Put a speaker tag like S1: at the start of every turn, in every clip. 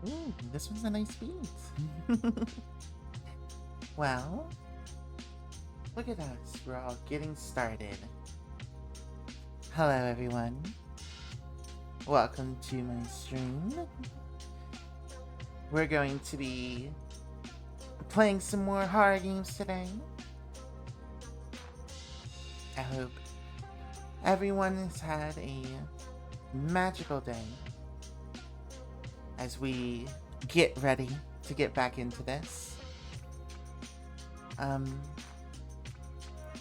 S1: Ooh, this was a nice beat. Well, look at us. We're all getting started. Hello, everyone. Welcome to my stream. We're going to be playing some more horror games today. I hope everyone has had a magical day as we get ready to get back into this.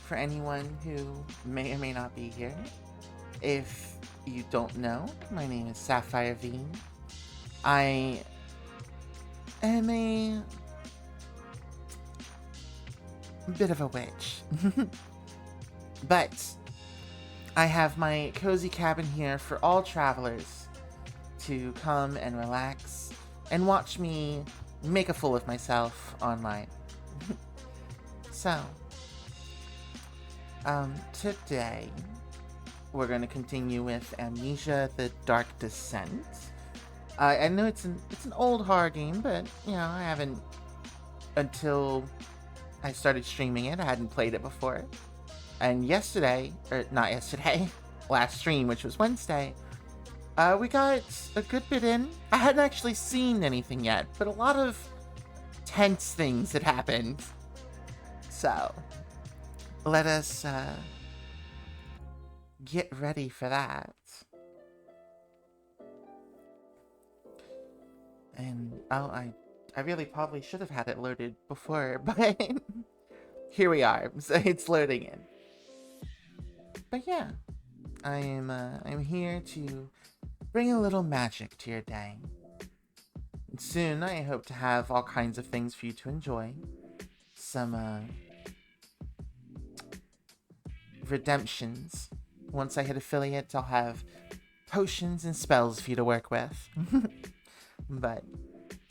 S1: For anyone who may or may not be here, if you don't know, my name is Sapphire V. I am a bit of a witch. But I have my cozy cabin here for all travelers to come and relax and watch me make a fool of myself online. So, today we're going to continue with Amnesia the Dark Descent. I know it's an old horror game, but you know, I haven't, until I started streaming it, I hadn't played it before. And yesterday, or not yesterday, last stream, which was Wednesday, we got a good bit in. I hadn't actually seen anything yet, but a lot of tense things had happened. So, let us get ready for that. And, I really probably should have had it loaded before, but here we are. So it's loading in. But yeah, I'm here to bring a little magic to your day. And soon I hope to have all kinds of things for you to enjoy. Some redemptions. Once I hit affiliate, I'll have potions and spells for you to work with. But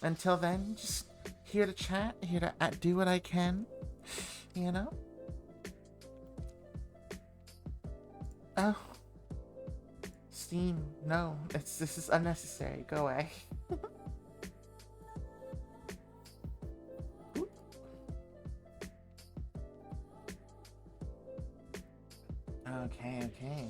S1: until then, just here to chat, here to do what I can, you know? Oh. Steam, no. This is unnecessary. Go away. Okay.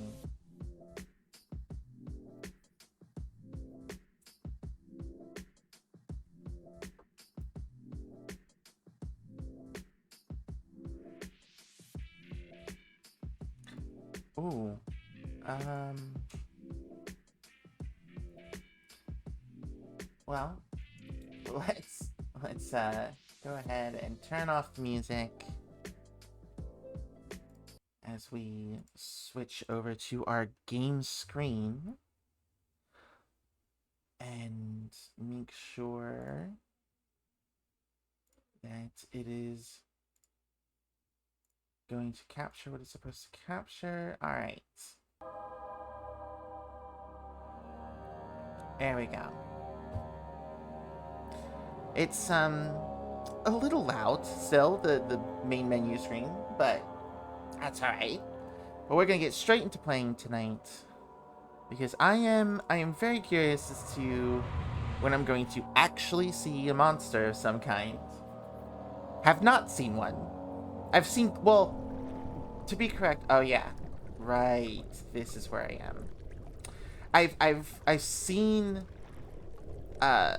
S1: Ooh. Well, let's go ahead and turn off the music as we switch over to our game screen and make sure that it is going to capture what it's supposed to capture. All right. There we go. It's a little loud still, the main menu screen, but that's all right. But we're gonna get straight into playing tonight because I am very curious as to when I'm going to actually see a monster of some kind. Have not seen one. I've seen, well, to be correct, oh yeah, right, this is where I am. I've seen a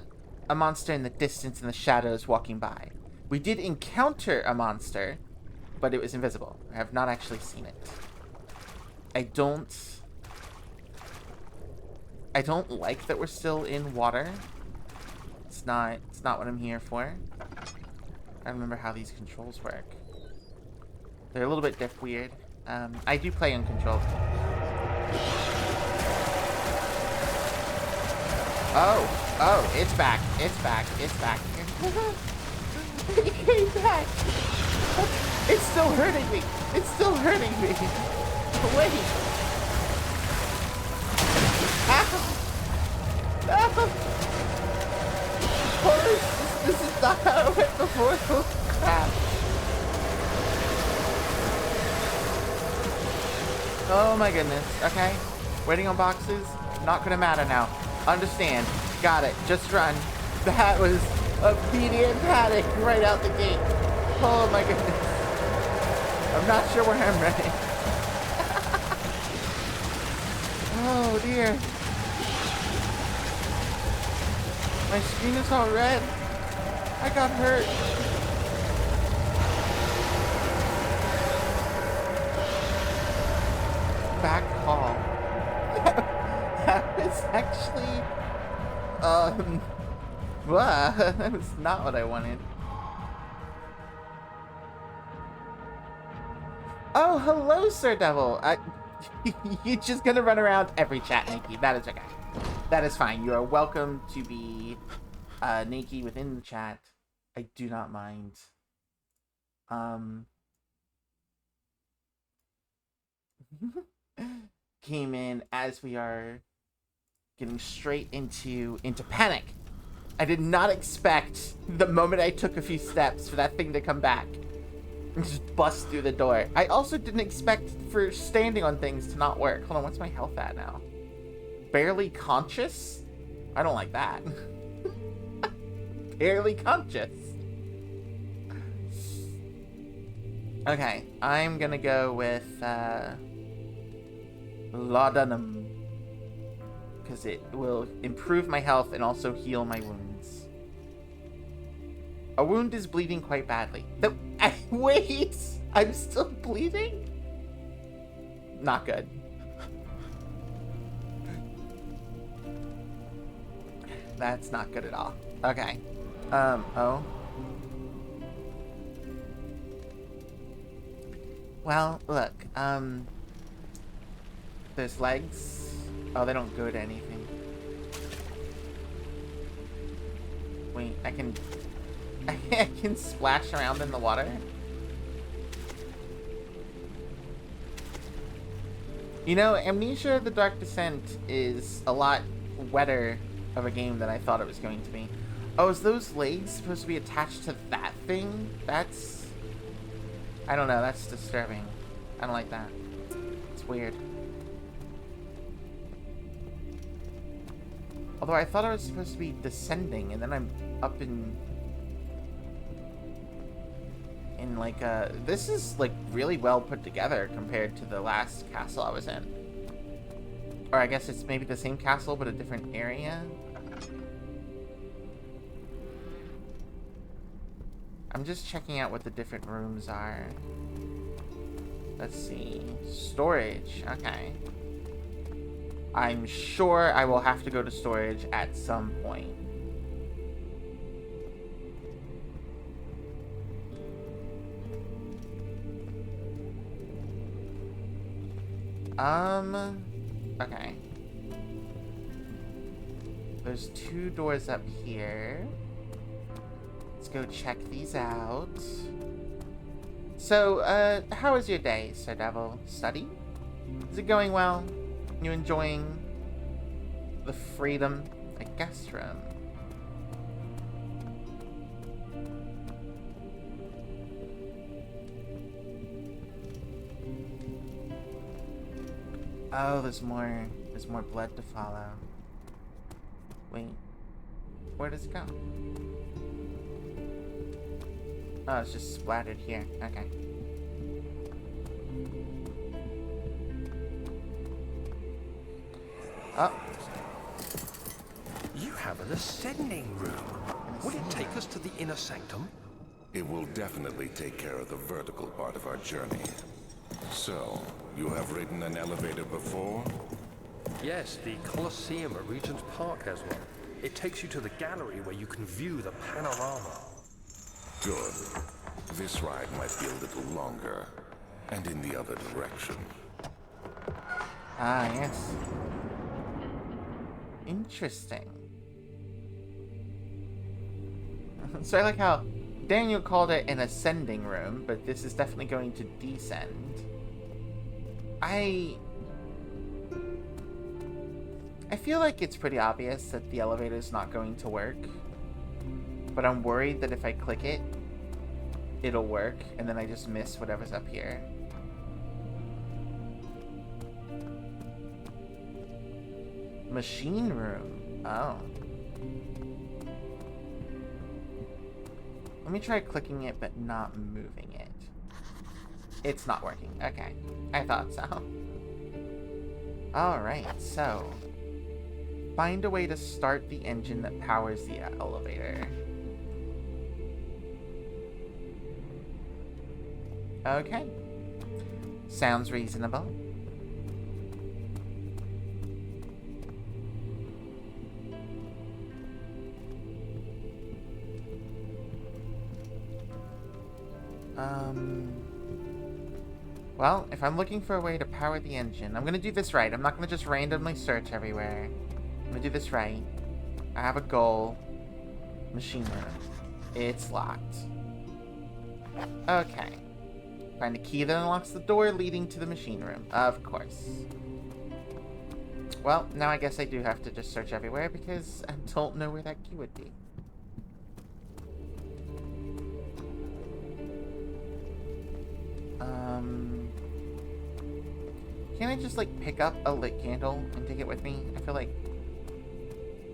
S1: monster in the distance in the shadows walking by. We did encounter a monster, but it was invisible. I have not actually seen it. I don't like that we're still in water. It's not what I'm here for. I remember how these controls work. They're a little bit weird. I do play uncontrolled. Oh, it's back. It came back. It's still hurting me. Wait. Ow. No. This is not how it went before. Oh, crap. Oh my goodness. Okay. Waiting on boxes. Not gonna matter now. Understand. Got it. Just run. That was immediate panic right out the gate. Oh my goodness. I'm not sure where I'm ready. Oh dear. My screen is all red. I got hurt. Back hall. That was actually, that was not what I wanted. Oh, hello, Sir Devil. You're just gonna run around every chat, Nikki. That is okay. That is fine. You are welcome to be Nikki within the chat. I do not mind. Came in as we are getting straight into panic. I did not expect the moment I took a few steps for that thing to come back and just bust through the door. I also didn't expect for standing on things to not work. Hold on, what's my health at now? Barely conscious? I don't like that. Barely conscious. Okay, I'm gonna go with laudanum, because it will improve my health and also heal my wounds. A wound is bleeding quite badly. Wait! I'm still bleeding? Not good. That's not good at all. Okay. Oh. Well, look, there's legs. Oh, they don't go to anything. Wait, I can splash around in the water? You know, Amnesia the Dark Descent is a lot wetter of a game than I thought it was going to be. Oh, is those legs supposed to be attached to that thing? That's... I don't know, that's disturbing. I don't like that. It's weird. Although I thought I was supposed to be descending, and then I'm up in like this is like really well put together compared to the last castle I was in. Or I guess it's maybe the same castle but a different area. I'm just checking out what the different rooms are. Let's see. Storage. Okay. I'm sure I will have to go to storage at some point. Okay. There's 2 doors up here. Let's go check these out. So, how was your day, Sir Devil? Study? Is it going well? You enjoying the freedom? A guest room. Oh, there's more blood to follow. Wait, where does it go? Oh, it's just splattered here. Okay. Oh.
S2: You have an ascending room. Would it take us to the inner sanctum?
S3: It will definitely take care of the vertical part of our journey. So, you have ridden an elevator before?
S2: Yes, the Colosseum at Regent's Park has one. It takes you to the gallery where you can view the panorama.
S3: Good. This ride might be a little longer, and in the other direction.
S1: Ah, yes. Interesting. So I like how Daniel called it an ascending room, but this is definitely going to descend. I feel like it's pretty obvious that the elevator is not going to work, but I'm worried that if I click it, it'll work, and then I just miss whatever's up here. Machine room. Oh. Let me try clicking it, but not moving it. It's not working. Okay. I thought so. Alright, so... find a way to start the engine that powers the elevator. Okay. Sounds reasonable. Well, if I'm looking for a way to power the engine, I'm gonna do this right. I'm not gonna just randomly search everywhere. I'm gonna do this right. I have a goal. Machine room. It's locked. Okay. Find a key that unlocks the door leading to the machine room. Of course. Well, now I guess I do have to just search everywhere because I don't know where that key would be. Can I just, like, pick up a lit candle and take it with me? I feel like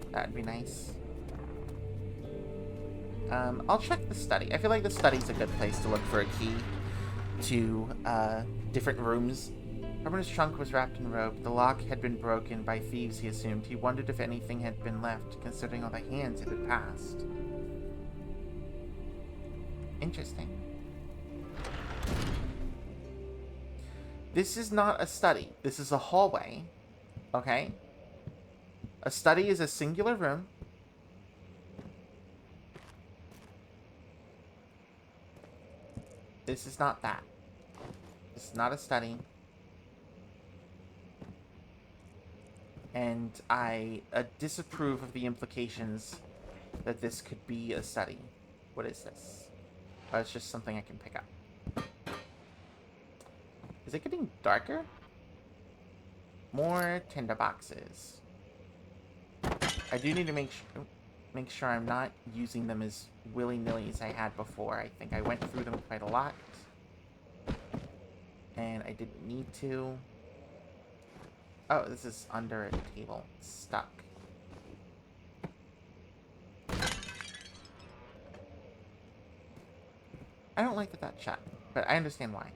S1: that'd be nice. I'll check the study. I feel like the study's a good place to look for a key to, different rooms. Carpenter's trunk was wrapped in rope. The lock had been broken by thieves, he assumed. He wondered if anything had been left, considering all the hands it had passed. Interesting. This is not a study. This is a hallway. Okay? A study is a singular room. This is not that. This is not a study. And I disapprove of the implications that this could be a study. What is this? Oh, it's just something I can pick up. Is it getting darker? More tinderboxes. I do need to make sure I'm not using them as willy-nilly as I had before. I think I went through them quite a lot. And I didn't need to. Oh, this is under a table. It's stuck. I don't like that that's shut, but I understand why.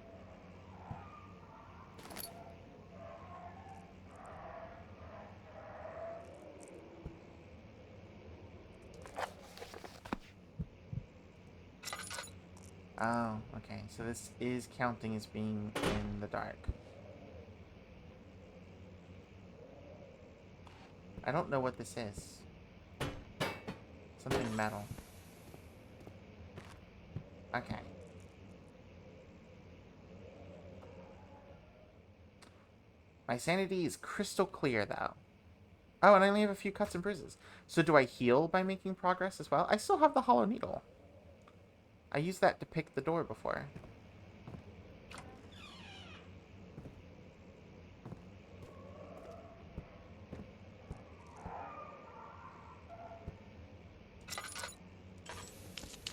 S1: Oh, okay. So this is counting as being in the dark. I don't know what this is. Something metal. Okay. My sanity is crystal clear, though. Oh, and I only have a few cuts and bruises. So do I heal by making progress as well? I still have the hollow needle. I used that to pick the door before.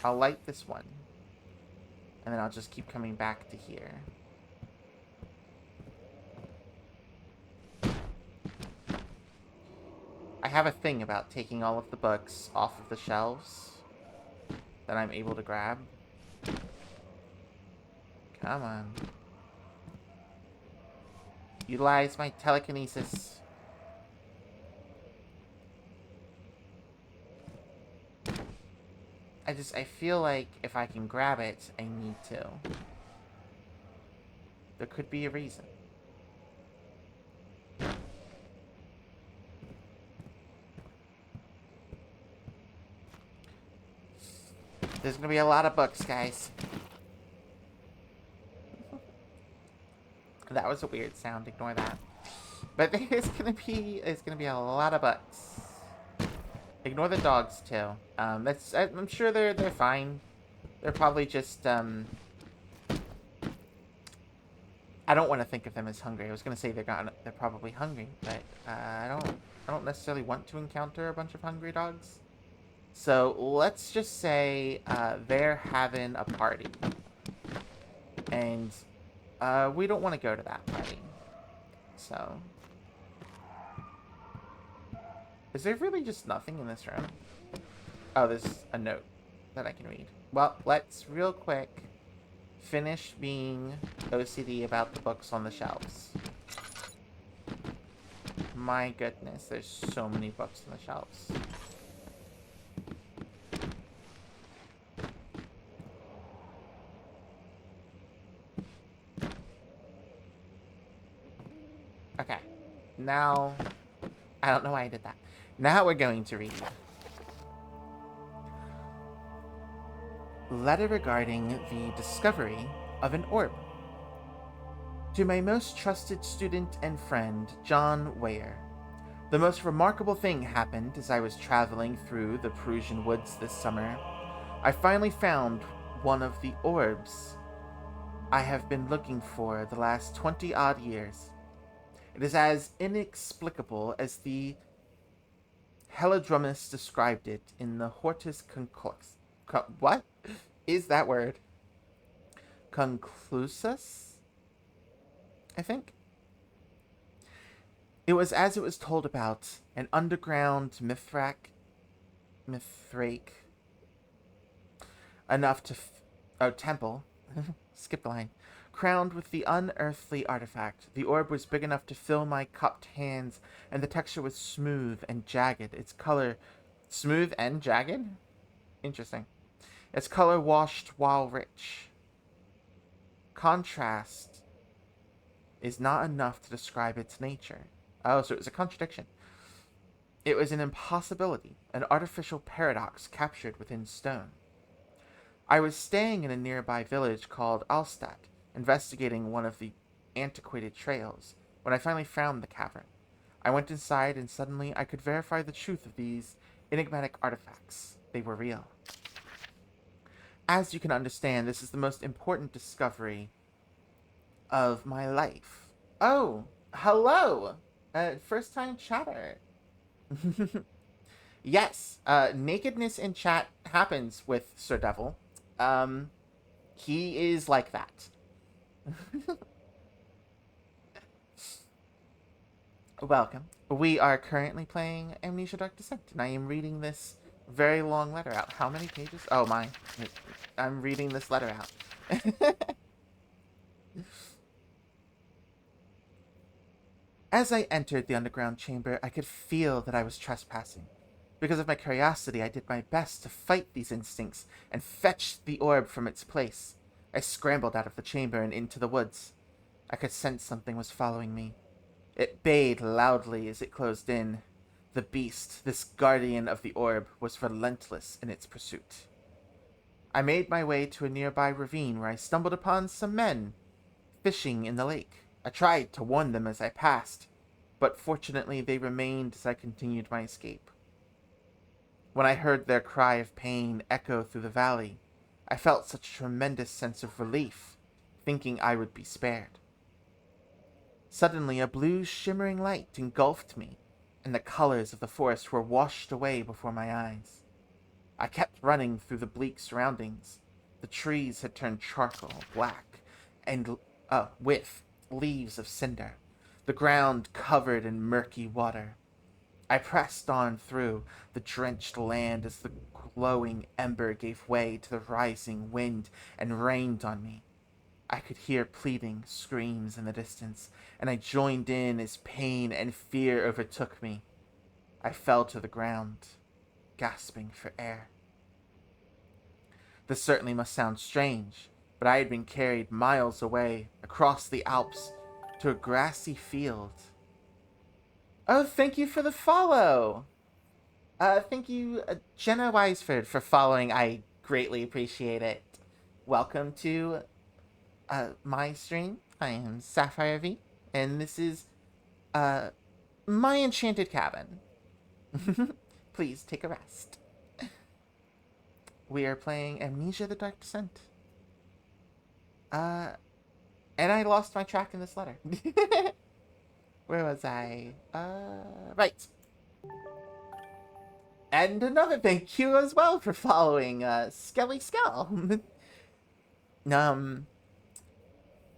S1: I'll light this one. And then I'll just keep coming back to here. I have a thing about taking all of the books off of the shelves that I'm able to grab. Come on. Utilize my telekinesis. I feel like if I can grab it, I need to. There could be a reason. There's gonna be a lot of books, guys. That was a weird sound. Ignore that. But there's gonna be a lot of books. Ignore the dogs too. I'm sure they're fine. They're probably just I don't want to think of them as hungry. I was gonna say they're probably hungry, but I don't necessarily want to encounter a bunch of hungry dogs. So let's just say they're having a party, and we don't want to go to that party. So, is there really just nothing in this room? Oh, there's a note. that I can read. Well, let's real quick finish being OCD about the books on the shelves. My goodness, there's so many books on the shelves. Okay. Now, I don't know why I did that. Now we're going to read. Letter regarding the discovery of an orb. To my most trusted student and friend, John Weyer. The most remarkable thing happened as I was traveling through the Perusian woods this summer. I finally found one of the orbs I have been looking for the last 20-odd years. It is as inexplicable as the Helodromus described it in the Hortus Conclux. What is that word? Conclusus? I think. It was as it was told about, an underground mithrake, enough to, temple, skip the line, crowned with the unearthly artifact. The orb was big enough to fill my cupped hands, and the texture was smooth and jagged. Its color, smooth and jagged? Interesting. Its color washed while rich. Contrast is not enough to describe its nature. Oh, so it was a contradiction. It was an impossibility, an artificial paradox captured within stone. I was staying in a nearby village called Alstadt, investigating one of the antiquated trails, when I finally found the cavern. I went inside, and suddenly I could verify the truth of these enigmatic artifacts. They were real. As you can understand, this is the most important discovery of my life. Oh, hello! First time chatter. Yes, nakedness in chat happens with Sir Devil. He is like that. Welcome. We are currently playing Amnesia Dark Descent, and I am reading this very long letter out. How many pages? Oh my. I'm reading this letter out. As I entered the underground chamber, I could feel that I was trespassing. Because of my curiosity, I did my best to fight these instincts and fetch the orb from its place. I scrambled out of the chamber and into the woods. I could sense something was following me. It bayed loudly as it closed in. The beast, this guardian of the orb, was relentless in its pursuit. I made my way to a nearby ravine where I stumbled upon some men fishing in the lake. I tried to warn them as I passed, but fortunately they remained as I continued my escape. When I heard their cry of pain echo through the valley, I felt such a tremendous sense of relief, thinking I would be spared. Suddenly a blue shimmering light engulfed me, and the colors of the forest were washed away before my eyes. I kept running through the bleak surroundings. The trees had turned charcoal black, and with leaves of cinder, the ground covered in murky water. I pressed on through the drenched land as the glowing ember gave way to the rising wind and rained on me. I could hear pleading screams in the distance, and I joined in as pain and fear overtook me. I fell to the ground, gasping for air. This certainly must sound strange, but I had been carried miles away, across the Alps, to a grassy field. Oh, thank you for the follow! Thank you, Jenna Weisford, for following. I greatly appreciate it. Welcome to my stream. I am Sapphire V, and this is my enchanted cabin. Please take a rest. We are playing Amnesia the Dark Descent. And I lost my track in this letter. Where was I? Right. And another thank you as well for following, Skelly Skull.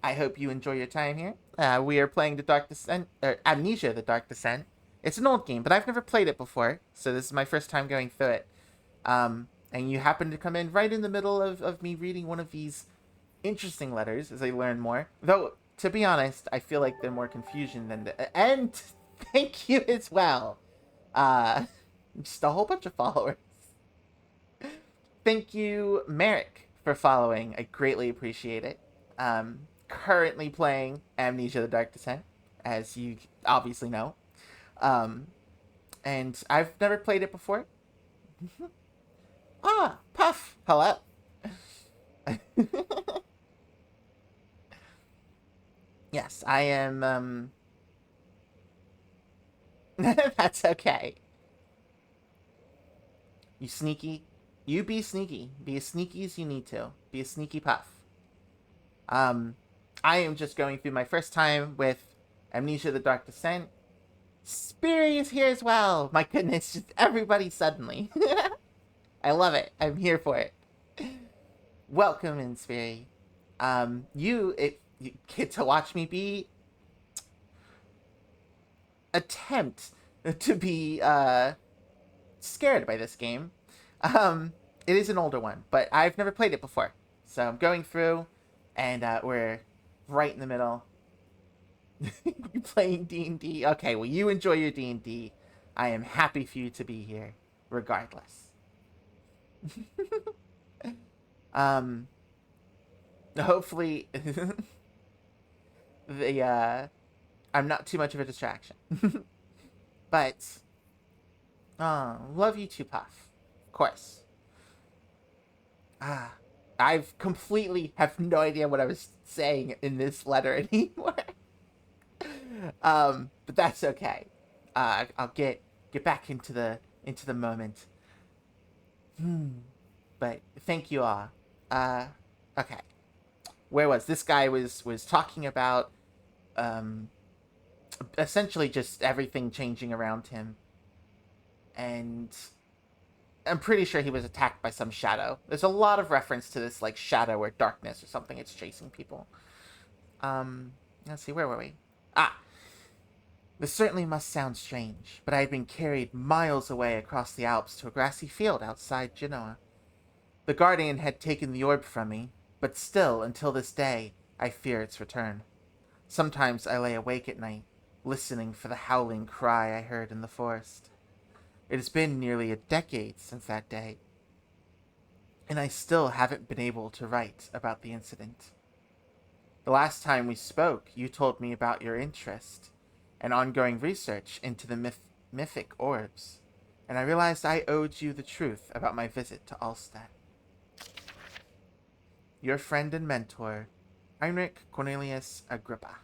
S1: I hope you enjoy your time here. We are playing the Dark Descent, or Amnesia the Dark Descent. It's an old game, but I've never played it before, so this is my first time going through it. And and you happen to come in right in the middle of me reading one of these interesting letters as I learn more. Though, to be honest, I feel like they're more confusion than and thank you as well. Just a whole bunch of followers. Thank you, Merrick, for following. I greatly appreciate it. Currently playing Amnesia the Dark Descent, as you obviously know. And I've never played it before. Puff! Hello. Yes, I am, That's okay. You sneaky. You be sneaky. Be as sneaky as you need to. Be a sneaky puff. I am just going through my first time with Amnesia the Dark Descent. Spiri is here as well. My goodness, just everybody suddenly. I love it. I'm here for it. Welcome in, Spiri. You get to watch me attempt to be scared by this game. It is an older one, but I've never played it before. So I'm going through, and we're right in the middle. Playing D&D. Okay, well, you enjoy your D&D. I am happy for you to be here, regardless. Hopefully, I'm not too much of a distraction. But, love you too, Puff. Of course. I've completely have no idea what I was saying in this letter anymore. But that's okay. I'll get back into the moment. But thank you all. Okay. Where was this guy was talking about essentially just everything changing around him. And I'm pretty sure he was attacked by some shadow. There's a lot of reference to this, like, shadow or darkness or something. It's chasing people. Let's see, where were we? This certainly must sound strange, but I had been carried miles away across the Alps to a grassy field outside Genoa. The Guardian had taken the orb from me, but still, until this day, I fear its return. Sometimes I lay awake at night, listening for the howling cry I heard in the forest. It has been nearly a decade since that day, and I still haven't been able to write about the incident. The last time we spoke, you told me about your interest and ongoing research into the mythic orbs, and I realized I owed you the truth about my visit to Alstead. Your friend and mentor, Heinrich Cornelius Agrippa.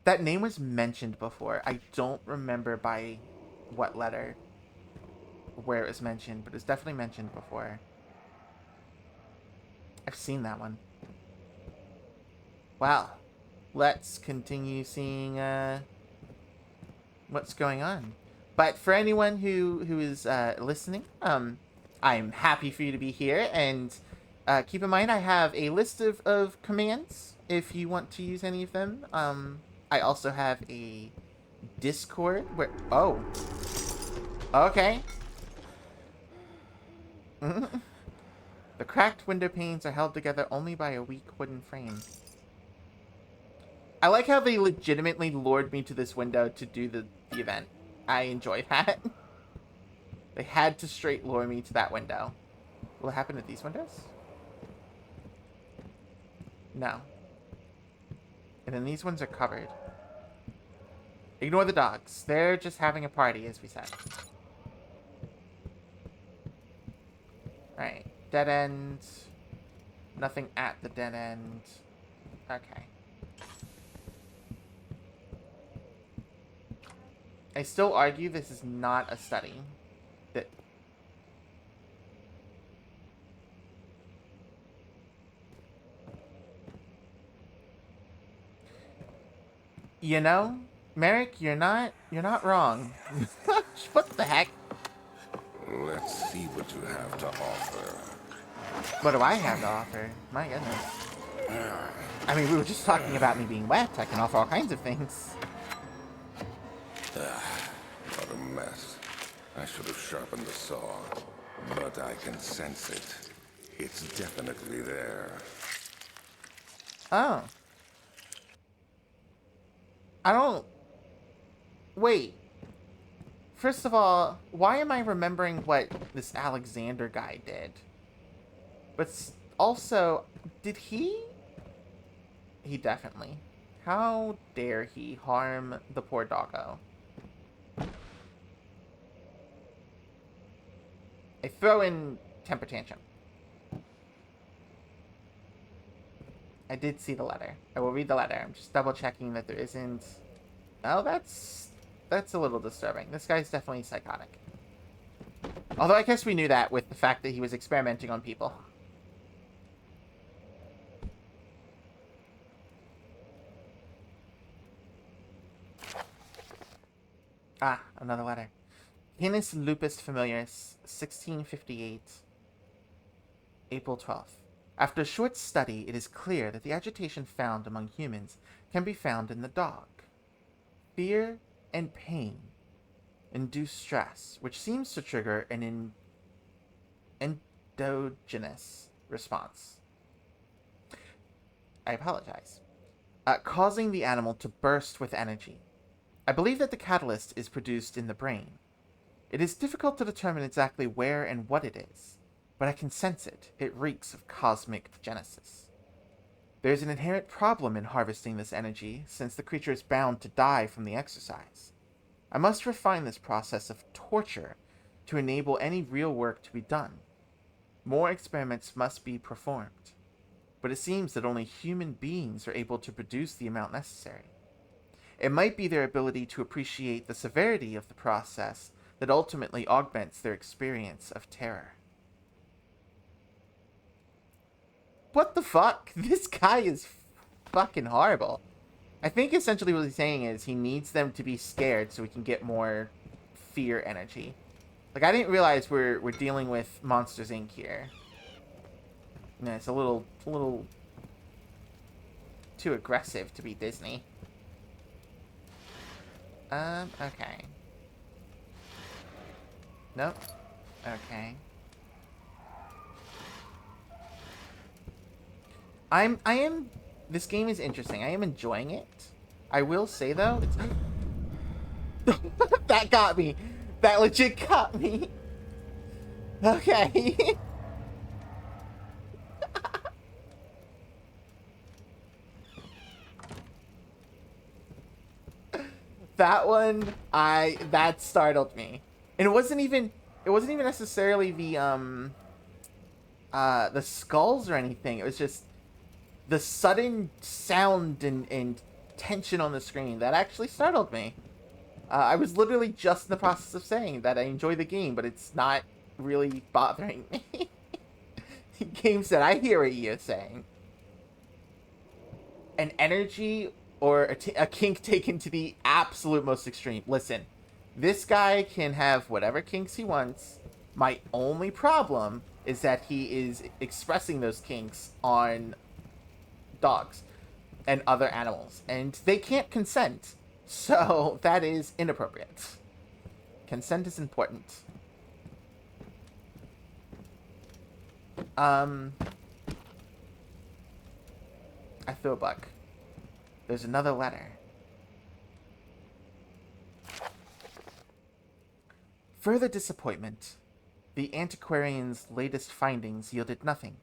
S1: That name was mentioned before. I don't remember by what letter, where it was mentioned, but it's definitely mentioned before. I've seen that one. Well, let's continue seeing what's going on. But for anyone who is listening, I'm happy for you to be here, and keep in mind I have a list of commands if you want to use any of them. I also have a Discord where... Oh. Okay. The cracked window panes are held together only by a weak wooden frame. I like how they legitimately lured me to this window to do the event. I enjoy that. They had to straight lure me to that window. Will it happen to these windows? No. And then these ones are covered. Ignore the dogs. They're just having a party, as we said. Alright. Dead end. Nothing at the dead end. Okay. I still argue this is not a study. That... You know, Merrick, you're not wrong. What the heck?
S3: Let's see what you have to offer.
S1: What do I have to offer? My goodness. I mean, we were just talking about me being wet. I can offer all kinds of things.
S3: What a mess. I should have sharpened the saw. but I can sense it. It's definitely there.
S1: Oh. I don't... Wait. First of all, why am I remembering what this Alexander guy did? But also, did he... He definitely. How dare he harm the poor doggo? I throw in temper tantrum. I did see the letter. I will read the letter. I'm just double checking that there isn't... Oh, that's a little disturbing. This guy's definitely psychotic. Although I guess we knew that with the fact that he was experimenting on people. Ah, another letter. Canis lupus familiaris, 1658, April 12th. After a short study, it is clear that the agitation found among humans can be found in the dog. Fear and pain induce stress, which seems to trigger an endogenous response. I apologize. Causing the animal to burst with energy. I believe that the catalyst is produced in the brain. It is difficult to determine exactly where and what it is, but I can sense it. It reeks of cosmic genesis. There is an inherent problem in harvesting this energy, since the creature is bound to die from the exercise. I must refine this process of torture to enable any real work to be done. More experiments must be performed, but it seems that only human beings are able to produce the amount necessary. It might be their ability to appreciate the severity of the process that ultimately augments their experience of terror. What the fuck? This guy is fucking horrible. I think essentially what he's saying is he needs them to be scared so we can get more fear energy. Like, I didn't realize we're dealing with Monsters Inc. here. Yeah, it's a little too aggressive to be Disney. Okay. Nope. Okay. I am... This game is interesting. I am enjoying it. I will say, though, it's... That got me. That legit got me. Okay. That one, that startled me. And it wasn't even necessarily the skulls or anything. It was just the sudden sound and tension on the screen that actually startled me. I was literally just in the process of saying that I enjoy the game, but it's not really bothering me. Game said, I hear what you're saying. An energy or a kink taken to the absolute most extreme. Listen, this guy can have whatever kinks he wants. My only problem is that he is expressing those kinks on dogs and other animals, and they can't consent, so that is inappropriate. Consent is important. I threw a buck. There's another letter. Further disappointment. The antiquarian's latest findings yielded nothing.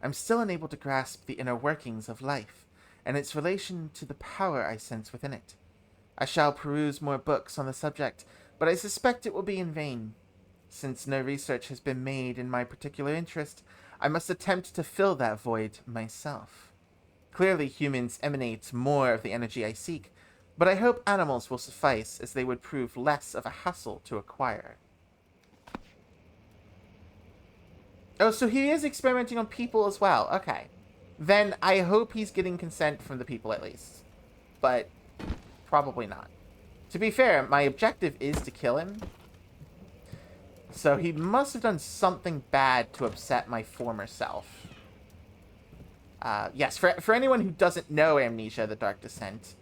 S1: I'm still unable to grasp the inner workings of life, and its relation to the power I sense within it. I shall peruse more books on the subject, but I suspect it will be in vain. Since no research has been made in my particular interest, I must attempt to fill that void myself. Clearly humans emanate more of the energy I seek, but I hope animals will suffice, as they would prove less of a hassle to acquire. Oh, so he is experimenting on people as well. Okay. Then I hope he's getting consent from the people at least. But probably not. To be fair, my objective is to kill him. So he must have done something bad to upset my former self. Yes, for anyone who doesn't know Amnesia, the Dark Descent,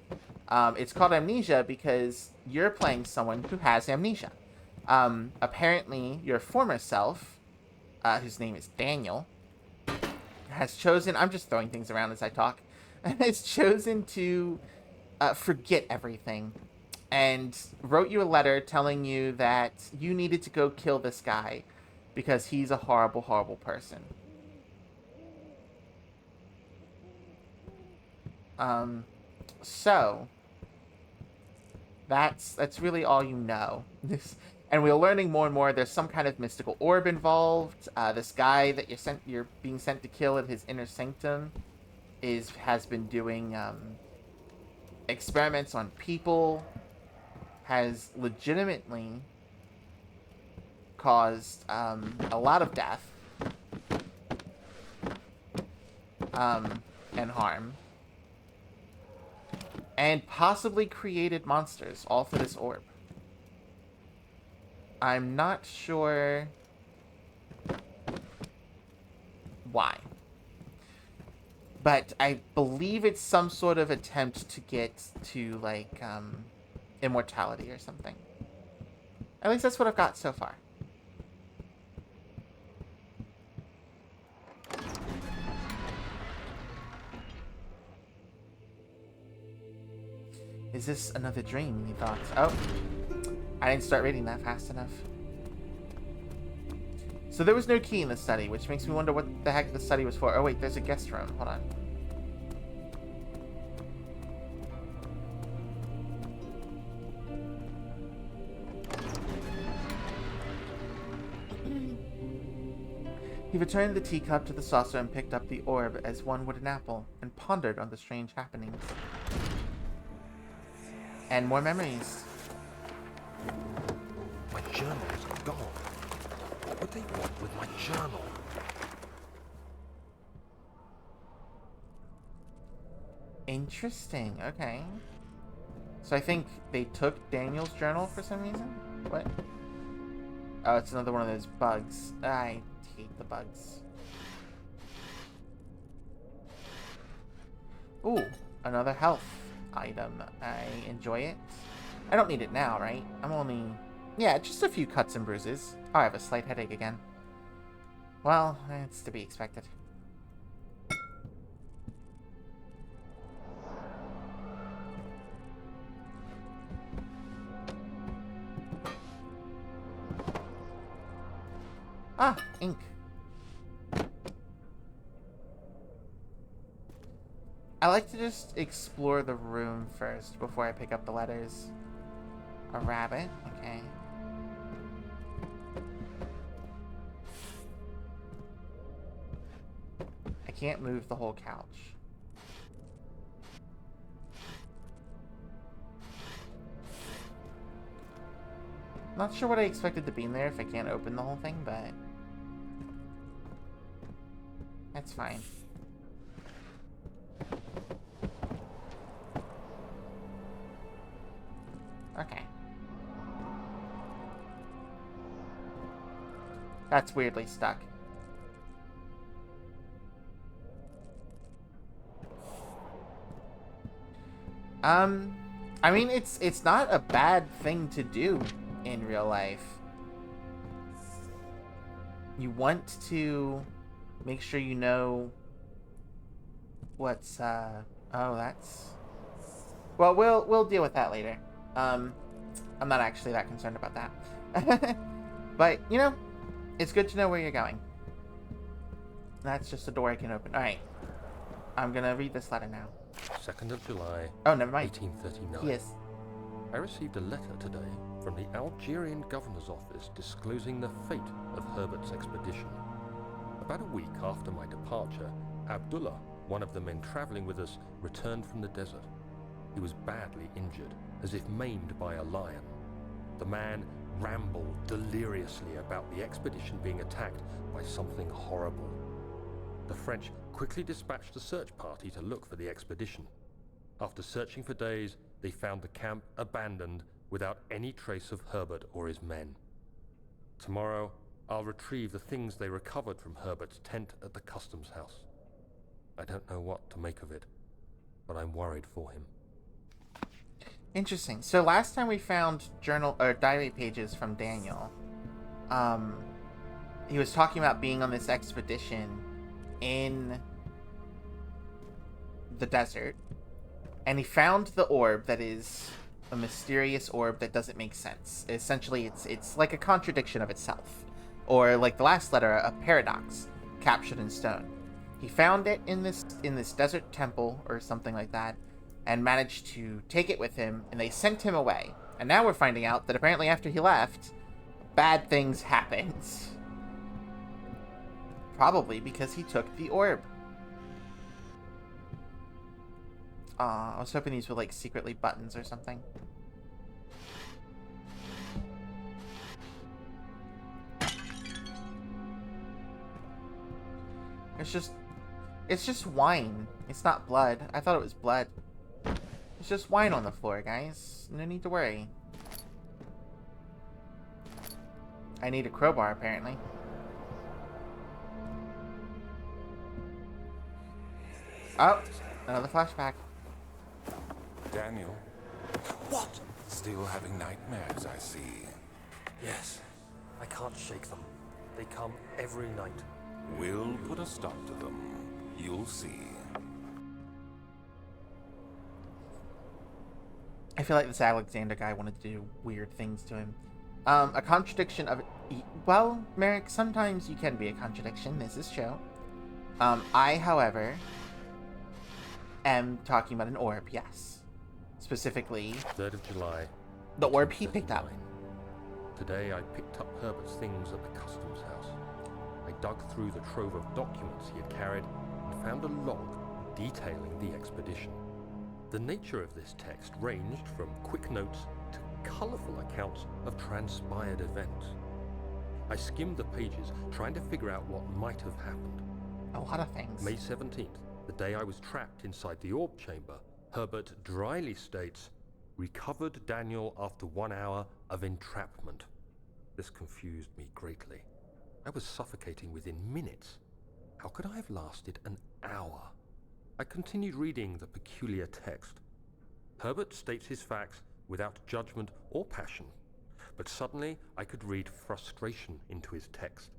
S1: it's called Amnesia because you're playing someone who has amnesia. Apparently, your former self whose name is Daniel, has chosen... I'm just throwing things around as I talk. Has chosen to forget everything. And wrote you a letter telling you that you needed to go kill this guy because he's a horrible, horrible person. So that's really all you know. And we're learning more and more. There's some kind of mystical orb involved. This guy that you're being sent to kill at his inner sanctum has been doing experiments on people. Has legitimately caused a lot of death and harm. And possibly created monsters, all for this orb. I'm not sure why. But I believe it's some sort of attempt to get to, like, immortality or something. At least that's what I've got so far. Is this another dream, he thought? Oh, I didn't start reading that fast enough. So there was no key in the study, which makes me wonder what the heck the study was for. Oh wait, there's a guest room. Hold on. He returned the teacup to the saucer and picked up the orb as one would an apple, and pondered on the strange happenings. And more memories.
S2: My journal's gone. What would they want with my journal?
S1: Interesting, okay. So I think they took Daniel's journal for some reason? What? Oh, it's another one of those bugs. I hate the bugs. Ooh, another health item. I enjoy it. I don't need it now, right? I'm only... Yeah, just a few cuts and bruises. Oh, I have a slight headache again. Well, it's to be expected. Ah, ink. I like to just explore the room first before I pick up the letters. A rabbit, okay. I can't move the whole couch. Not sure what I expected to be in there if I can't open the whole thing, but that's fine. Okay. That's weirdly stuck. I mean, it's not a bad thing to do in real life. You want to make sure you know what's oh, that's... Well, we'll deal with that later. I'm not actually that concerned about that. But, you know, it's good to know where you're going. That's just a door I can open. Alright. I'm gonna read this letter now.
S2: 2nd of July,
S1: Oh, never mind.
S2: 1839.
S1: Yes.
S2: I received a letter today from the Algerian governor's office disclosing the fate of Herbert's expedition. About a week after my departure, Abdullah, one of the men traveling with us, returned from the desert. He was badly injured, as if maimed by a lion. The man rambled deliriously about the expedition being attacked by something horrible. The French quickly dispatched a search party to look for the expedition. After searching for days, they found the camp abandoned without any trace of Herbert or his men. Tomorrow, I'll retrieve the things they recovered from Herbert's tent at the customs house. I don't know what to make of it, but I'm worried for him.
S1: Interesting. So last time we found journal or diary pages from Daniel, he was talking about being on this expedition in the desert, and he found the orb that is a mysterious orb that doesn't make sense. Essentially, it's like a contradiction of itself, or like the last letter, a paradox captured in stone. He found it in this desert temple or something like that, and managed to take it with him, and they sent him away. And now we're finding out that apparently after he left, bad things happened. Probably because he took the orb. I was hoping these were like secretly buttons or something. It's just wine. It's not blood. I thought it was blood. It's just wine on the floor, guys. No need to worry. I need a crowbar, apparently. Oh, another flashback.
S3: Daniel? What? Still having nightmares, I see.
S2: Yes, I can't shake them. They come every night.
S3: We'll put a stop to them. You'll see.
S1: I feel like this Alexander guy wanted to do weird things to him. A contradiction of... Well, Merrick, sometimes you can be a contradiction. This is show. I, however, am talking about an orb, yes. Specifically...
S2: 3rd of July.
S1: The orb he picked up.
S2: Today I picked up Herbert's things at the customs house. I dug through the trove of documents he had carried and found a log detailing the expedition. The nature of this text ranged from quick notes to colourful accounts of transpired events. I skimmed the pages, trying to figure out what might have happened.
S1: A lot of things.
S2: May 17th, the day I was trapped inside the orb chamber, Herbert dryly states, "Recovered Daniel after 1 hour of entrapment." This confused me greatly. I was suffocating within minutes. How could I have lasted an hour? I continued reading the peculiar text. Herbert states his facts without judgment or passion, but suddenly I could read frustration into his text.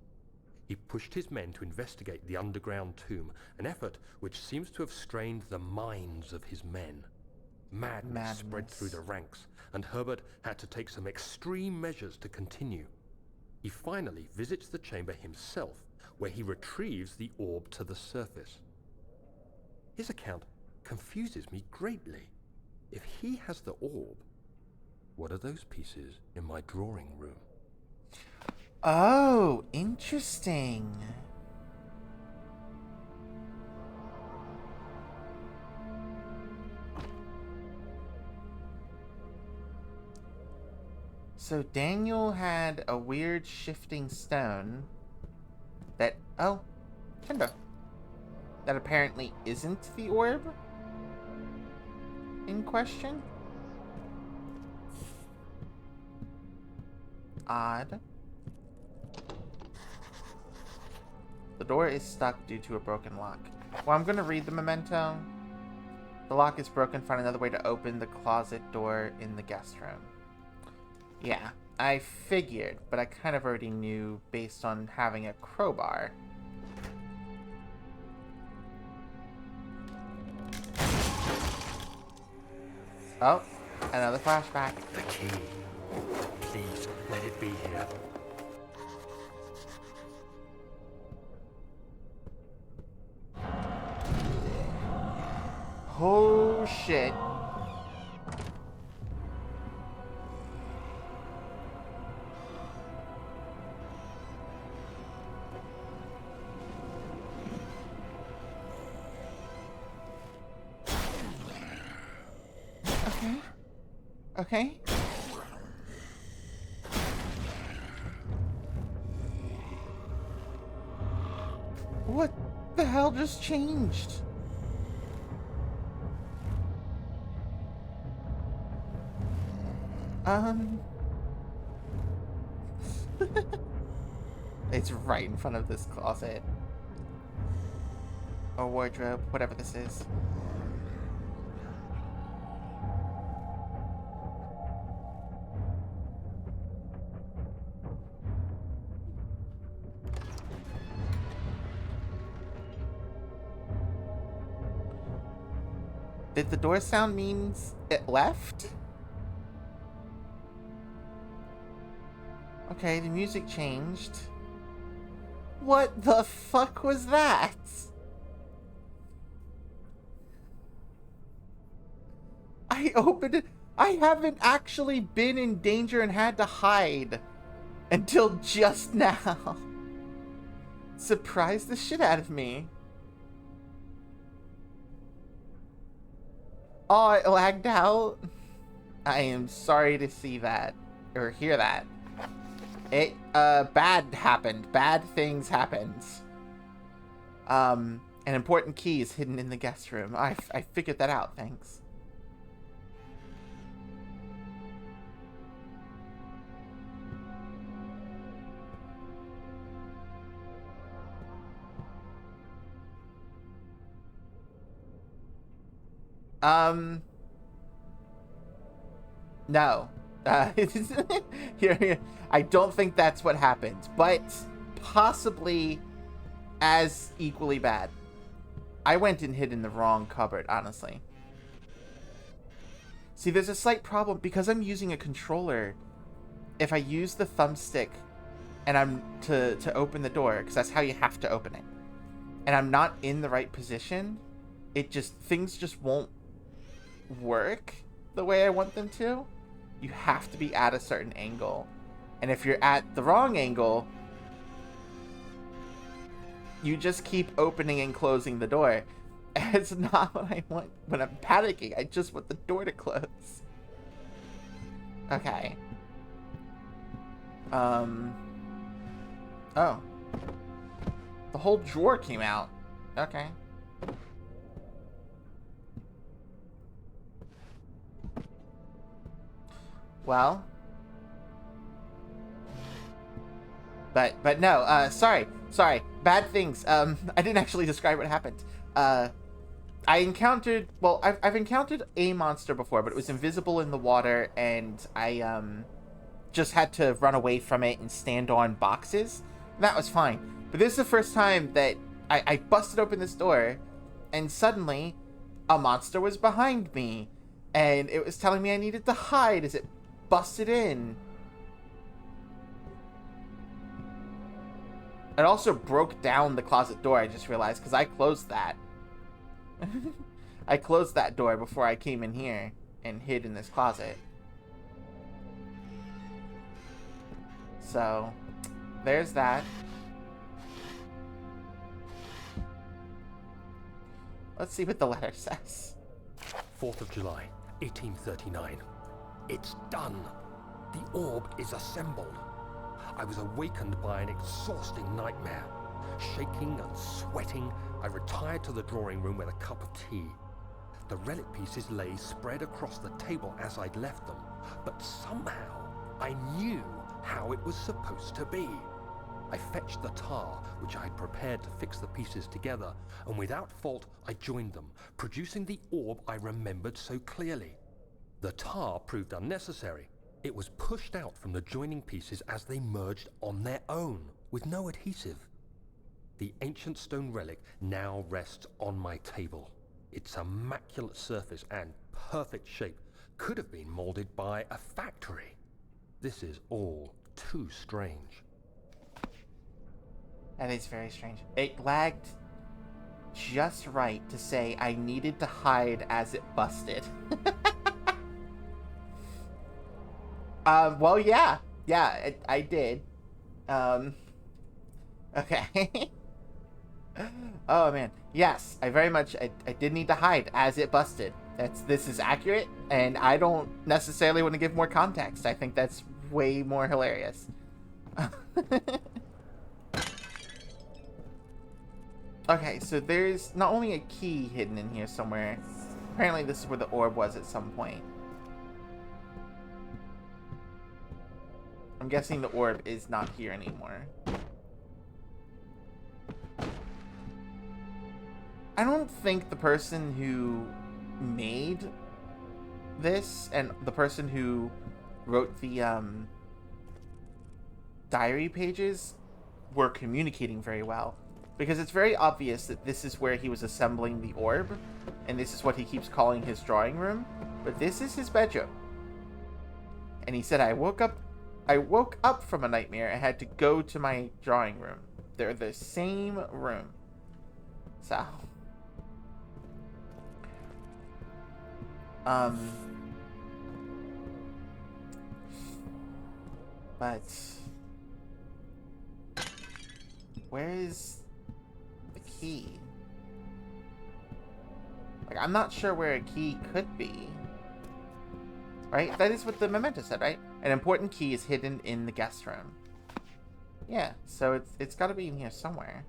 S2: He pushed his men to investigate the underground tomb, an effort which seems to have strained the minds of his men. Madness spread through the ranks, and Herbert had to take some extreme measures to continue. He finally visits the chamber himself, where he retrieves the orb to the surface. His account confuses me greatly. If he has the orb, what are those pieces in my drawing room?
S1: Oh, interesting. So Daniel had a weird shifting stone that, oh, Tinder, that apparently isn't the orb in question. Odd. The door is stuck due to a broken lock. Well, I'm gonna read the memento. The lock is broken. Find another way to open the closet door in the guest room. Yeah, I figured, but I kind of already knew based on having a crowbar. Oh, another flashback.
S2: The key. Please, let it be here.
S1: Oh shit. Okay. What the hell just changed? It's right in front of this closet. Or wardrobe, whatever this is. Did the door sound means it left? Okay, the music changed. What the fuck was that? I opened it. I haven't actually been in danger and had to hide until just now. Surprised the shit out of me. Oh, it lagged out. I am sorry to see that or hear that. It bad happened. Bad things happened. An important key is hidden in the guest room. I figured that out, thanks. No. Here, I don't think that's what happened, but possibly as equally bad. I went and hid in the wrong cupboard, honestly. See, there's a slight problem because I'm using a controller. If I use the thumbstick and I'm to open the door, because that's how you have to open it, and I'm not in the right position, things just won't work the way I want them to. You have to be at a certain angle, and if you're at the wrong angle, you just keep opening and closing the door. And it's not what I want when I'm panicking. I just want the door to close. Okay. Oh. The whole drawer came out. Okay. Well. But no, sorry. Bad things. I didn't actually describe what happened. I encountered, well, I've encountered a monster before, but it was invisible in the water, and I, just had to run away from it and stand on boxes. And that was fine. But this is the first time that I busted open this door, and suddenly a monster was behind me, and it was telling me I needed to hide as it busted in. It also broke down the closet door, I just realized, because I closed that. I closed that door before I came in here and hid in this closet. So, there's that. Let's see what the letter says.
S2: 4th of July, 1839. It's done. The orb is assembled. I was awakened by an exhausting nightmare. Shaking and sweating, I retired to the drawing room with a cup of tea. The relic pieces lay spread across the table as I'd left them, but somehow I knew how it was supposed to be. I fetched the tar, which I had prepared to fix the pieces together, and without fault I joined them, producing the orb I remembered so clearly. The tar proved unnecessary. It was pushed out from the joining pieces as they merged on their own, with no adhesive. The ancient stone relic now rests on my table. Its immaculate surface and perfect shape could have been molded by a factory. This is all too strange.
S1: That is very strange. It lagged just right to say I needed to hide as it busted. Well, yeah. Yeah, I did. Okay. Oh, man. Yes, I very much... I did need to hide as it busted. This is accurate, and I don't necessarily want to give more context. I think that's way more hilarious. Okay, so there's not only a key hidden in here somewhere. Apparently this is where the orb was at some point. I'm guessing the orb is not here anymore. I don't think the person who made this and the person who wrote the diary pages were communicating very well. Because it's very obvious that this is where he was assembling the orb, and this is what he keeps calling his drawing room, but this is his bedroom. And he said, I woke up from a nightmare and had to go to my drawing room. They're the same room. So, but where is the key? Like, I'm not sure where a key could be. Right? That is what the memento said, right? An important key is hidden in the guest room. Yeah, so it's got to be in here somewhere.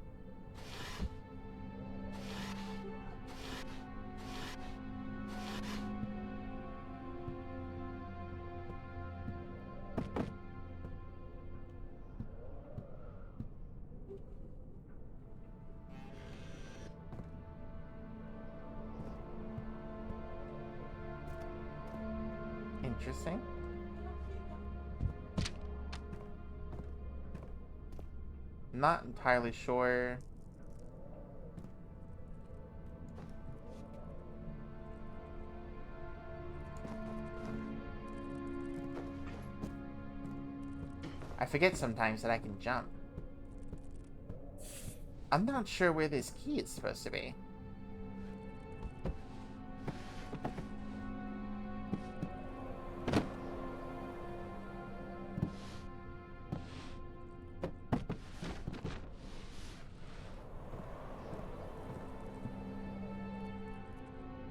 S1: Interesting. Not entirely sure. I forget sometimes that I can jump. I'm not sure where this key is supposed to be.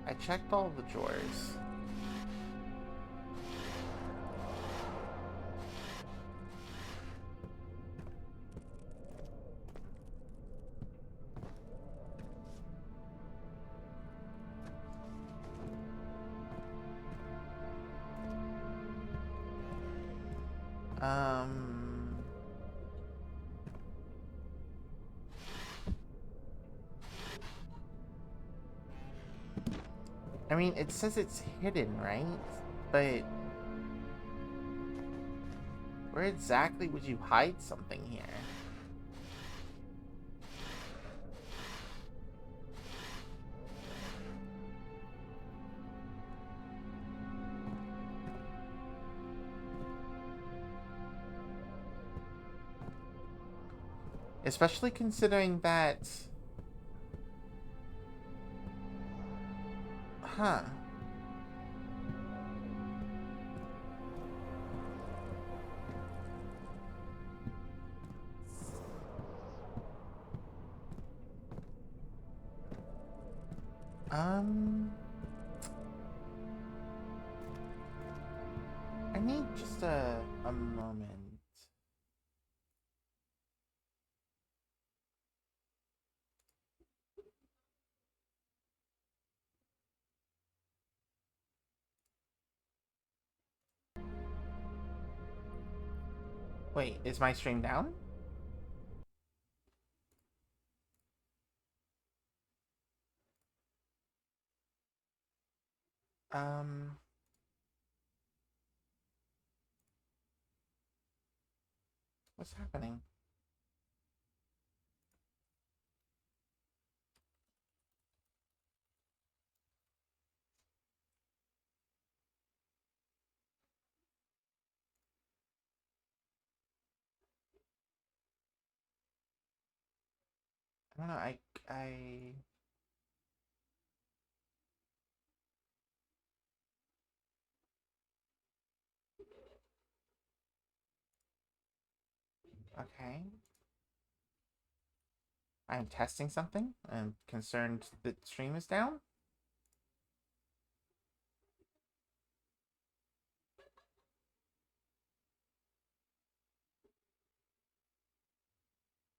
S1: I checked all the drawers. I mean, it says it's hidden, right? But where exactly would you hide something here? Especially considering that... Huh. I need just a moment. Wait, is my stream down? What's happening? I don't know, I... Okay. I'm testing something. I'm concerned that stream is down.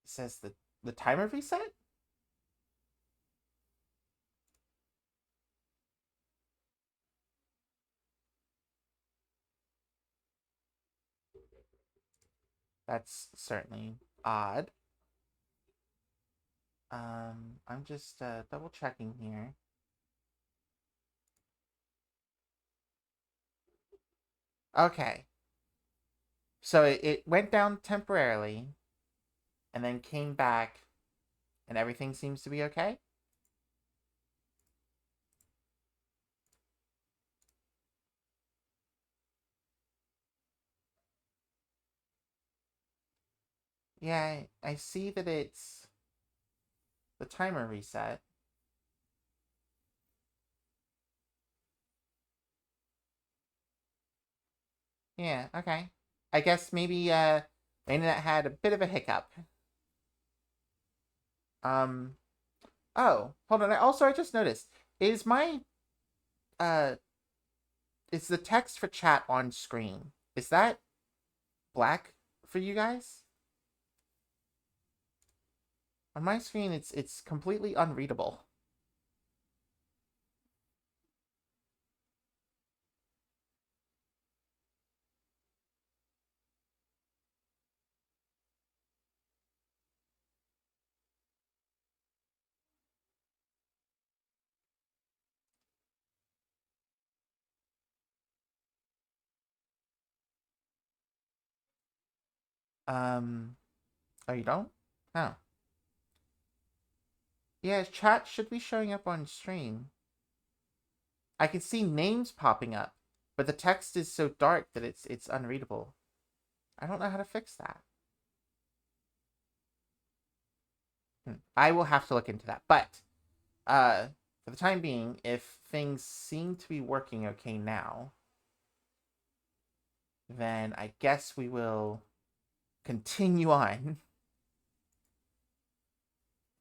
S1: It says the timer reset? That's certainly odd. I'm just double checking here. Okay. So it went down temporarily and then came back And everything seems to be okay? Yeah, I see that it's the timer reset. Yeah, okay. I guess maybe the internet had a bit of a hiccup. Um oh, hold on. I just noticed. Is my uh is the text for chat on screen? Is that black for you guys? On my screen it's completely unreadable. Oh, you don't? Oh. Yeah, chat should be showing up on stream. I can see names popping up, but the text is so dark that it's unreadable. I don't know how to fix that. I will have to look into that. But for the time being, if things seem to be working okay now, then I guess we will continue on.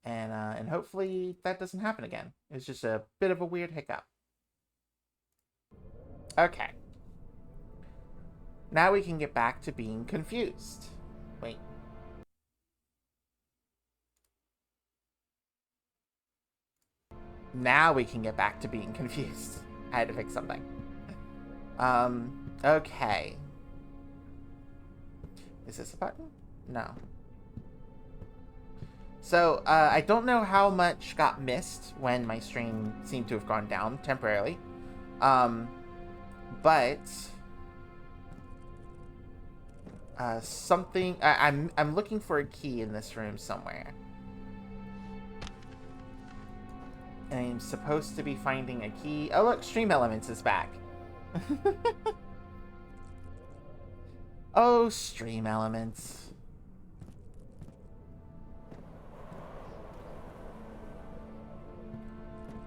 S1: And hopefully that doesn't happen again. It's just a bit of a weird hiccup. Okay. Now we can get back to being confused. Wait. Now we can get back to being confused. I had to fix something. Okay. Is this a button? No. So, I don't know how much got missed when my stream seemed to have gone down temporarily. But something I'm looking for a key in this room somewhere. I'm supposed to be finding a key. Oh look, Stream Elements is back. Oh, Stream Elements.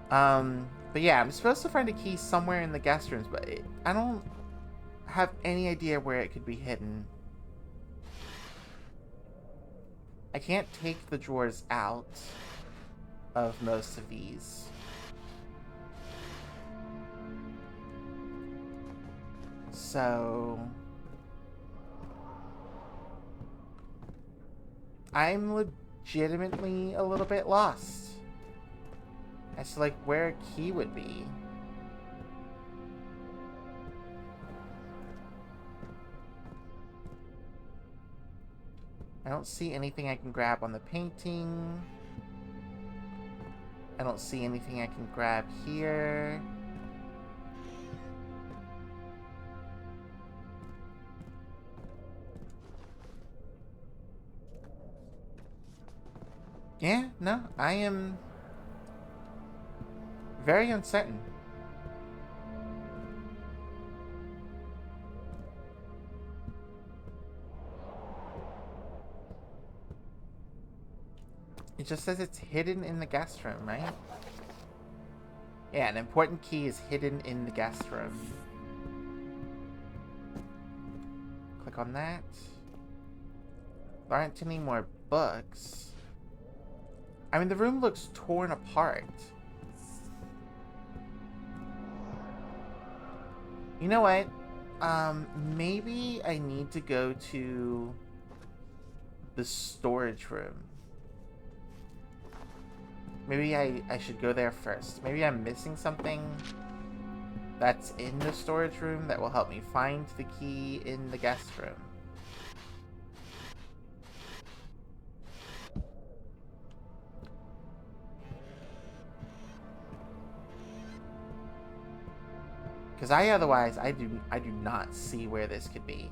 S1: But yeah, I'm supposed to find a key somewhere in the guest rooms, but I don't have any idea where it could be hidden. I can't take the drawers out of most of these. So I'm legitimately a little bit lost as to like where a key would be. I don't see anything I can grab on the painting. I don't see anything I can grab here. Yeah, no, I am very uncertain. It just says it's hidden in the guest room, right? Yeah, an important key is hidden in the guest room. Click on that. There aren't any more books. I mean, the room looks torn apart. You know what? Maybe I need to go to the storage room. Maybe I should go there first. Maybe I'm missing something that's in the storage room that will help me find the key in the guest room. Because otherwise I do not see where this could be.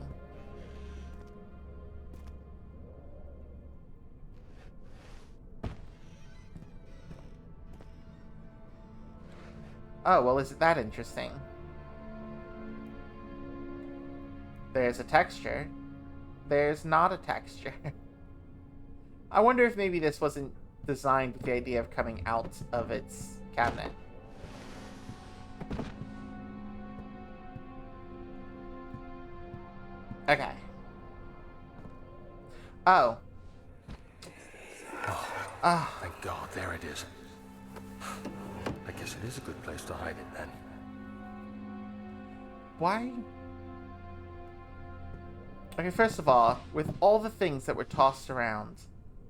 S1: Oh, well, is it that interesting? There's a texture. There's not a texture. I wonder if maybe this wasn't designed with the idea of coming out of its cabinet. Okay. Oh.
S2: Oh, thank God, there it is. I guess it is a good place to hide it then.
S1: Why? Okay, first of all, with all the things that were tossed around,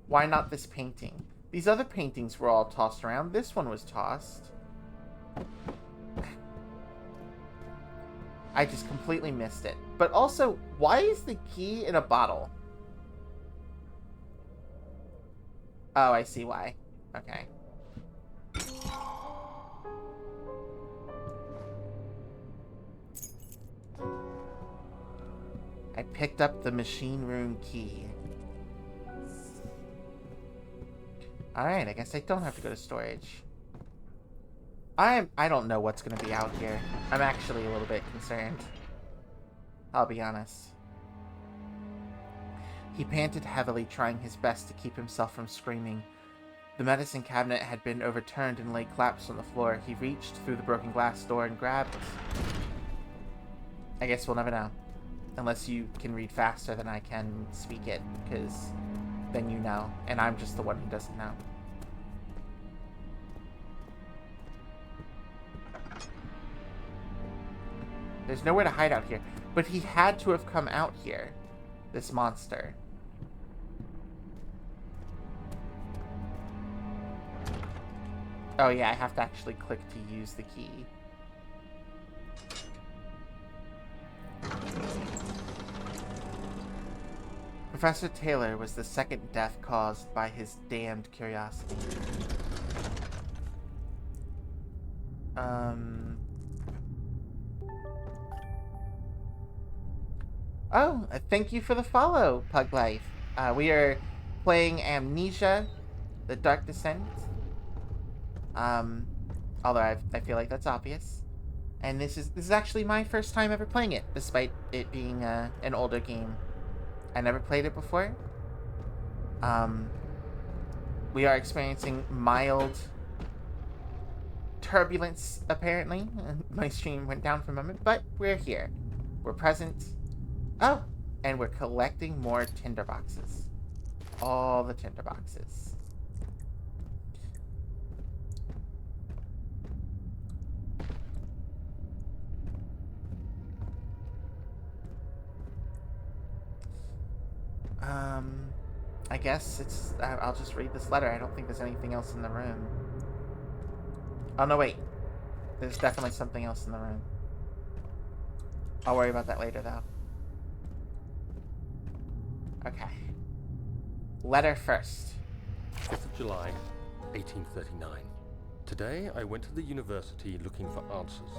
S1: why not this painting? These other paintings were all tossed around. This one was tossed. I just completely missed it. But also, why is the key in a bottle? Oh, I see why. Okay. I picked up the machine room key. Alright, I guess I don't have to go to storage. I don't know what's going to be out here. I'm actually a little bit concerned. I'll be honest. He panted heavily, trying his best to keep himself from screaming. The medicine cabinet had been overturned and lay collapsed on the floor. He reached through the broken glass door and grabbed... I guess we'll never know. Unless you can read faster than I can speak it, because then you know, and I'm just the one who doesn't know. There's nowhere to hide out here, but he had to have come out here, this monster. Oh yeah, I have to actually click to use the key. Professor Taylor was the second death caused by his damned curiosity. Oh, thank you for the follow, Pug Life. We are playing Amnesia, the Dark Descent. Although I feel like that's obvious. And this is actually my first time ever playing it, despite it being an older game. I never played it before. We are experiencing mild turbulence, apparently. My stream went down for a moment, but we're here. We're present. Oh, and we're collecting more tinderboxes. All the tinderboxes. I guess it's... I'll just read this letter. I don't think there's anything else in the room. Oh, no, wait. There's definitely something else in the room. I'll worry about that later, though. Okay. Letter first.
S2: 5th of July, 1839. Today, I went to the university looking for answers.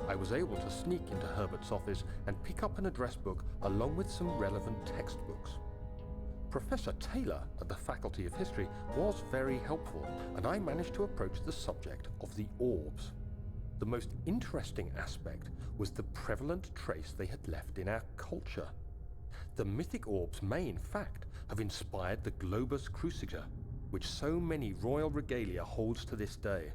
S2: I was able to sneak into Herbert's office and pick up an address book along with some relevant textbooks. Professor Taylor at the Faculty of History was very helpful, and I managed to approach the subject of the orbs. The most interesting aspect was the prevalent trace they had left in our culture. The mythic orbs may, in fact, have inspired the globus cruciger, which so many royal regalia holds to this day.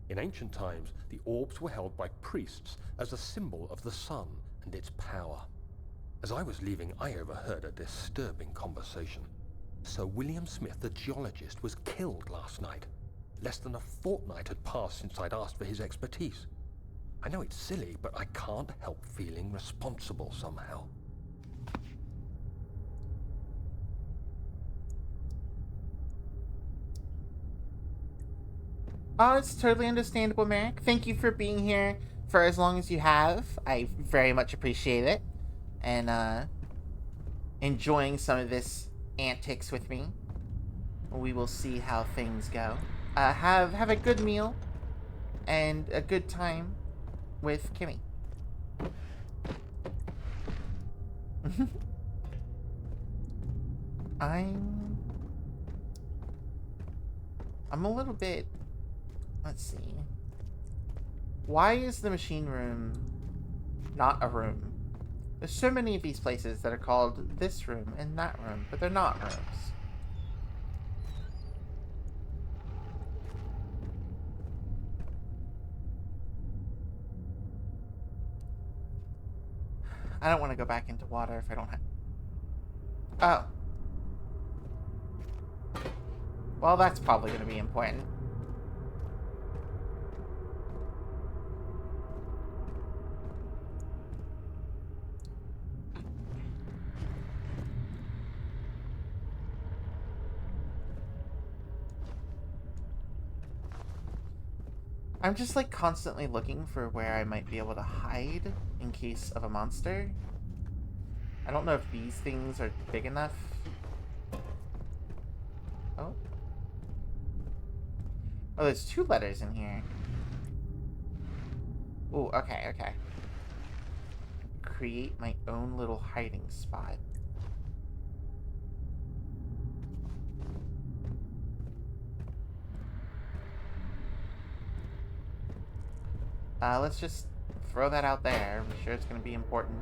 S2: In ancient times, the orbs were held by priests as a symbol of the sun and its power. As I was leaving, I overheard a disturbing conversation. Sir William Smith, the geologist, was killed last night. Less than a fortnight had passed since I'd asked for his expertise. I know it's silly, but I can't help feeling responsible somehow.
S1: Oh, it's totally understandable, Merrick. Thank you for being here for as long as you have. I very much appreciate it. And, enjoying some of this antics with me. We will see how things go. Have a good meal and a good time with Kimmy. I'm a little bit... Let's see. Why is the machine room not a room? There's so many of these places that are called this room and that room, but they're not rooms. I don't want to go back into water if I don't have... Oh. Well, that's probably going to be important. I'm just like constantly looking for where I might be able to hide in case of a monster. I don't know if these things are big enough. Oh. Oh, there's 2 letters in here. Ooh, okay, okay. Create my own little hiding spot. Let's just throw that out there. I'm sure it's going to be important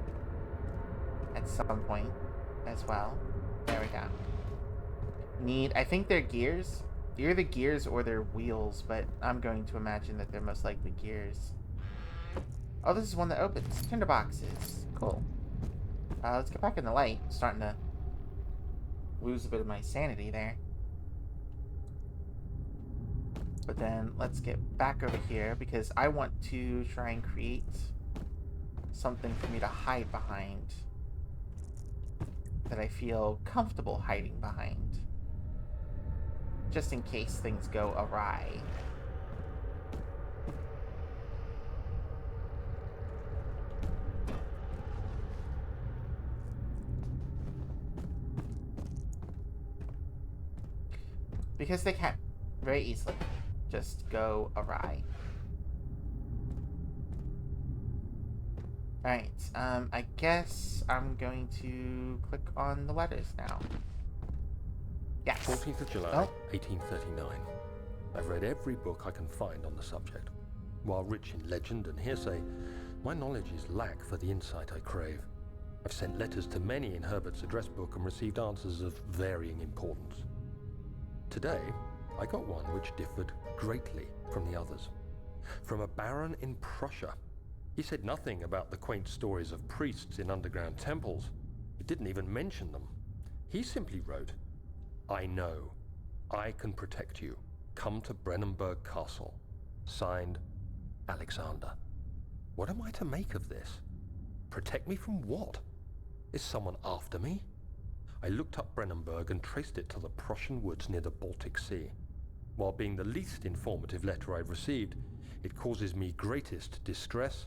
S1: at some point as well. There we go. I think they're gears. They're either gears or they're wheels, but I'm going to imagine that they're most likely gears. Oh, this is one that opens. Tinderboxes. Cool. Let's get back in the light. I'm starting to lose a bit of my sanity there. But then let's get back over here because I want to try and create something for me to hide behind that I feel comfortable hiding behind. Just in case things go awry. Because they can very easily just go awry. Alright, I guess I'm going to click on the letters now. Yes.
S2: 14th of July, 1839. I've read every book I can find on the subject. While rich in legend and hearsay, my knowledge is lack for the insight I crave. I've sent letters to many in Herbert's address book and received answers of varying importance. Today, I got one which differed greatly from the others. From a baron in Prussia. He said nothing about the quaint stories of priests in underground temples. He didn't even mention them. He simply wrote, "I know. I can protect you. Come to Brennenburg Castle. Signed, Alexander." What am I to make of this? Protect me from what? Is someone after me? I looked up Brennenburg and traced it to the Prussian woods near the Baltic Sea. While being the least informative letter I've received, it causes me greatest distress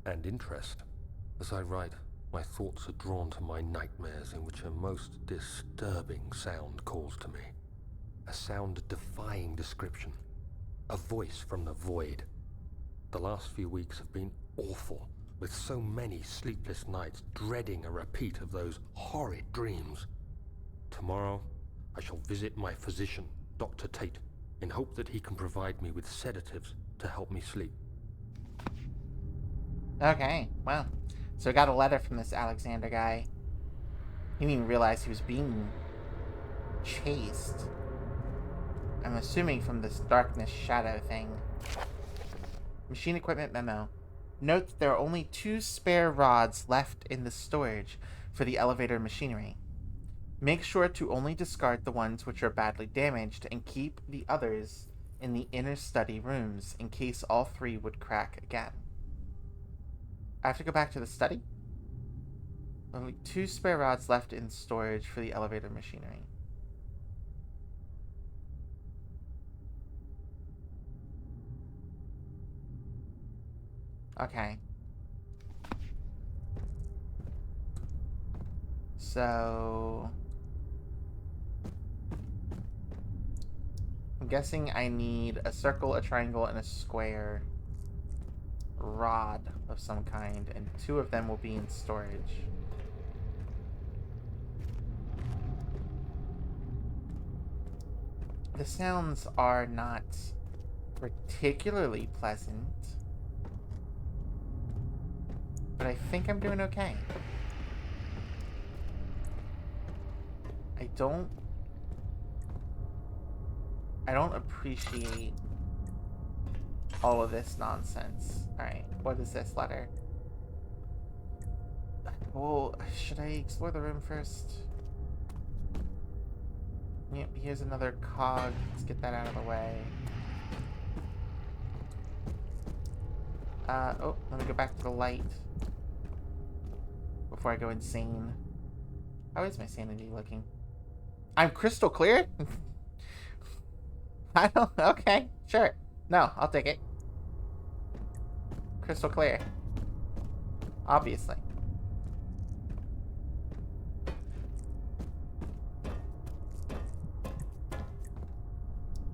S2: and interest. As I write, my thoughts are drawn to my nightmares in which a most disturbing sound calls to me. A sound defying description. A voice from the void. The last few weeks have been awful, with so many sleepless nights dreading a repeat of those horrid dreams. Tomorrow, I shall visit my physician, Dr. Tate, in hope that he can provide me with sedatives to help me sleep.
S1: Okay, well, so I got a letter from this Alexander guy. He didn't even realize he was being chased. I'm assuming from this darkness shadow thing. Machine equipment memo. Note that there are only 2 spare rods left in the storage for the elevator machinery. Make sure to only discard the ones which are badly damaged and keep the others in the inner study rooms in case all 3 would crack again. I have to go back to the study? Only 2 spare rods left in storage for the elevator machinery. Okay. So... I'm guessing I need a circle, a triangle, and a square rod of some kind, and 2 of them will be in storage. The sounds are not particularly pleasant. But I think I'm doing okay. I don't appreciate all of this nonsense. Alright, what is this letter? Well, should I explore the room first? Yep, here's another cog. Let's get that out of the way. Oh, let me go back to the light before I go insane. How is my sanity looking? I'm crystal clear? I don't... Okay, sure. No, I'll take it. Crystal clear. Obviously.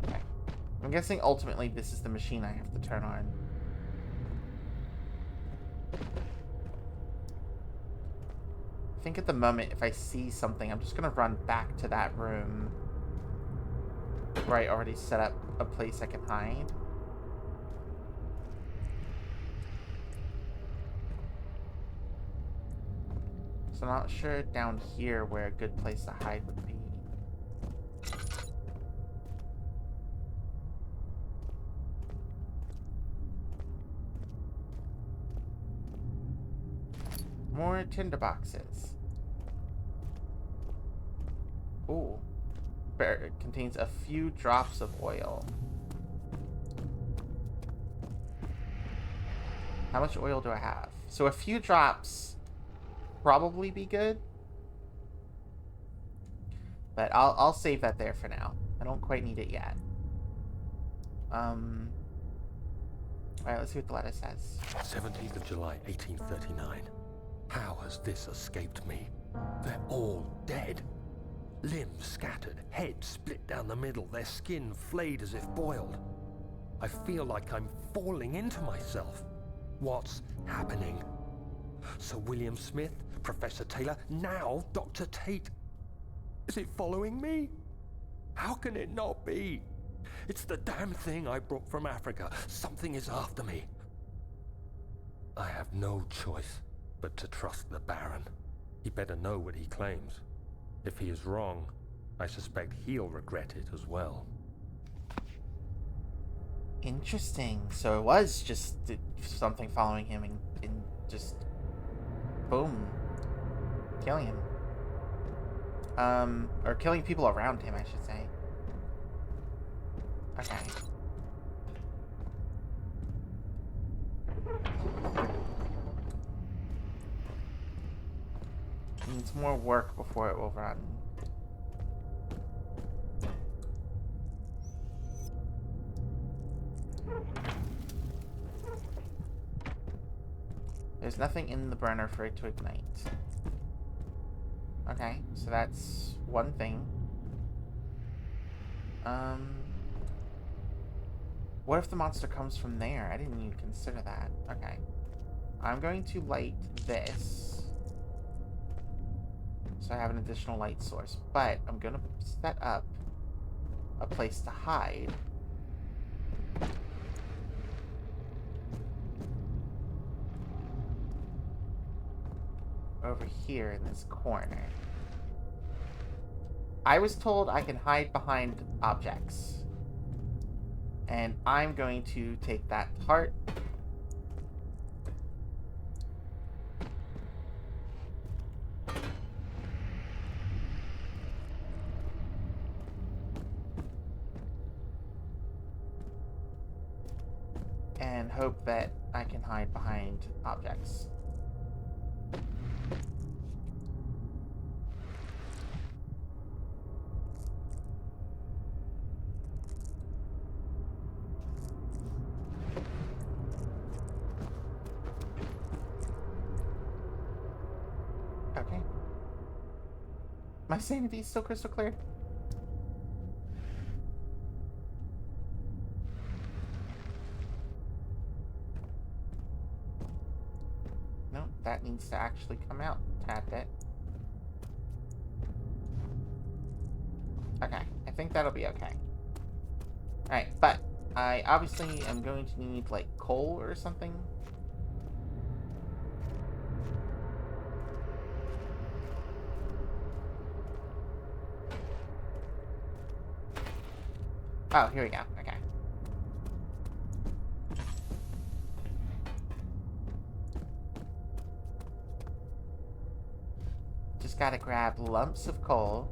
S1: Okay. I'm guessing ultimately this is the machine I have to turn on. I think at the moment, if I see something, I'm just going to run back to that room where I already set up a place I can hide. So I'm not sure down here where a good place to hide would be. More tinderboxes. Ooh. It contains a few drops of oil. How much oil do I have? So a few drops probably be good. But I'll save that there for now. I don't quite need it yet. Alright, let's see what the letter says.
S2: 17th of July, 1839. How has this escaped me? They're all dead. Limbs scattered, heads split down the middle, their skin flayed as if boiled. I feel like I'm falling into myself. What's happening? Sir William Smith, Professor Taylor, now Dr. Tate. Is it following me? How can it not be? It's the damn thing I brought from Africa. Something is after me. I have no choice but to trust the Baron. He better know what he claims. If he is wrong, I suspect he'll regret it as well.
S1: Interesting. So it was just something following him and just boom, killing him. Or killing people around him, I should say. Okay. Needs more work before it will run. There's nothing in the burner for it to ignite. Okay, so that's one thing. What if the monster comes from there? I didn't even consider that. Okay. I'm going to light this. So I have an additional light source. But I'm going to set up a place to hide. Over here in this corner. I was told I can hide behind objects. And I'm going to take that heart. And hope that I can hide behind objects. Okay. My sanity is still crystal clear. No, that needs to actually come out a tad bit. Okay, I think that'll be okay. Alright, but I obviously am going to need, like, coal or something. Oh, here we go. Okay. Just gotta grab lumps of coal.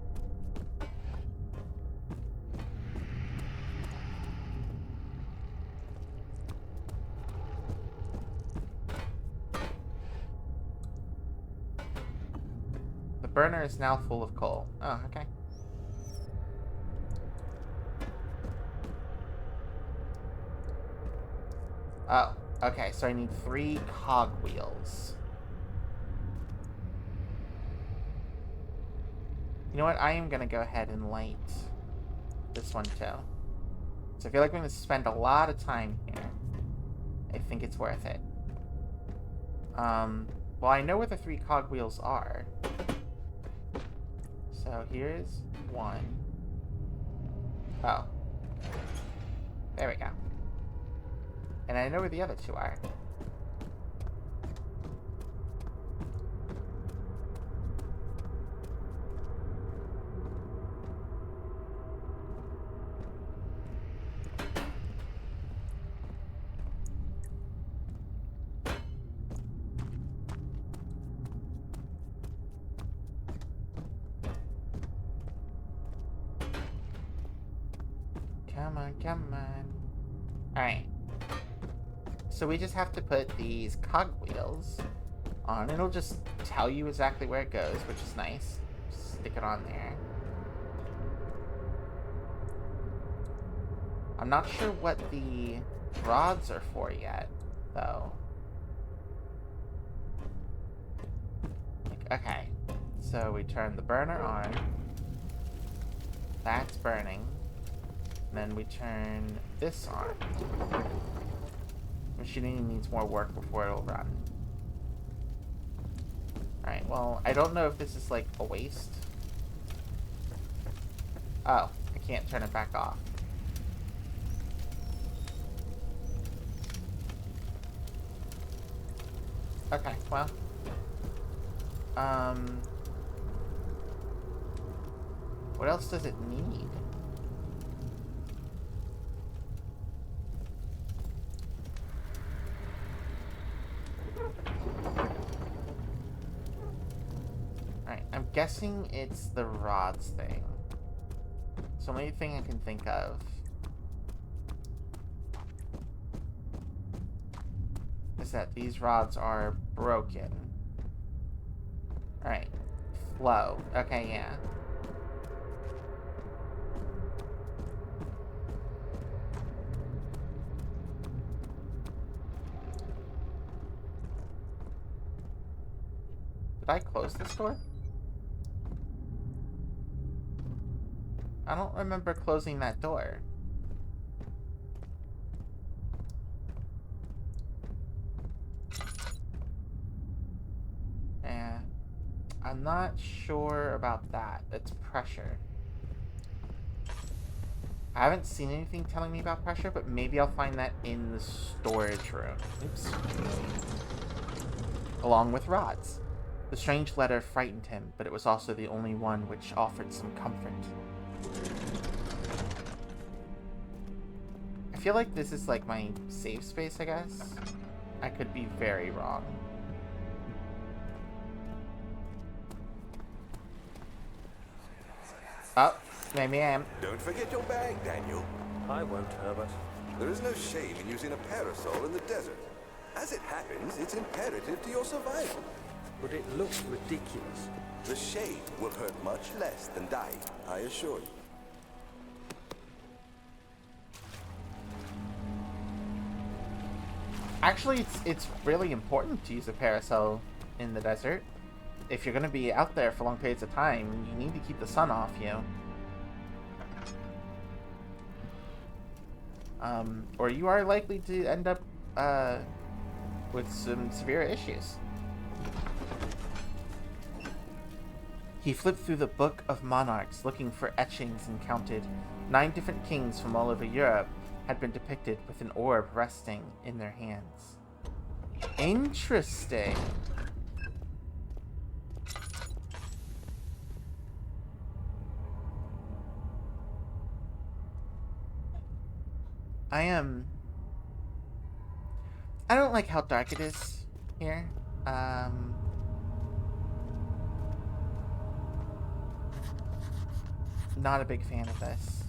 S1: The burner is now full of coal. Oh, okay. Oh, okay, so I need 3 cogwheels. You know what? I am going to go ahead and light this one too. So I feel like I'm going to spend a lot of time here. I think it's worth it. Well, I know where the 3 cogwheels are. So here's 1. Oh. There we go. And I know where the other 2 are. Come on, come on. Alright. So we just have to put these cogwheels on. It'll just tell you exactly where it goes, which is nice. Stick it on there. I'm not sure what the rods are for yet, though. Okay. So we turn the burner on. That's burning. Then we turn this on. Machining needs more work before it'll run. Alright, well, I don't know if this is like a waste. Oh, I can't turn it back off. Okay, well. What else does it need? Alright, I'm guessing it's the rods thing. So only thing I can think of is that these rods are broken. Alright. Flow. Okay, yeah. Did I close this door? I don't remember closing that door. Yeah. I'm not sure about that. It's pressure. I haven't seen anything telling me about pressure, but maybe I'll find that in the storage room. Oops. Along with rods. The strange letter frightened him, but it was also the only one which offered some comfort. I feel like this is like my safe space, I guess. I could be very wrong. Oh, maybe I am.
S4: Don't forget your bag, Daniel.
S2: I won't, Herbert.
S4: There is no shame in using a parasol in the desert. As it happens, it's imperative to your survival.
S2: But it looks ridiculous.
S4: The shade will hurt much less than dying, I assure you.
S1: Actually, it's really important to use a parasol in the desert. If you're going to be out there for long periods of time, you need to keep the sun off you. Or you are likely to end up with some severe issues. He flipped through the Book of Monarchs looking for etchings and counted 9 different kings from all over Europe had been depicted with an orb resting in their hands. Interesting. I don't like how dark it is here. Not a big fan of this.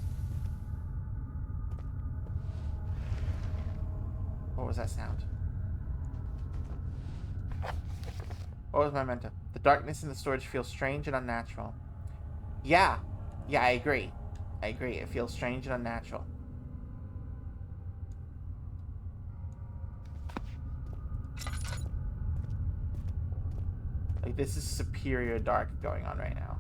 S1: What was that sound? What was my memento? The darkness in the storage feels strange and unnatural. Yeah. Yeah, I agree. I agree. It feels strange and unnatural. Like, this is superior dark going on right now.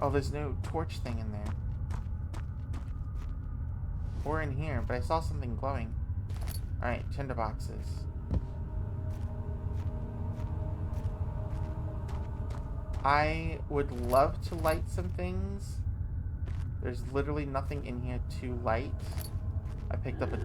S1: Oh, there's no torch thing in there. Or in here, but I saw something glowing. Alright, tinderboxes. I would love to light some things. There's literally nothing in here to light. I picked up a...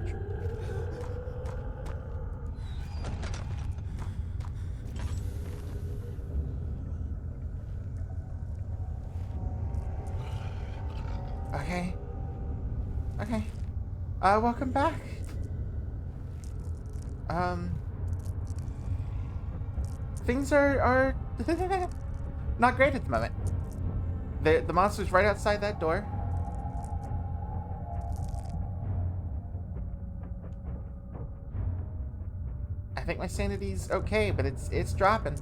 S1: Okay. Okay. Welcome back. Things are not great at the moment. The monster's right outside that door. I think my sanity's okay, but it's dropping.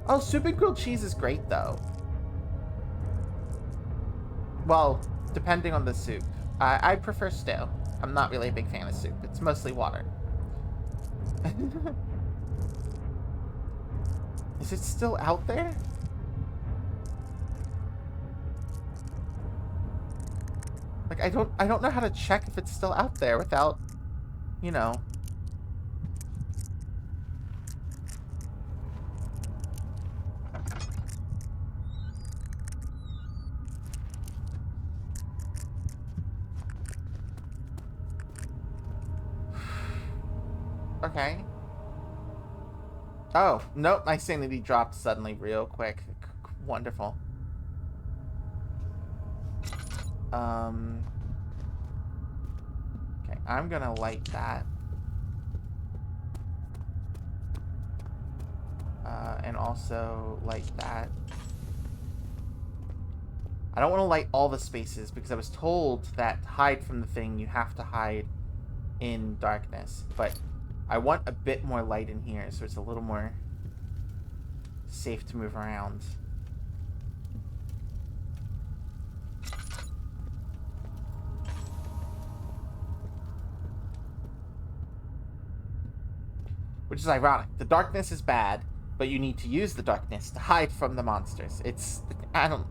S1: Oh, soup and grilled cheese is great though. Well, depending on the soup. I prefer stew. I'm not really a big fan of soup. It's mostly water. Is it still out there? Like, I don't know how to check if it's still out there without, you know. Okay. Oh, nope, my sanity dropped suddenly real quick. Wonderful. Okay, I'm gonna light that. And also light that. I don't want to light all the spaces because I was told that to hide from the thing, you have to hide in darkness. But I want a bit more light in here so it's a little more safe to move around. Which is ironic. The darkness is bad, but you need to use the darkness to hide from the monsters. It's... I don't...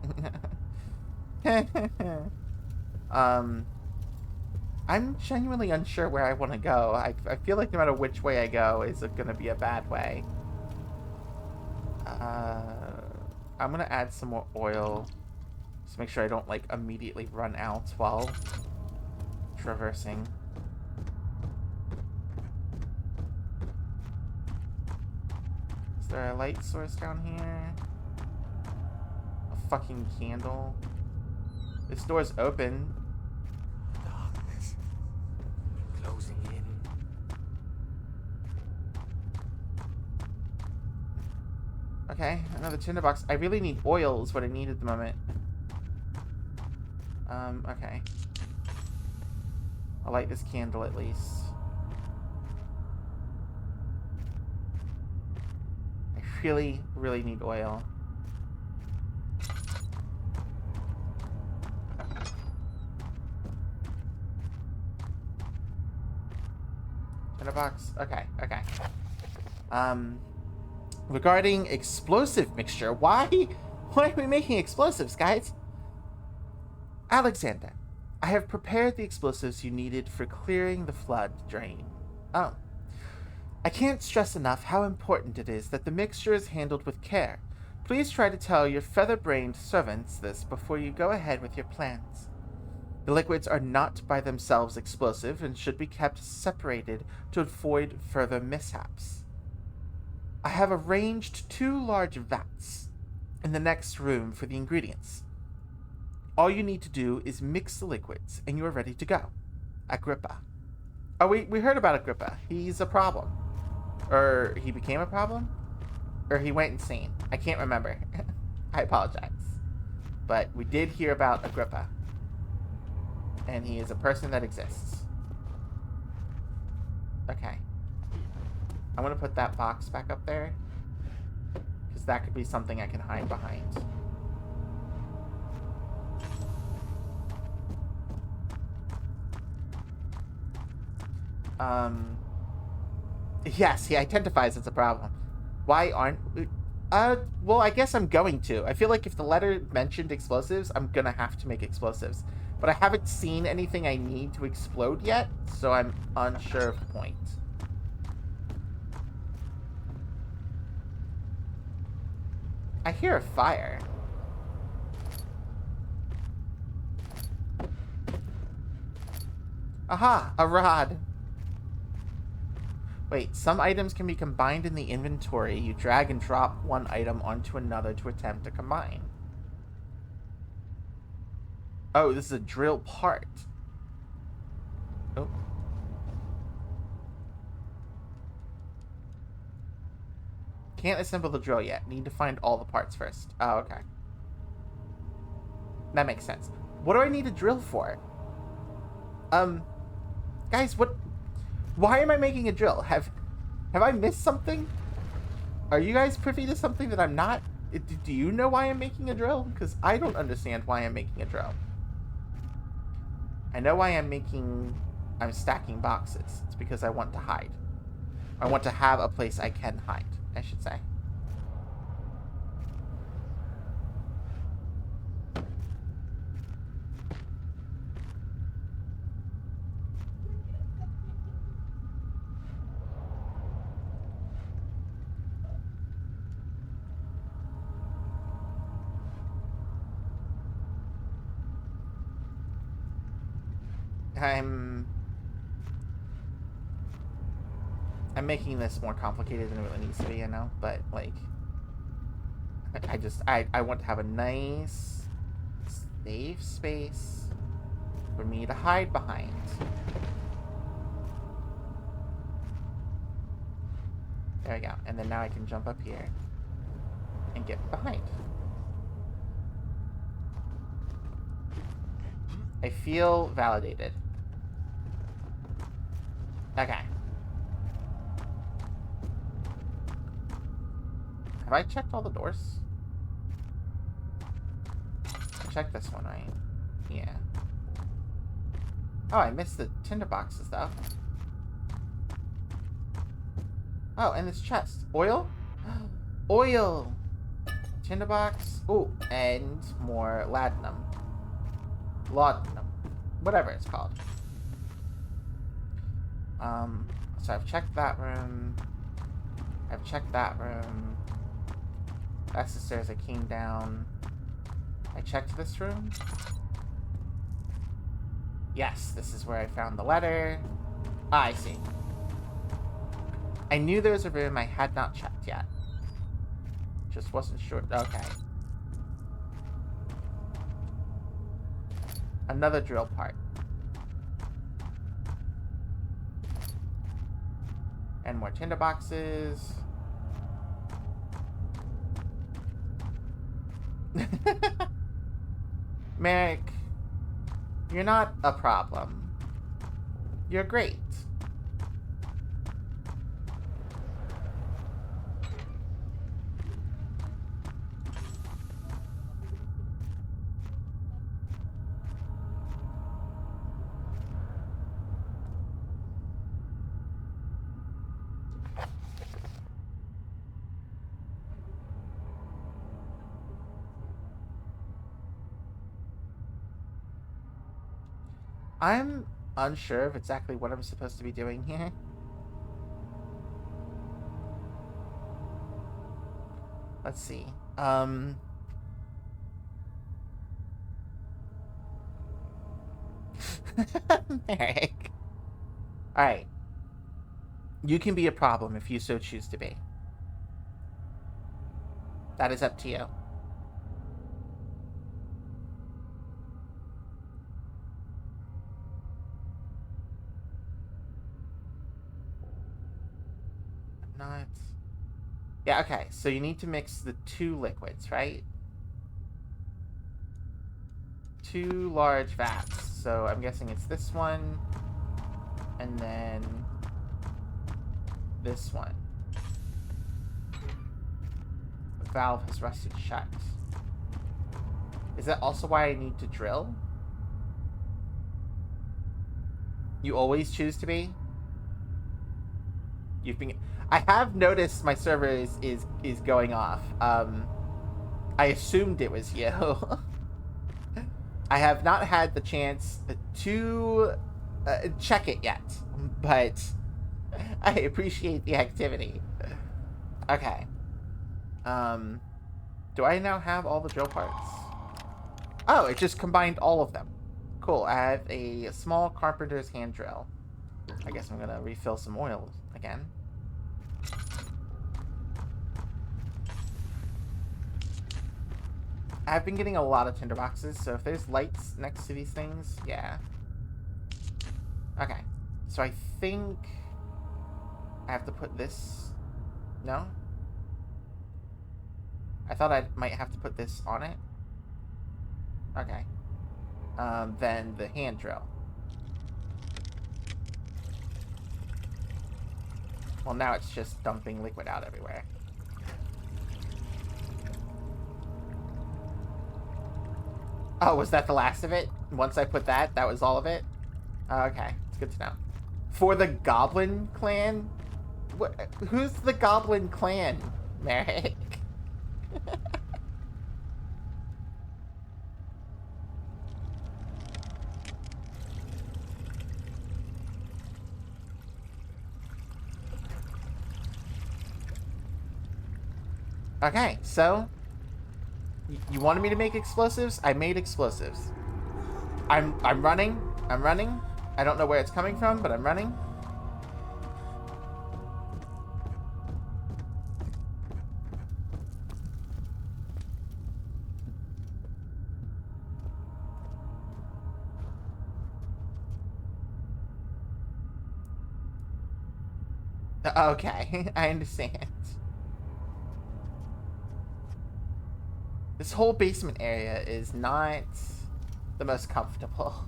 S1: I'm genuinely unsure where I want to go. I feel like no matter which way I go is going to be a bad way. I'm going to add some more oil. Just make sure I don't, like, immediately run out while traversing. Is there a light source down here? A fucking candle. This door's open.
S5: Darkness. Closing in.
S1: Okay, another tinderbox. I really need oil is what I need at the moment. Okay. I'll light this candle at least. I really, really need oil. Tinderbox. Okay, okay. Regarding explosive mixture, why are we making explosives, guys? Alexander, I have prepared the explosives you needed for clearing the flood drain. Oh. I can't stress enough how important it is that the mixture is handled with care. Please try to tell your feather-brained servants this before you go ahead with your plans. The liquids are not by themselves explosive and should be kept separated to avoid further mishaps. I have arranged 2 large vats in the next room for the ingredients. All you need to do is mix the liquids and you are ready to go. Agrippa. Oh, we heard about Agrippa. He's a problem. Or he became a problem? Or he went insane. I can't remember. I apologize. But we did hear about Agrippa. And he is a person that exists. Okay. I'm going to put that box back up there. Because that could be something I can hide behind. Yes, he identifies as a problem. Why aren't... well, I guess I'm going to. I feel like if the letter mentioned explosives, I'm gonna have to make explosives. But I haven't seen anything I need to explode yet, so I'm unsure of the point. I hear a fire. Aha! A rod! Wait, some items can be combined in the inventory. You drag and drop one item onto another to attempt to combine. Oh, this is a drill part. Oh. Can't assemble the drill yet. Need to find all the parts first. Oh, okay. That makes sense. What do I need a drill for? Guys, what... Why am I making a drill? Have I missed something? Are you guys privy to something that I'm not? Do you know why I'm making a drill? Because I don't understand why I'm making a drill. I know why I'm stacking boxes. It's because I want to hide. I want to have a place I can hide, I should say. I'm making this more complicated than it really needs to be, you know, but like I want to have a nice safe space for me to hide behind. There we go. And then now I can jump up here and get behind. I feel validated. Okay. Have I checked all the doors? I checked this one, right? Yeah. Oh, I missed the tinderboxes, though. Oh, and this chest. Oil? Oil! Tinderbox. Ooh, and more laudanum. Laudanum. Whatever it's called. So I've checked that room. I've checked that room. That's the stairs I came down. I checked this room. Yes, this is where I found the letter. Ah, I see. I knew there was a room I had not checked yet. Just wasn't sure. Okay. Another drill part. And more tinderboxes. Merrick, you're not a problem. You're great. I'm unsure of exactly what I'm supposed to be doing here. let's see. Merrick. Alright. You can be a problem if you so choose to be. That is up to you. Not... Yeah, okay. So you need to mix the 2 liquids, right? 2 large vats. So I'm guessing it's this one, and then this one. The valve has rusted shut. Is that also why I need to drill? You always choose to be? You've been... I have noticed my server is going off. I assumed it was you. I have not had the chance to check it yet, but I appreciate the activity. Okay. Do I now have all the drill parts? Oh, it just combined all of them. Cool. I have a small carpenter's hand drill. I guess I'm gonna refill some oil again. I've been getting a lot of tinderboxes, so if there's lights next to these things, yeah. Okay. So I think I have to put this... No? I thought I might have to put this on it. Okay. Then the hand drill. Well, now it's just dumping liquid out everywhere. Oh, was that the last of it? Once I put that, that was all of it? Okay, it's good to know. For the Goblin Clan? Who's the Goblin Clan, Merrick? Okay, so... You wanted me to make explosives? I made explosives. I'm running. I'm running. I don't know where it's coming from, but I'm running. Okay, I understand. This whole basement area is not the most comfortable.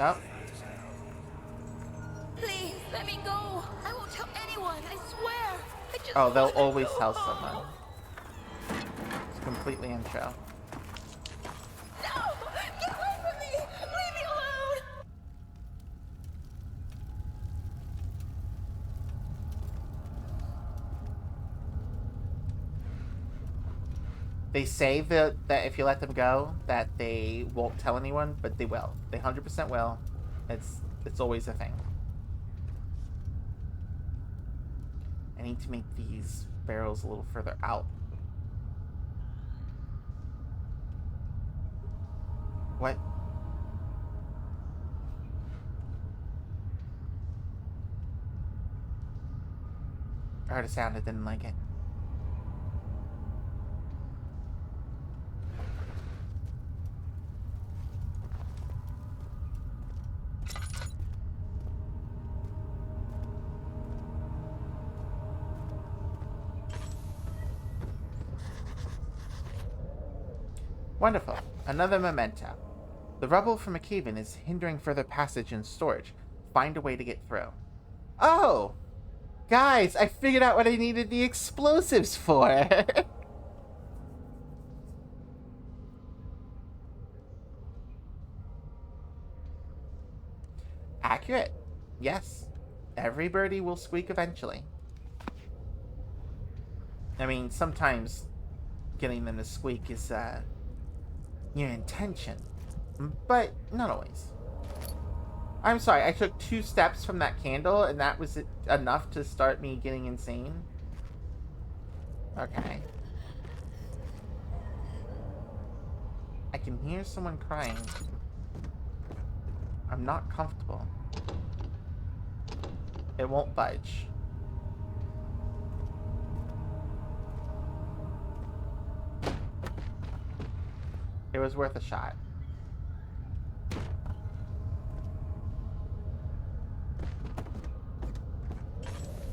S1: Oh.
S6: Please, let me go. I won't tell anyone, I swear. I just
S1: Oh, they'll
S6: wanna
S1: always
S6: go
S1: tell
S6: home.
S1: someone. It's completely untrue.
S6: No! Get away from me! Leave me alone!
S1: They say that if you let them go, that they won't tell anyone, but they will. They 100% will. It's always a thing. I need to make these barrels a little further out. What? I heard a sound, I didn't like it. Wonderful. Another memento. The rubble from a cave-in is hindering further passage and storage. Find a way to get through. Oh! Guys, I figured out what I needed the explosives for! Accurate. Yes. Every birdie will squeak eventually. I mean, sometimes getting them to squeak is, your intention. But not always. I'm sorry, I took 2 steps from that candle, and that was enough to start me getting insane. Okay. I can hear someone crying. I'm not comfortable. It won't budge. It was worth a shot.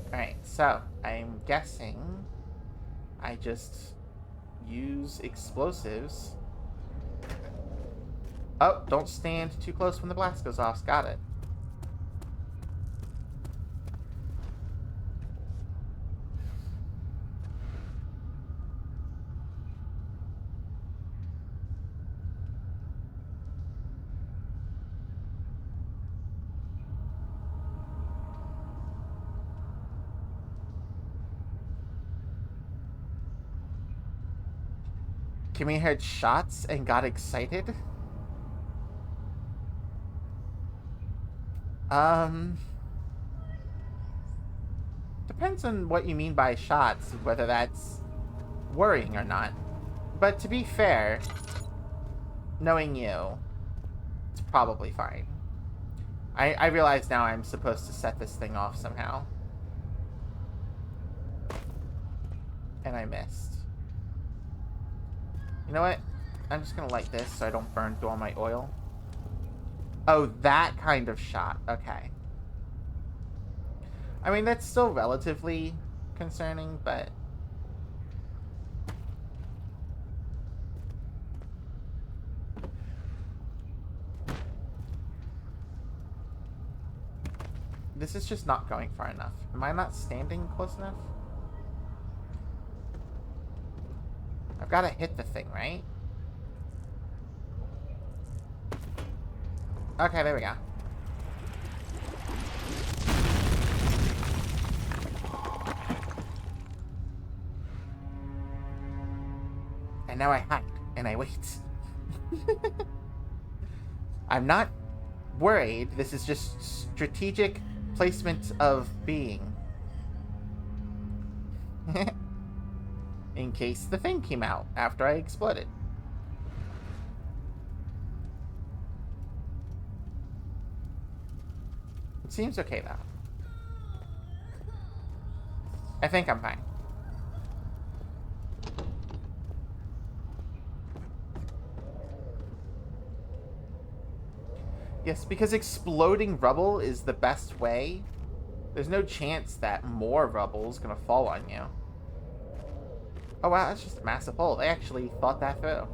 S1: Alright, so I'm guessing I just use explosives. Oh, don't stand too close when the blast goes off. Got it. Kimmy heard shots and got excited. Depends on what you mean by shots, whether that's worrying or not. But to be fair, knowing you, it's probably fine. I realize now I'm supposed to set this thing off somehow. And I missed. You know what? I'm just gonna light this so I don't burn through all my oil. Oh, that kind of shot. Okay. I mean, that's still relatively concerning, but... This is just not going far enough. Am I not standing close enough? I've got to hit the thing, right? Okay, there we go. And now I hide, and I wait. I'm not worried. This is just strategic placement of being. In case the thing came out after I exploded. It seems okay, though. I think I'm fine. Yes, because exploding rubble is the best way. There's no chance that more rubble is going to fall on you. Oh wow, that's just a massive hole. They actually thought that through.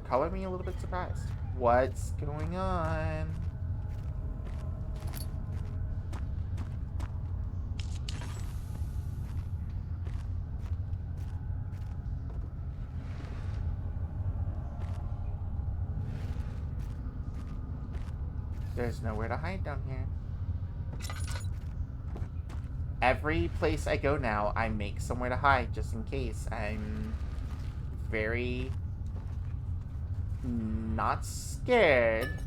S1: Color me a little bit surprised. What's going on? There's nowhere to hide down here. Every place I go now, I make somewhere to hide just in case. I'm very not scared,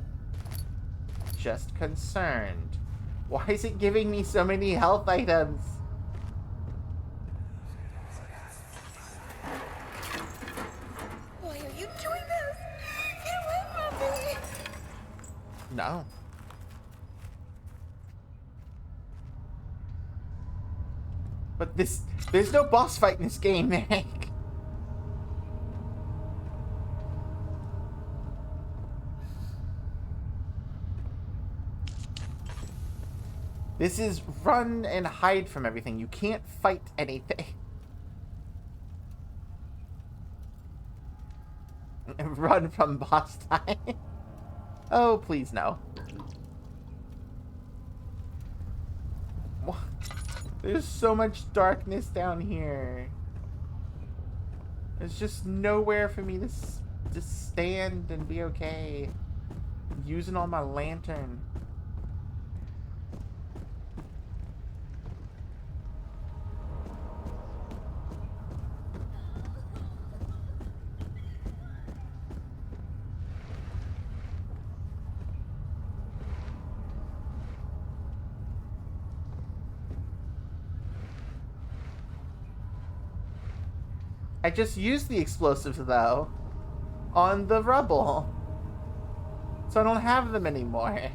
S1: just concerned. Why is it giving me so many health items?
S6: Why are you doing this? Get away from me!
S1: No. But there's no boss fight in this game, man. This is run and hide from everything. You can't fight anything. Run from boss time. Oh, please no. What? There's so much darkness down here. There's just nowhere for me to just stand and be okay. I'm using all my lantern. I just used the explosives, though, on the rubble. So I don't have them anymore.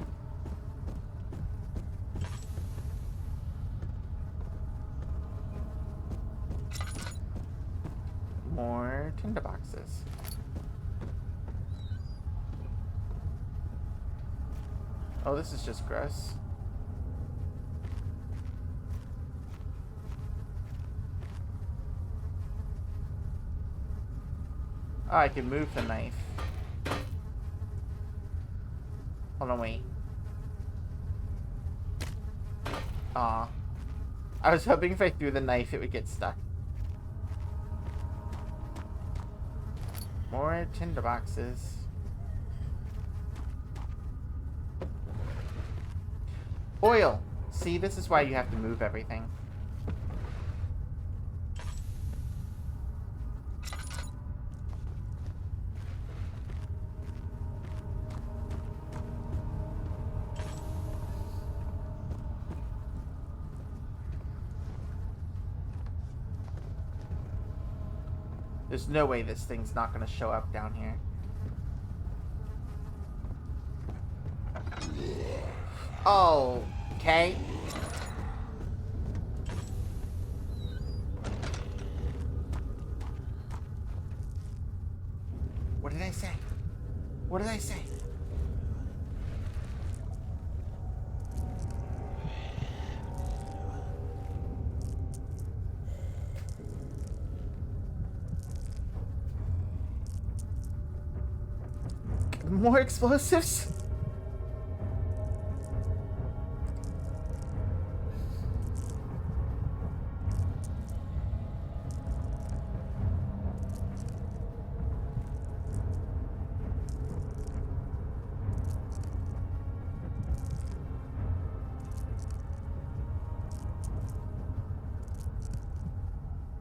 S1: More tinderboxes. Oh, this is just gross. Oh, I can move the knife. Hold on, wait. Aw. I was hoping if I threw the knife, it would get stuck. More tinderboxes. Oil! See, this is why you have to move everything. There's no way this thing's not gonna show up down here. Oh, okay. What did I say? What did I say? More explosives?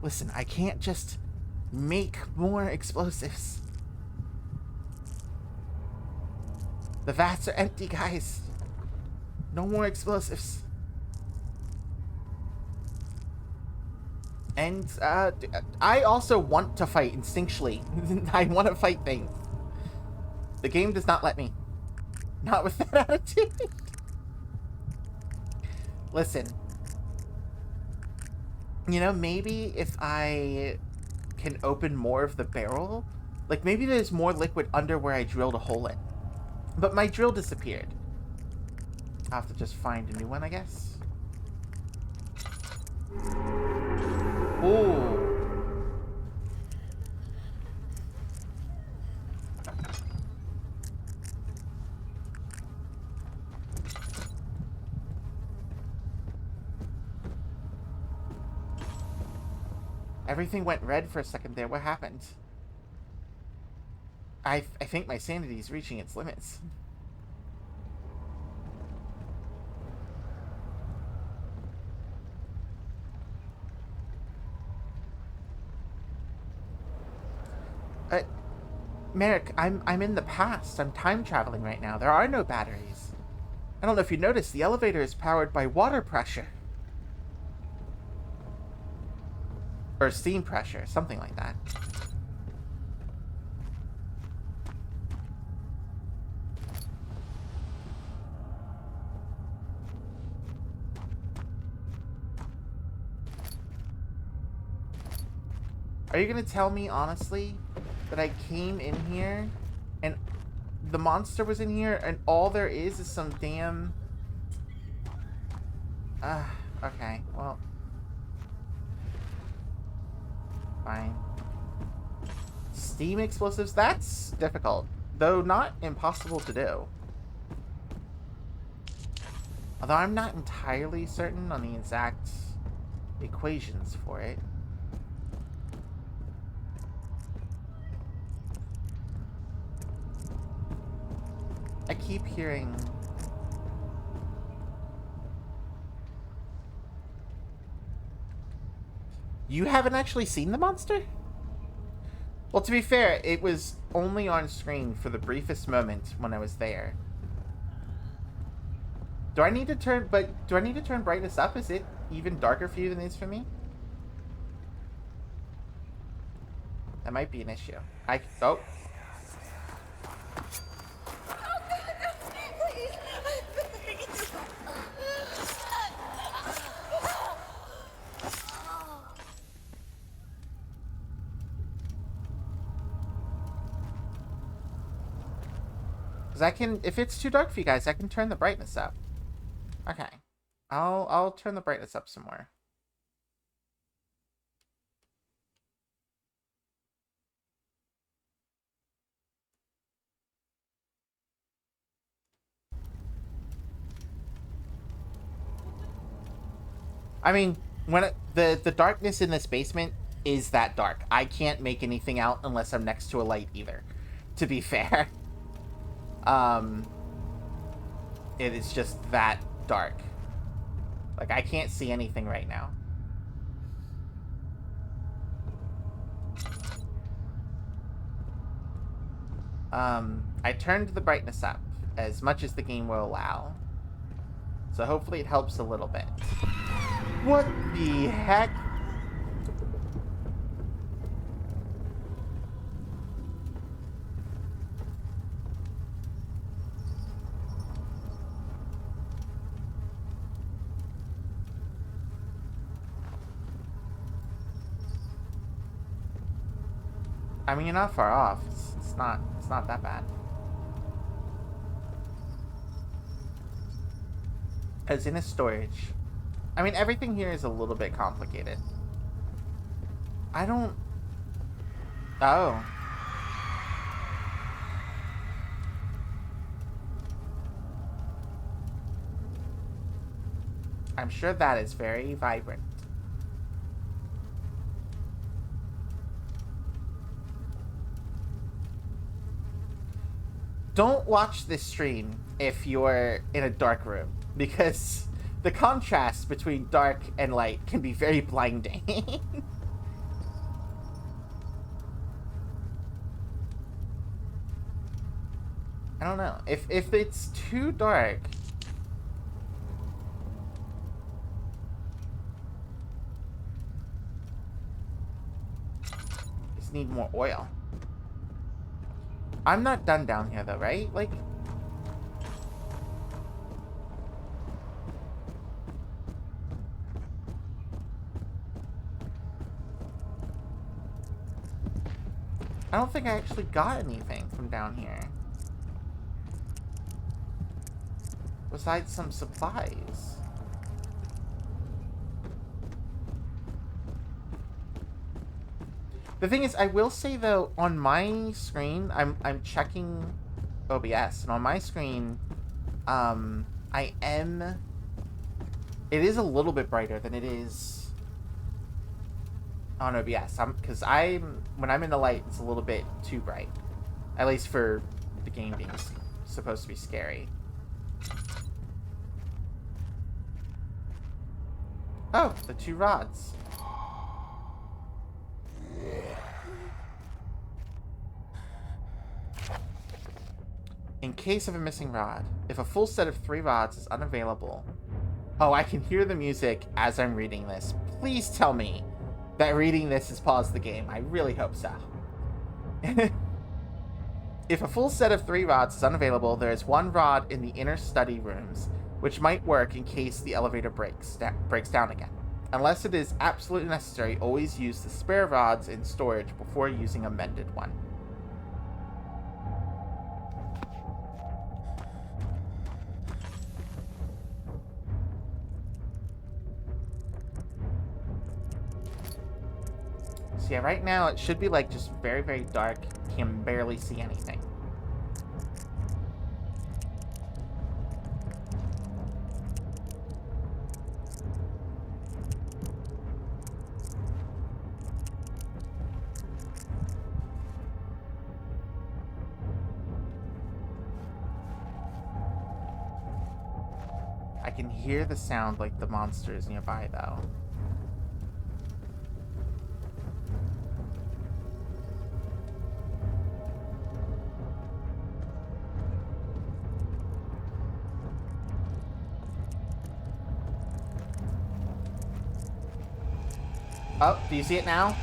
S1: Listen, I can't just make more explosives. The vats are empty, guys. No more explosives. And, I also want to fight instinctually. I want to fight things. The game does not let me. Not with that attitude. Listen. You know, maybe if I can open more of the barrel, like maybe there's more liquid under where I drilled a hole in. But my drill disappeared. I'll have to just find a new one, I guess. Ooh. Everything went red for a second there. What happened? I think my sanity is reaching its limits. Merrick, I'm in the past. I'm time traveling right now. There are no batteries. I don't know if you noticed, the elevator is powered by water pressure. Or steam pressure, something like that. Are you gonna tell me, honestly, that I came in here and the monster was in here and all there is some damn... okay, well... Fine. Steam explosives? That's difficult. Though not impossible to do. Although I'm not entirely certain on the exact equations for it. I keep hearing... You haven't actually seen the monster? Well, to be fair, it was only on screen for the briefest moment when I was there. Do I need to turn brightness up? Is it even darker for you than it is for me? That might be an issue. Oh.
S6: Please, I beg you.
S1: Because I can, if it's too dark for you guys, I can turn the brightness up. Okay. I'll turn the brightness up some more. I mean, the darkness in this basement is that dark. I can't make anything out unless I'm next to a light either, to be fair. It is just that dark. Like, I can't see anything right now. I turned the brightness up as much as the game will allow. So hopefully it helps a little bit. What the heck? I mean, you're not far off. It's not that bad. As in a storage. I mean, everything here is a little bit complicated. I don't... Oh. I'm sure that is very vibrant. Don't watch this stream if you're in a dark room, because the contrast between dark and light can be very blinding. I don't know. If it's too dark... Just need more oil. I'm not done down here though, right? Like... I don't think I actually got anything from down here. Besides some supplies. The thing is, I will say though, on my screen, I'm checking OBS, and on my screen, it is a little bit brighter than it is on OBS. Because when I'm in the light, it's a little bit too bright. At least for the game being supposed to be scary. Oh, the 2 rods. In case of a missing rod, if a full set of 3 rods is unavailable... Oh, I can hear the music as I'm reading this. Please tell me that reading this has paused the game. I really hope so. If a full set of 3 rods is unavailable, there is 1 rod in the inner study rooms, which might work in case the elevator breaks down again. Unless it is absolutely necessary, always use the spare rods in storage before using a mended one. So yeah, right now it should be like just very, very dark. Can barely see anything. I can hear the sound like the monsters nearby though. Oh, do you see it now?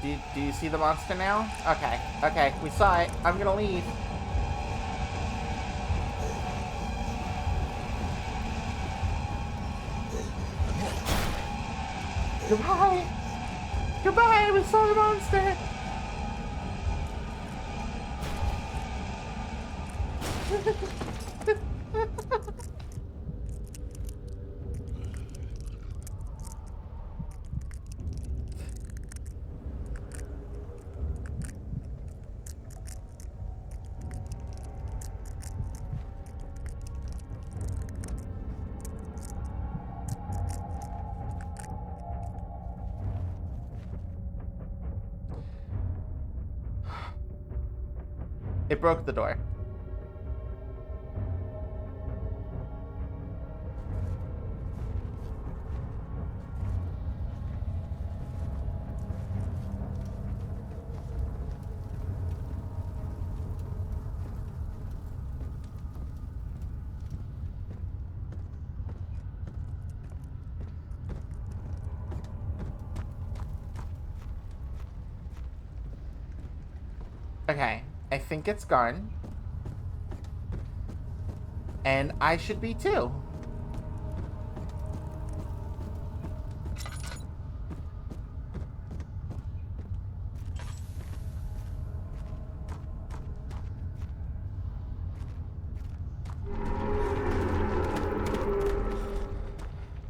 S1: Do you see the monster now? Okay, okay, we saw it. I'm gonna leave. Goodbye! Goodbye, we saw the monster! It broke the door. Okay, I think it's gone. And I should be too.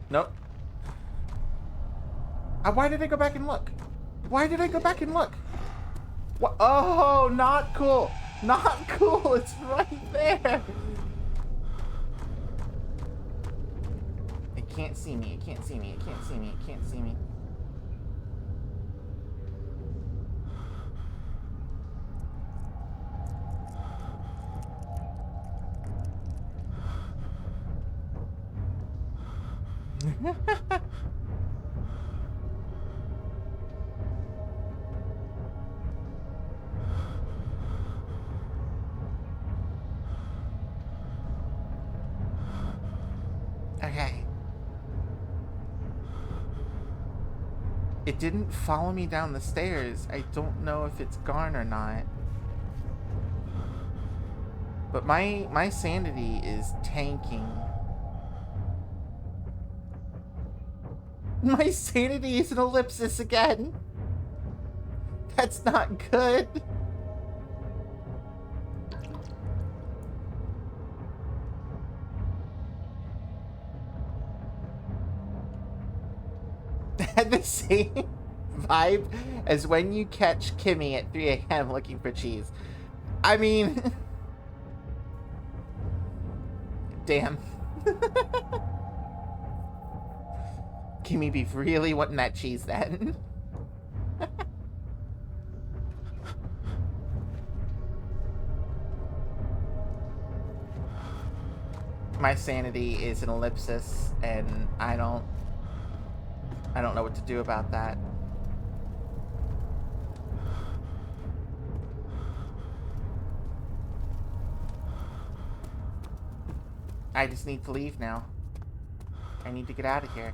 S1: Nope. Why did I go back and look? Why did I go back and look? What? Oh, not cool. Not cool. It's right there. It can't see me. It can't see me. It can't see me. It can't see me. Okay. It didn't follow me down the stairs. I don't know if it's gone or not. But my sanity is tanking. My sanity is an ellipsis again. That's not good. Had the same vibe as when you catch Kimmy at 3 a.m. looking for cheese. I mean... Damn. Kimmy be really wanting that cheese then. My sanity is an ellipsis, and I don't know what to do about that. I just need to leave now. I need to get out of here.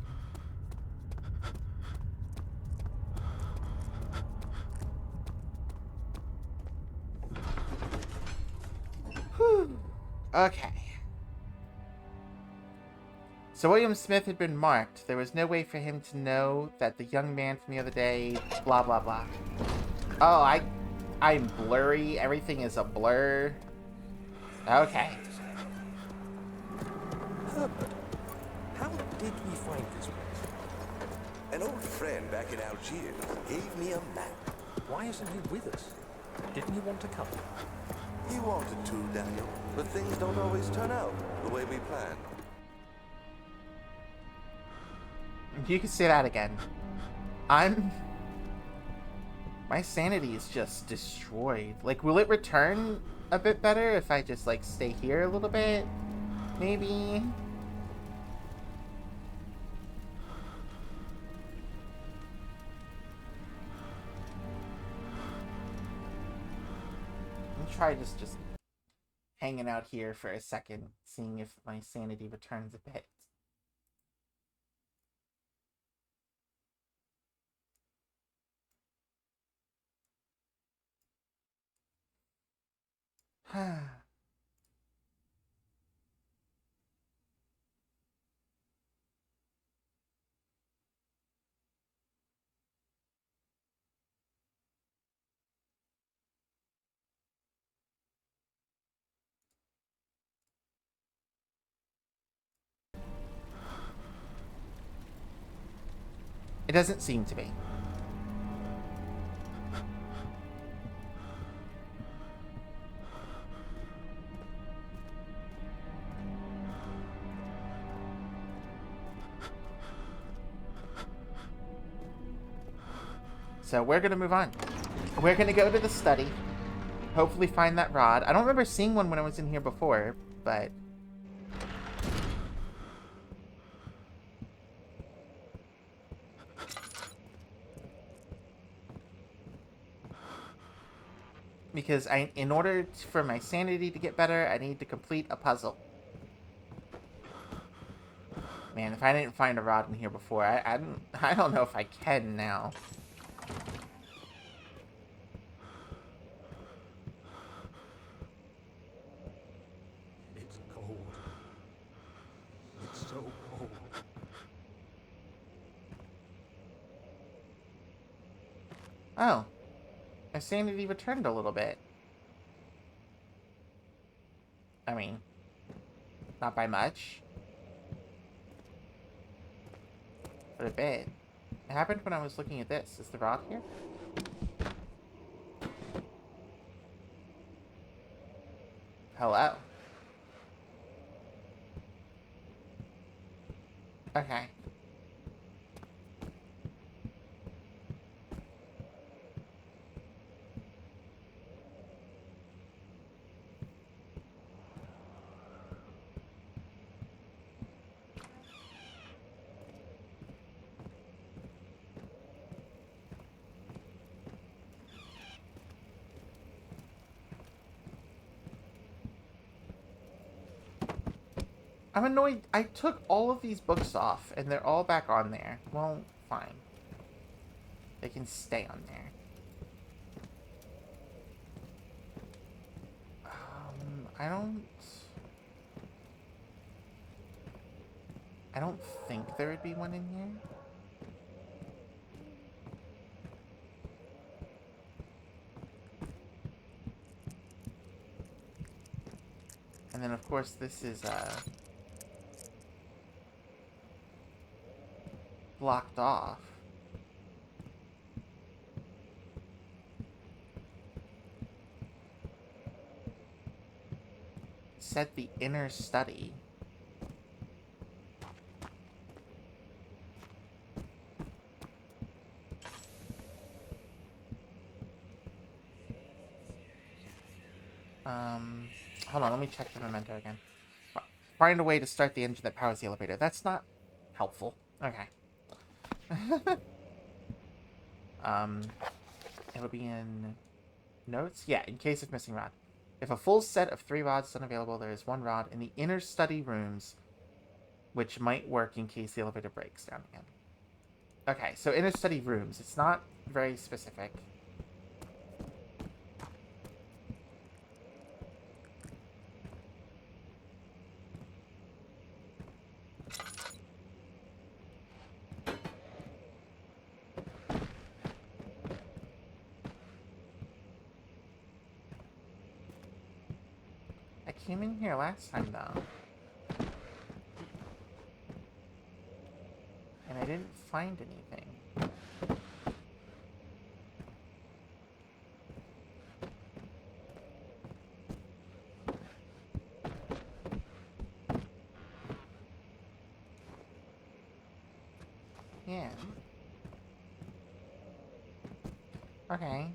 S1: Whew. Okay. So William Smith had been marked. There was no way for him to know that the young man from the other day, blah, blah, blah. Oh, I'm blurry. Everything is a blur. Okay.
S4: Herbert, how did we find this place? An old friend back in Algiers gave me a map.
S2: Why isn't he with us? Didn't he want to come?
S4: He wanted to, Daniel, but things don't always turn out the way we planned.
S1: You can say that again. My sanity is just destroyed. Like, will it return a bit better if I just, like, stay here a little bit? Maybe? Let me try just hanging out here for a second, seeing if my sanity returns a bit. It doesn't seem to be. So we're going to move on. We're going to go to the study. Hopefully find that rod. I don't remember seeing one when I was in here before, but... because in order for my sanity to get better, I need to complete a puzzle. Man, if I didn't find a rod in here before, I don't know if I can now.
S5: It's cold. It's so cold.
S1: Oh. My sanity returned a little bit. I mean, not by much. But a bit. It happened when I was looking at this. Is the rod here? Hello. Okay. I'm annoyed. I took all of these books off, and they're all back on there. Well, fine. They can stay on there. I don't think there would be one in here. And then, of course, this is, blocked off. Said the inner study. Hold on, let me check the memento again. Find a way to start the engine that powers the elevator. That's not helpful. Okay. It'll be in notes? Yeah, in case of missing rod. If a full set of 3 rods is unavailable, there is 1 rod in the inner study rooms, which might work in case the elevator breaks down again. Okay, so inner study rooms. It's not very specific. I came in here last time, though. And I didn't find anything. Yeah. Okay.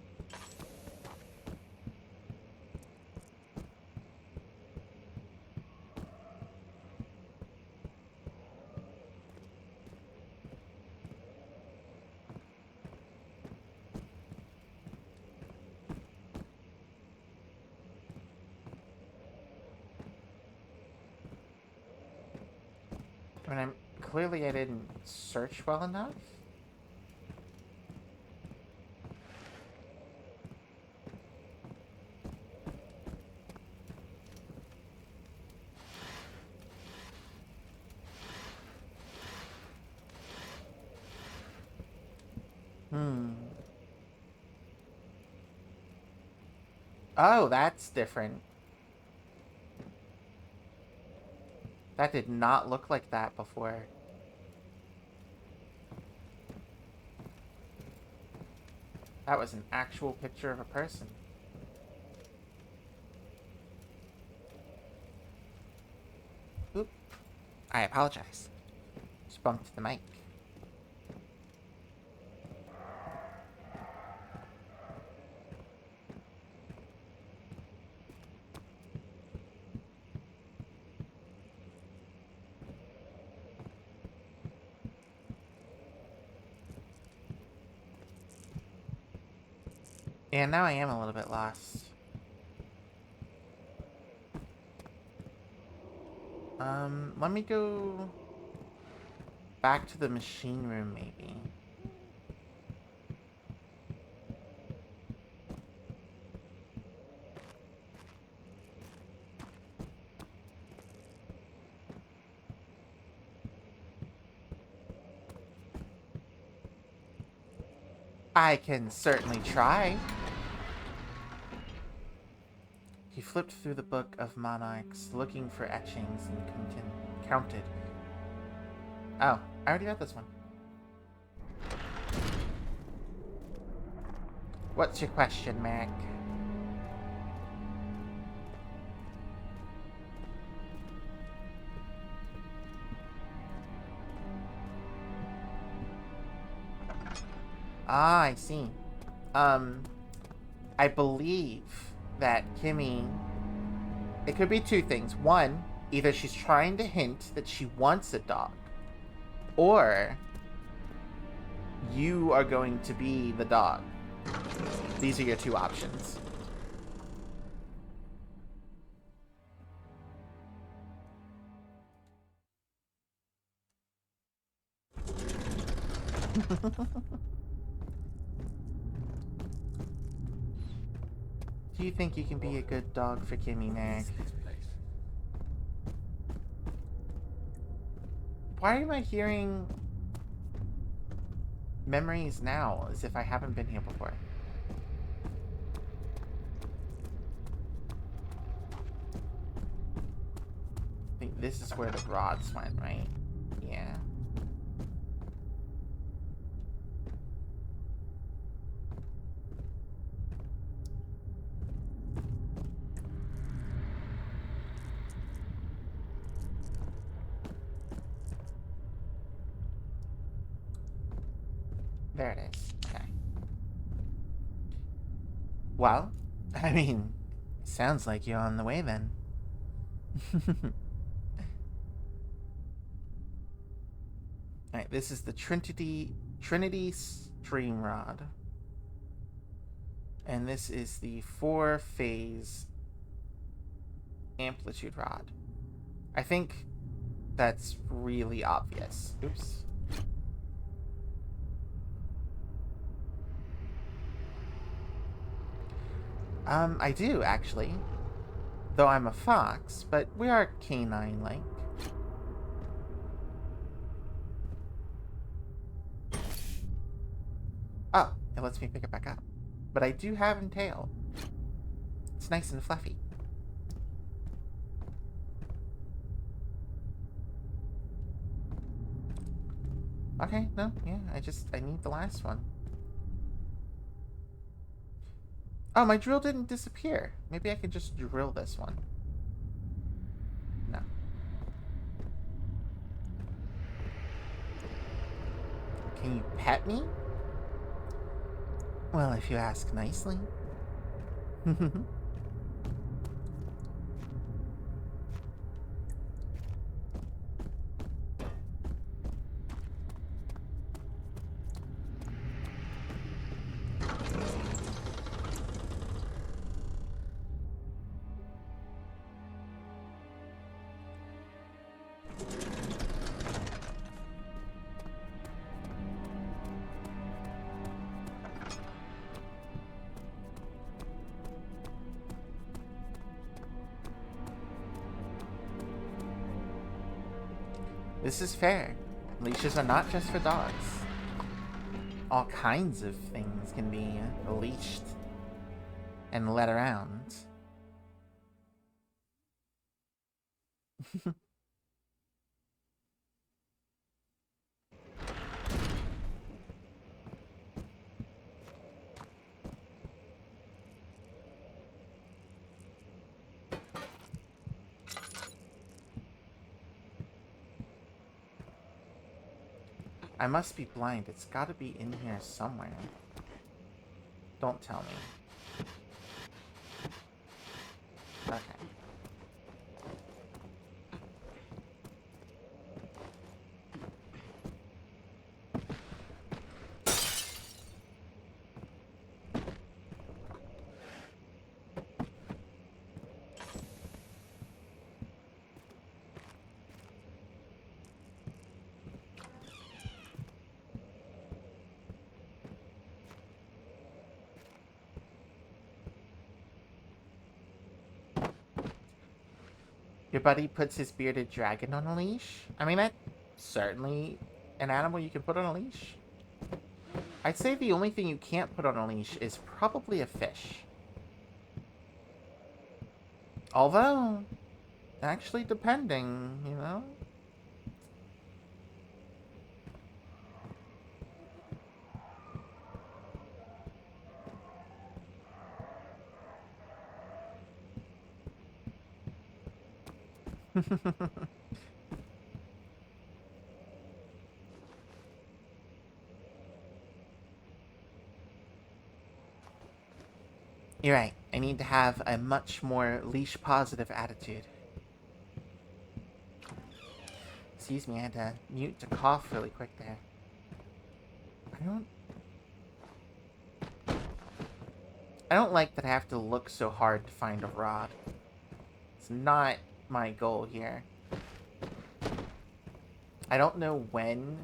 S1: I mean, clearly I didn't search well enough. Oh, that's different. That did not look like that before. That was an actual picture of a person. Oop. I apologize. Just bumped the mic. Yeah, now I am a little bit lost. Let me go back to the machine room, maybe. I can certainly try. He flipped through the book of monarchs, looking for etchings, and counted. Oh, I already got this one. What's your question, Mac? Ah, I see. I believe that Kimmy... It could be two things. One, either she's trying to hint that she wants a dog, or you are going to be the dog. These are your two options. Do you think you can be a good dog for Kimmy, Mac? Why am I hearing memories now as if I haven't been here before? I think this is where the rods went, right? Yeah. There it is. Okay. Well, I mean, sounds like you're on the way then. Alright, this is the Trinity Stream Rod. And this is the 4-phase amplitude rod. I think that's really obvious. Oops. I do, actually. Though I'm a fox, but we are canine-like. Oh, it lets me pick it back up. But I do have a tail. It's nice and fluffy. Okay, no, yeah, I need the last one. Oh, my drill didn't disappear. Maybe I could just drill this one. No. Can you pet me? Well, if you ask nicely. This is fair. Leashes are not just for dogs. all kinds of things can be leashed and led around. I must be blind. It's got to be in here somewhere. Don't tell me. Okay. Your buddy puts his bearded dragon on a leash? I mean, that's certainly an animal you can put on a leash. I'd say the only thing you can't put on a leash is probably a fish. Although, actually depending, you know? You're right. I need to have a much more leash-positive attitude. Excuse me, I had to mute to cough really quick there. I don't like that I have to look so hard to find a rod. It's not my goal here. I don't know when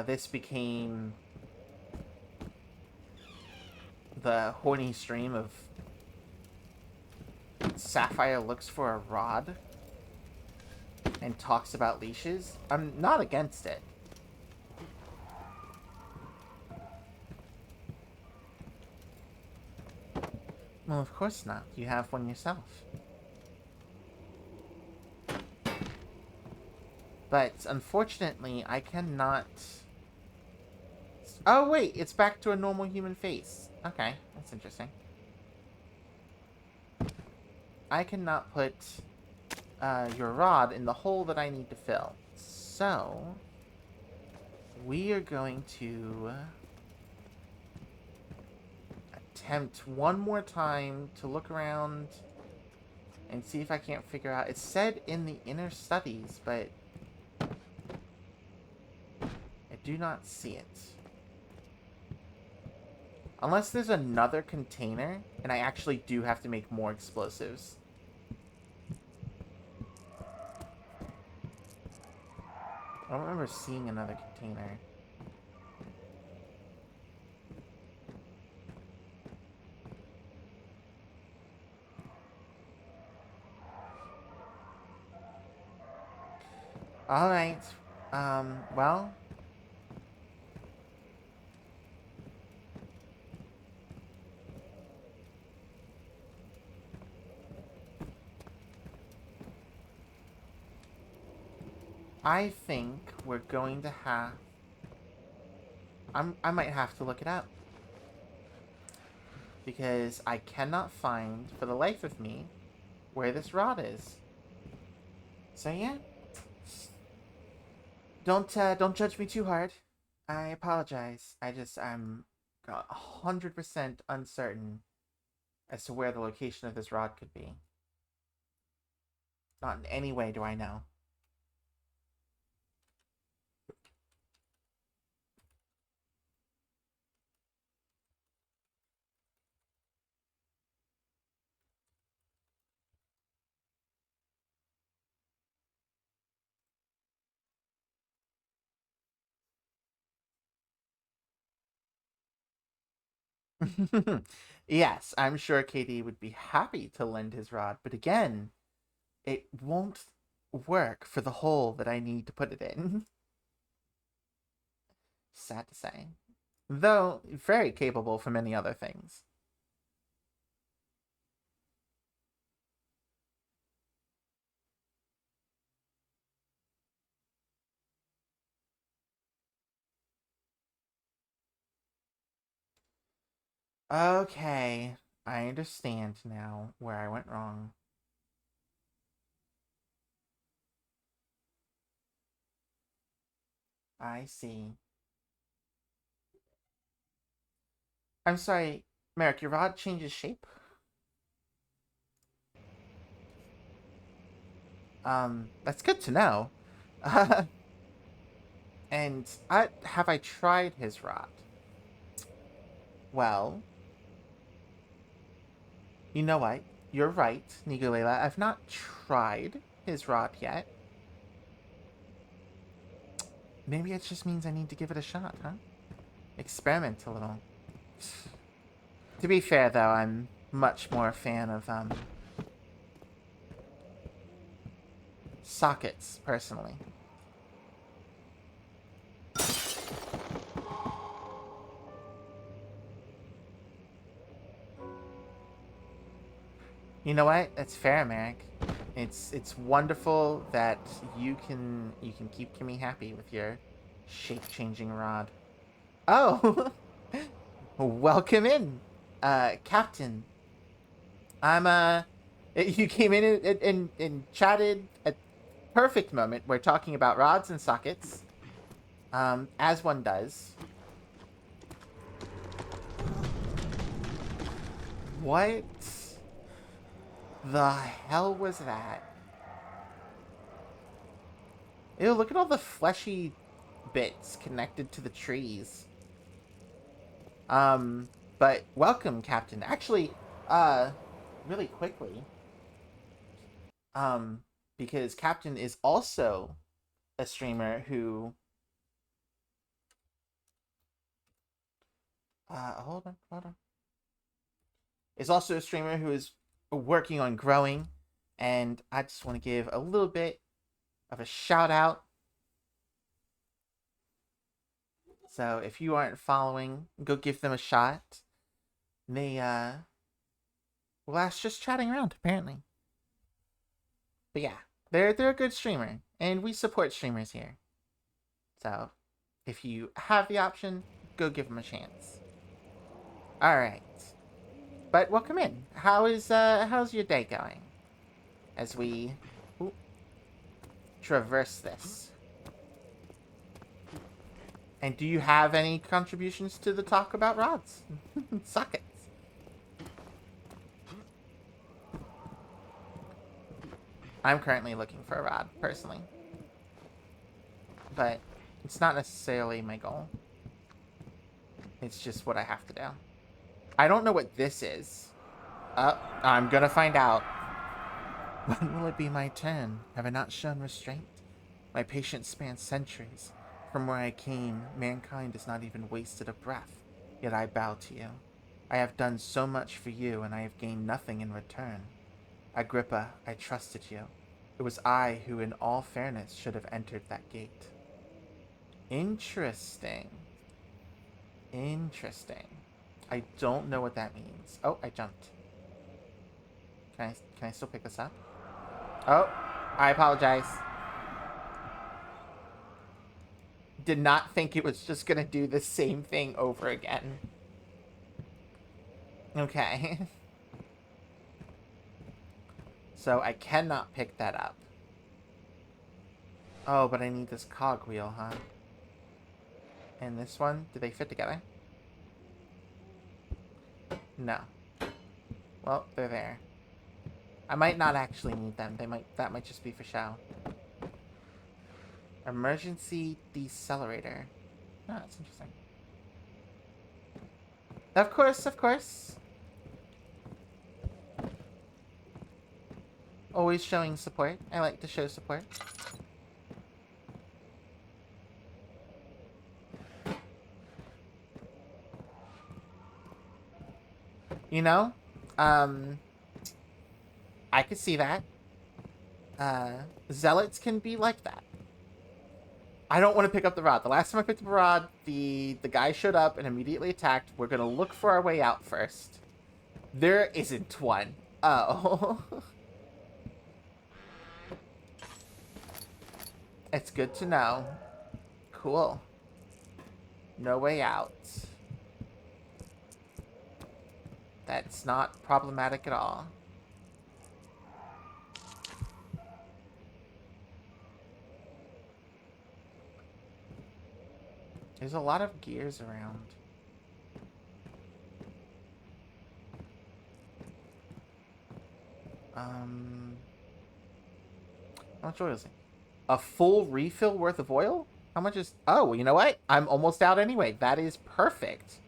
S1: this became the horny stream of Sapphire looks for a rod and talks about leashes. I'm not against it. Well, of course not. You have one yourself. But unfortunately, I cannot... Oh, wait, it's back to a normal human face. Okay, that's interesting. I cannot put your rod in the hole that I need to fill. So, we are going to attempt one more time to look around and see if I can't figure out... It said in the inner studies, but I do not see it. Unless there's another container, and I actually do have to make more explosives. I don't remember seeing another container. Alright. Well... I think we're going to have... I might have to look it up. Because I cannot find, for the life of me, where this rod is. So yeah. Don't judge me too hard. I apologize. I'm 100% uncertain as to where the location of this rod could be. Not in any way do I know. Yes, I'm sure KD would be happy to lend his rod, but again, it won't work for the hole that I need to put it in. Sad to say. Though, very capable for many other things. Okay, I understand now where I went wrong. I see. I'm sorry, Merrick, your rod changes shape? That's good to know. And have I tried his rod? Well, you know what? You're right, Niguela. I've not tried his rod yet. Maybe it just means I need to give it a shot, huh? Experiment a little. To be fair, though, I'm much more a fan of, sockets, personally. You know what? That's fair, Merrick. It's wonderful that you can keep Kimmy happy with your shape-changing rod. Oh, welcome in, Captain. You came in and chatted at perfect moment. We're talking about rods and sockets, as one does. What the hell was that? Ew, look at all the fleshy bits connected to the trees. But welcome, Captain. Actually, really quickly, because Captain is also a streamer who, hold on. Is also a streamer who is working on growing, and I just want to give a little bit of a shout out. So if you aren't following, go give them a shot. They, well, that's just chatting around, apparently. But yeah, they're a good streamer, and we support streamers here. So if you have the option, go give them a chance. All right. But welcome in. How's your day going? As we traverse this. And do you have any contributions to the talk about rods? Sockets. I'm currently looking for a rod, personally. But it's not necessarily my goal. It's just what I have to do. I don't know what this is. I'm gonna find out. When will it be my turn? Have I not shown restraint? My patience spans centuries. From where I came, mankind has not even wasted a breath. Yet I bow to you. I have done so much for you, and I have gained nothing in return. Agrippa, I trusted you. It was I who, in all fairness, should have entered that gate. Interesting. I don't know what that means. Oh, I jumped. Can I still pick this up? Oh, I apologize. Did not think it was just gonna do the same thing over again. Okay. So I cannot pick that up. Oh, but I need this cogwheel, huh? And this one, do they fit together? No. Well, they're there. I might not actually need them. That might just be for show. Emergency decelerator. Oh, that's interesting. Of course. Always showing support. I like to show support. You know, I could see that. Zealots can be like that. I don't want to pick up the rod. The last time I picked up a rod, the guy showed up and immediately attacked. We're going to look for our way out first. There isn't one. Oh. It's good to know. Cool. No way out. That's not problematic at all. There's a lot of gears around. How much oil is it? A full refill worth of oil? How much is... Oh, you know what? I'm almost out anyway. That is perfect.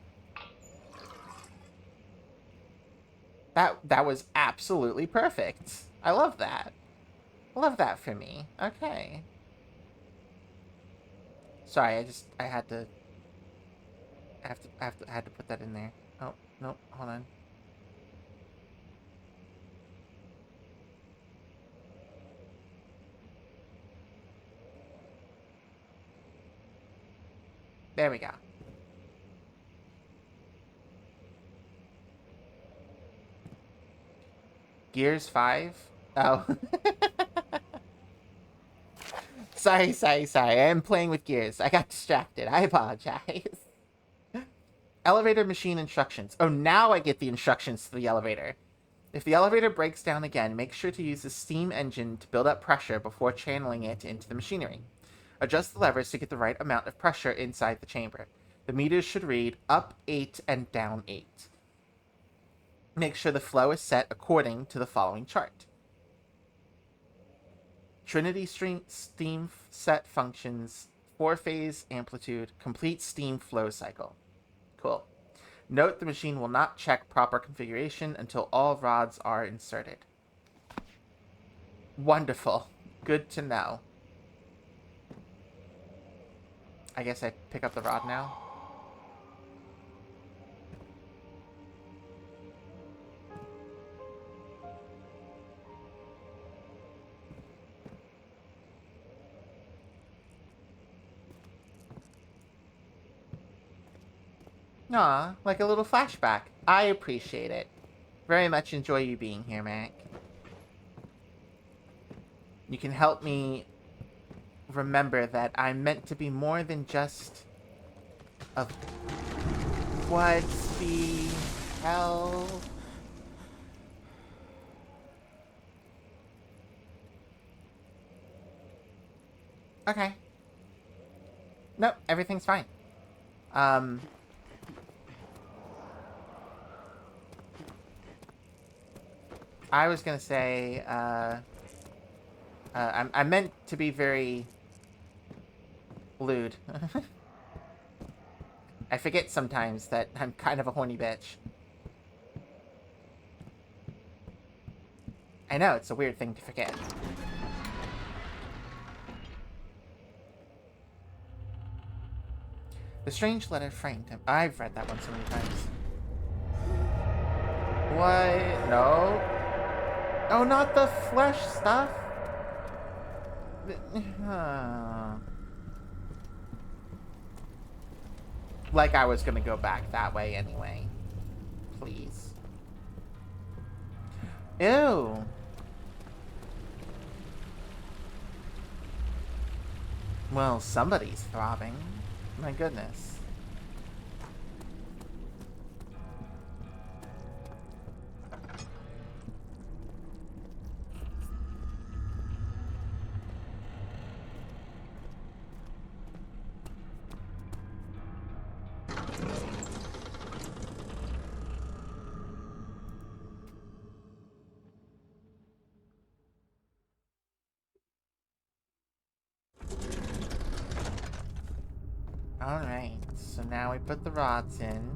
S1: That was absolutely perfect. I love that. Love that for me. Okay. Sorry, I had to put that in there. Oh, no, hold on. There we go. Gears 5? Oh. Sorry. I am playing with gears. I got distracted. I apologize. Elevator machine instructions. Oh, now I get the instructions to the elevator. If the elevator breaks down again, make sure to use the steam engine to build up pressure before channeling it into the machinery. Adjust the levers to get the right amount of pressure inside the chamber. The meters should read up 8 and down 8. Make sure the flow is set according to the following chart. Trinity steam set functions, 4-phase amplitude, complete steam flow cycle. Cool. Note the machine will not check proper configuration until all rods are inserted. Wonderful. Good to know. I guess I pick up the rod now. Aw, like a little flashback. I appreciate it. Very much enjoy you being here, Mac. You can help me remember that I'm meant to be more than just a... What the hell? Okay. Nope, everything's fine. I was gonna say, I'm meant to be very lewd. I forget sometimes that I'm kind of a horny bitch. I know, it's a weird thing to forget. The strange letter framed him. I've read that one so many times. What? No. Oh, not the flesh stuff. Like I was gonna go back that way anyway. Please. Ew. Well, somebody's throbbing. My goodness. Alright, so now we put the rods in.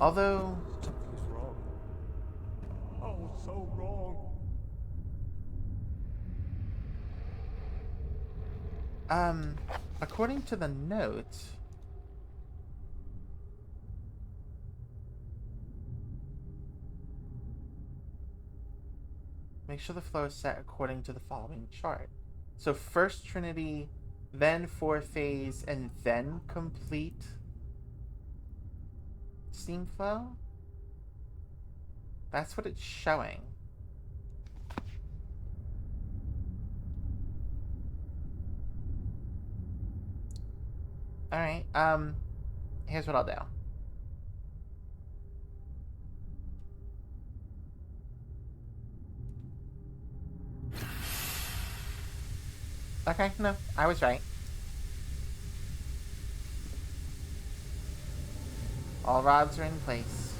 S1: Although...
S5: Something's wrong. Oh, so wrong.
S1: According to the note... Make sure the flow is set according to the following chart. So first Trinity, then 4-phase, and then complete steam flow? That's what it's showing. Alright, here's what I'll do. Okay, no, I was right. All rods are in place.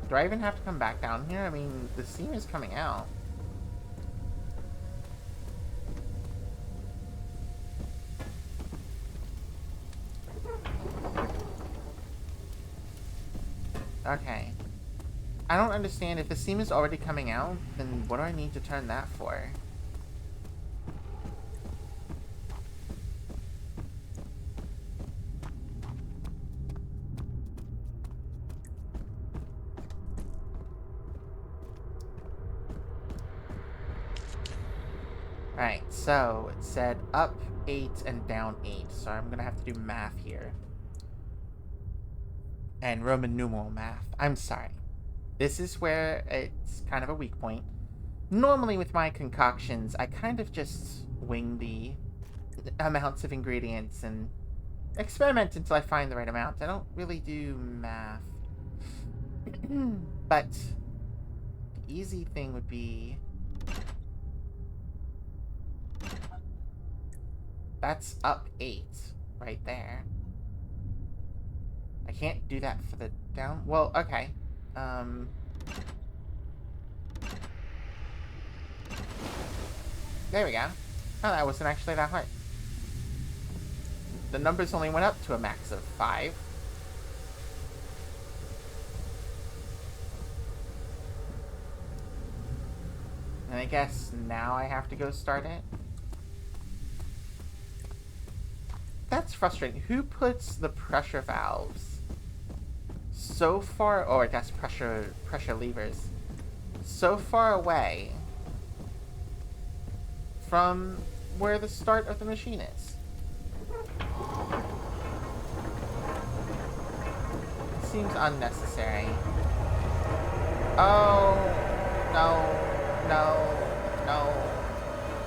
S1: Do I even have to come back down here? I mean, the steam is coming out. Okay. I don't understand. If the steam is already coming out, then what do I need to turn that for? Alright, so it said up 8 and down 8, so I'm gonna have to do math here. And Roman numeral math. I'm sorry. This is where it's kind of a weak point. Normally with my concoctions, I kind of just wing the amounts of ingredients and experiment until I find the right amount. I don't really do math. But the easy thing would be... That's up 8 right there. I can't do that for the down... Well, okay. There we go. Oh, that wasn't actually that hard. The numbers only went up to a max of 5. And I guess now I have to go start it. That's frustrating. Who puts the pressure valves so far, or I guess pressure levers, so far away from where the start of the machine is? It seems unnecessary. Oh, no.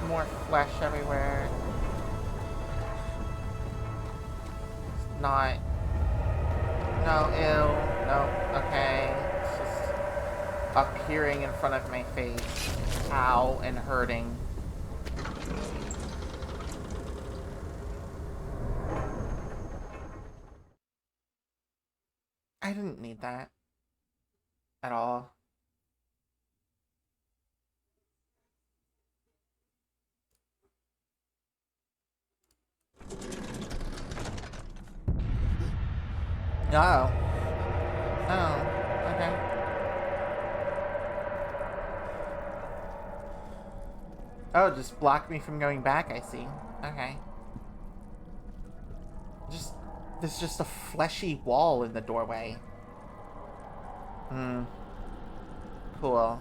S1: More flesh everywhere. It's not... No, ew. No, okay. It's just appearing in front of my face. Ow, and hurting. I didn't need that. At all. Oh. Oh, okay. Oh, just block me from going back, I see. Okay. There's just a fleshy wall in the doorway. Cool.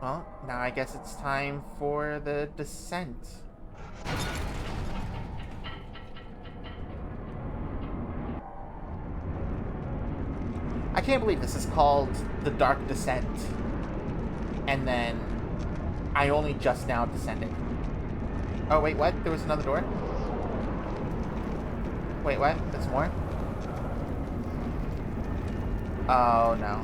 S1: Well, now I guess it's time for the descent. I can't believe this is called the Dark Descent. And then I only just now descended. Oh, wait, what? There was another door? Wait, what? There's more? Oh, no.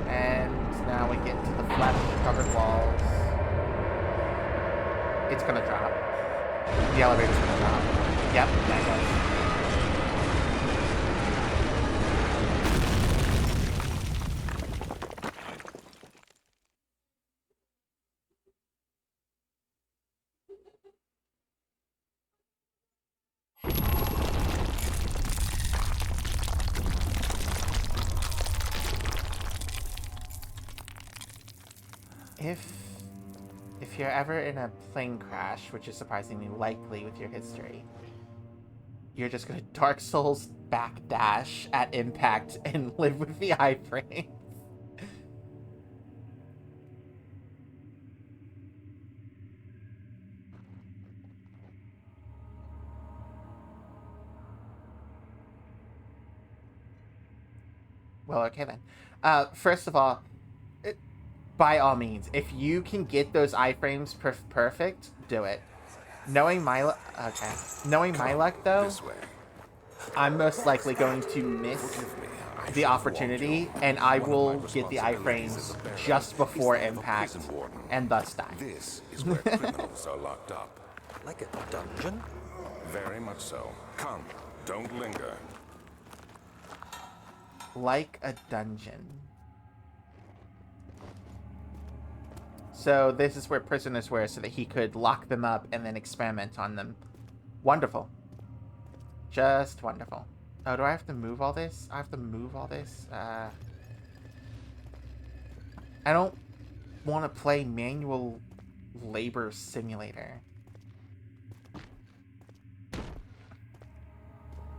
S1: And now we get to the flash-covered walls. It's gonna drop. The elevator's gonna drop. Yep, that does. if you're ever in a plane crash, which is surprisingly likely with your history, you're just gonna Dark Souls backdash at impact and live with the iframe. Well, okay then. First of all, by all means, if you can get those iframes perfect, do it. Knowing my luck, though,
S3: This way.
S1: I'm most likely going to miss
S3: Forgive me. I
S1: the
S3: should have
S1: opportunity,
S3: warned you.
S1: and I
S3: One of
S1: will
S3: my
S1: get the
S3: responsibilities
S1: iframes
S3: as a bearer
S1: just before
S3: is that of a
S1: impact,
S3: prison warden.
S1: and thus die.
S3: This is where criminals are locked up.
S2: Like a dungeon?
S3: Very much so. Come, don't linger.
S1: Like a dungeon. So this is where prisoners were, so that he could lock them up and then experiment on them. Wonderful. Just wonderful. Oh, do I have to move all this? I have to move all this? I don't want to play manual labor simulator.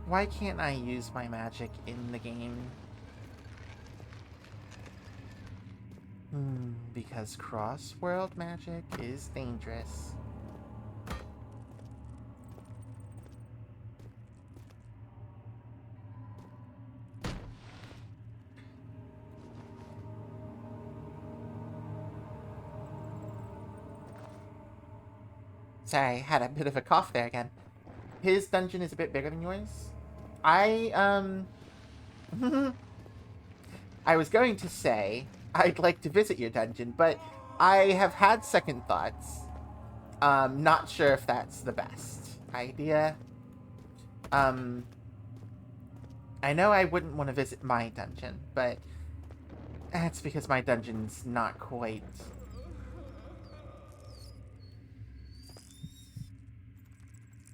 S1: Why can't I use my magic in the game? Because cross-world magic is dangerous. Sorry, I had a bit of a cough there again. His dungeon is a bit bigger than yours. I was going to say I'd like to visit your dungeon, but I have had second thoughts. Not sure if that's the best idea. I know I wouldn't want to visit my dungeon, but that's because my dungeon's not quite...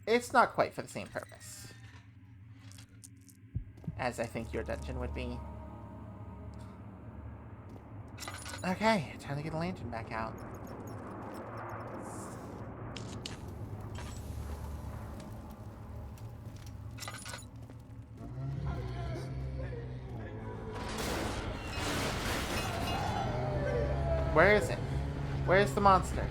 S1: It's not quite for the same purpose as I think your dungeon would be. Okay, time to get the lantern back out. Where is it? Where's the monster?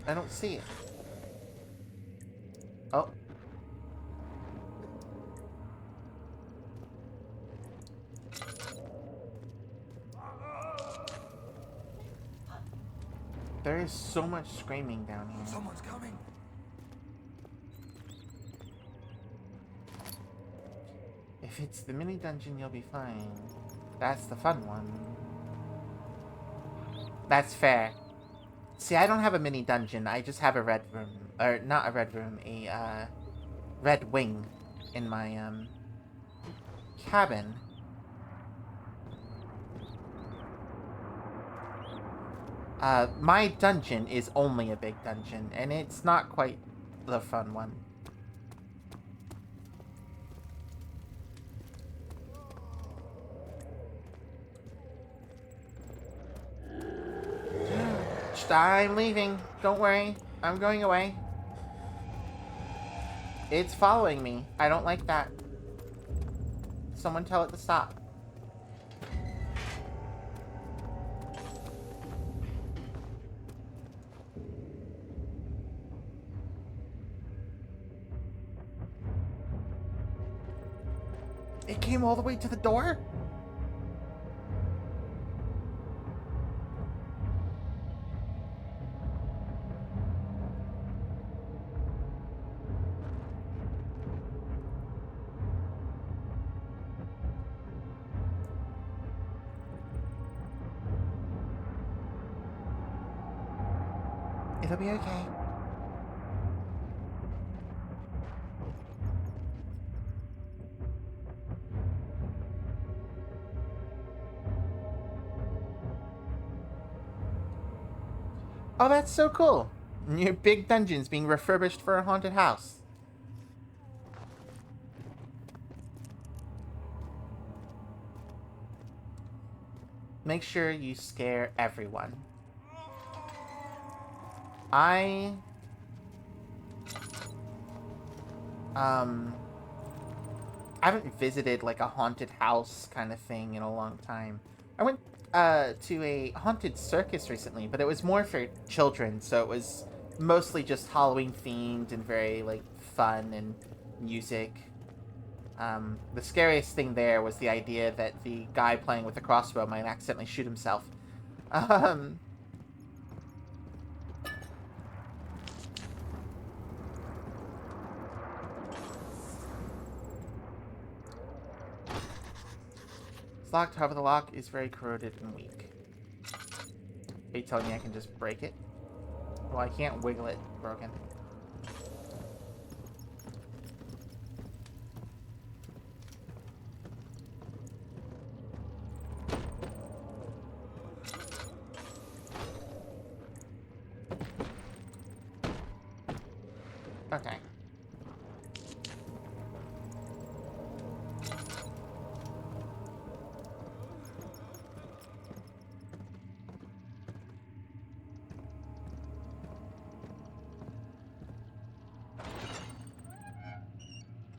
S1: I don't see it. Oh. There is so much screaming down here.
S4: Someone's coming.
S1: If it's the mini dungeon, you'll be fine. That's the fun one. That's fair. See, I don't have a mini dungeon. I just have a red room. Or, not a red room. A, red wing in my, cabin. My dungeon is only a big dungeon, and it's not quite the fun one. I'm leaving. Don't worry. I'm going away. It's following me. I don't like that. Someone tell it to stop. It came all the way to the door? It'll be okay. Oh, that's so cool. Your big dungeon's being refurbished for a haunted house. make sure you scare everyone. I haven't visited like a haunted house kind of thing in a long time. I went to a haunted circus recently, but it was more for children, so it was mostly just Halloween themed and very like fun and music. The scariest thing there was the idea that the guy playing with the crossbow might accidentally shoot himself. It's locked, however the lock is very corroded and weak. Are you telling me I can just break it? Well, I can't wiggle it. Broken. Okay.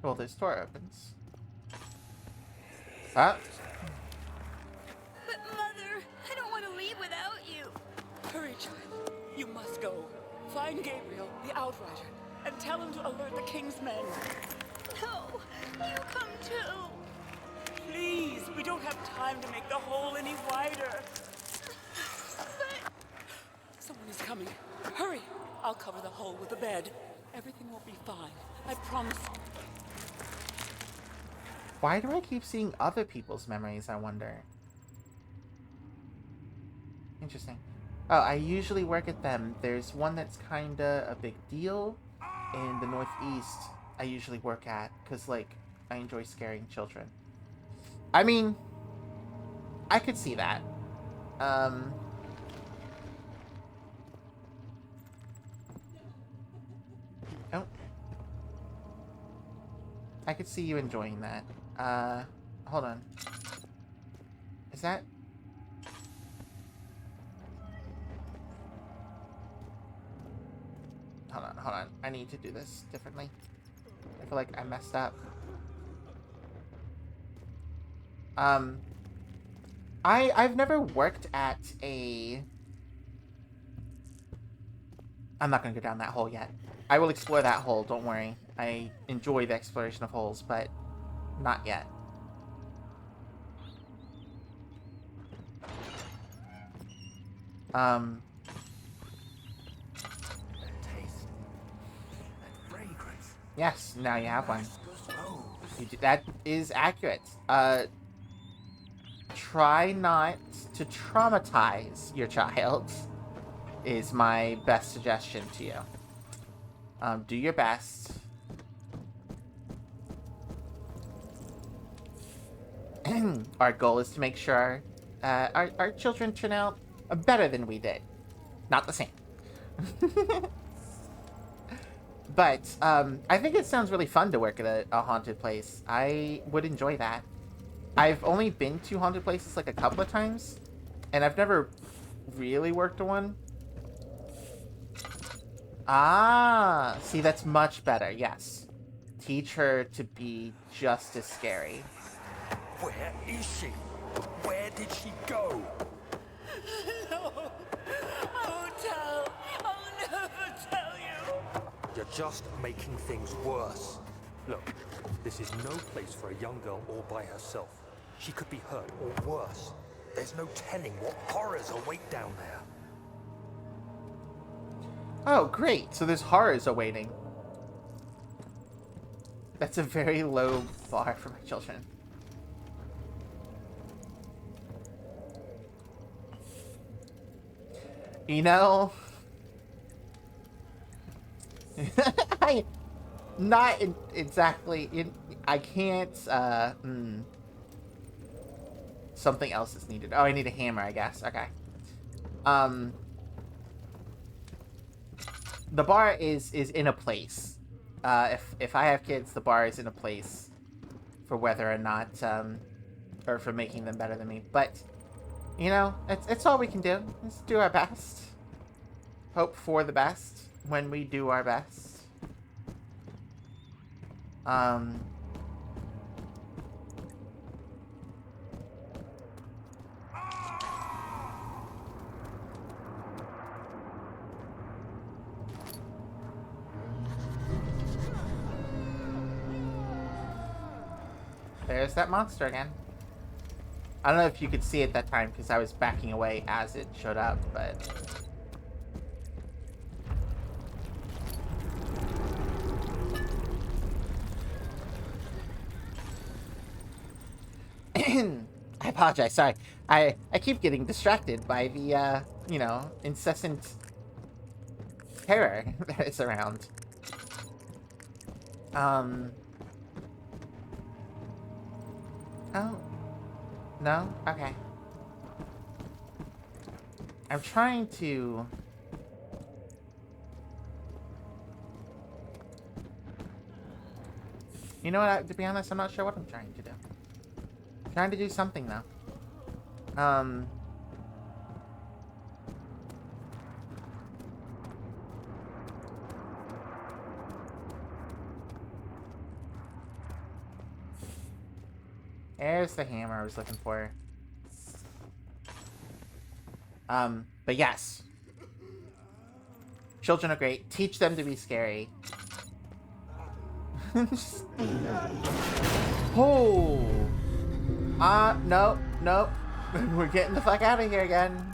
S1: Well, this door opens. Ah.
S6: But Mother, I don't want to leave without you.
S7: Hurry, child. You must go. Find Gabriel, the Outrider, and tell him to alert the King's men.
S6: No, you come too.
S7: Please, we don't have time to make the hole any wider.
S6: But
S7: Someone is coming. Hurry. I'll cover the hole with a bed. Everything will be fine. I promise.
S1: Why do I keep seeing other people's memories, I wonder? Interesting. Oh, I usually work at them. There's one that's kinda a big deal in the Northeast I usually work at, because, like, I enjoy scaring children. I mean, I could see that. Oh. I could see you enjoying that. Hold on. Is that... Hold on. I need to do this differently. I feel like I messed up. I've never worked at a... I'm not gonna go down that hole yet. I will explore that hole, don't worry. I enjoy the exploration of holes, but not yet.
S4: Taste. That fragrance.
S1: Yes, now you have one.
S4: Oh,
S1: That is accurate. Try not to traumatize your child is my best suggestion to you. Do your best. Our goal is to make sure our children turn out better than we did. Not the same. But I think it sounds really fun to work at a haunted place. I would enjoy that. I've only been to haunted places like a couple of times, and I've never really worked at one. Ah, see, that's much better, yes. Teach her to be just as scary.
S4: where is she? Where did she go?
S7: No. I won't tell. I'll never tell you.
S8: You're just making things worse. Look, this is no place for a young girl all by herself. She could be hurt or worse. There's no telling what horrors await down there.
S1: Oh, great. So there's horrors awaiting. That's a very low bar for my children. You know... Not exactly... I can't... Something else is needed. Oh, I need a hammer, I guess. Okay. The bar is in a place. If I have kids, the bar is in a place for whether or not, or for making them better than me. But, You know, it's all we can do. Let's do our best. Hope for the best when we do our best. There's that monster again. I don't know if you could see it that time because I was backing away as it showed up, but... I apologize, sorry. I keep getting distracted by the, you know, incessant terror that is around. Oh. No? Okay. I'm trying to... You know what? To be honest, I'm not sure what I'm trying to do. I'm trying to do something, though. There's the hammer I was looking for. But yes. Children are great. Teach them to be scary. Oh! No, no. We're getting the fuck out of here again.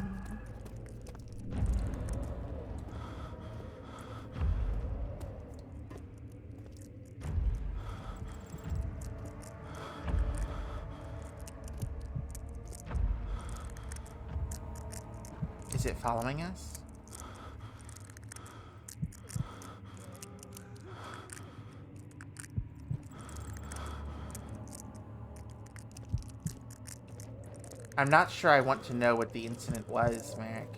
S1: Is it following us? I'm not sure I want to know what the incident was, Merrick.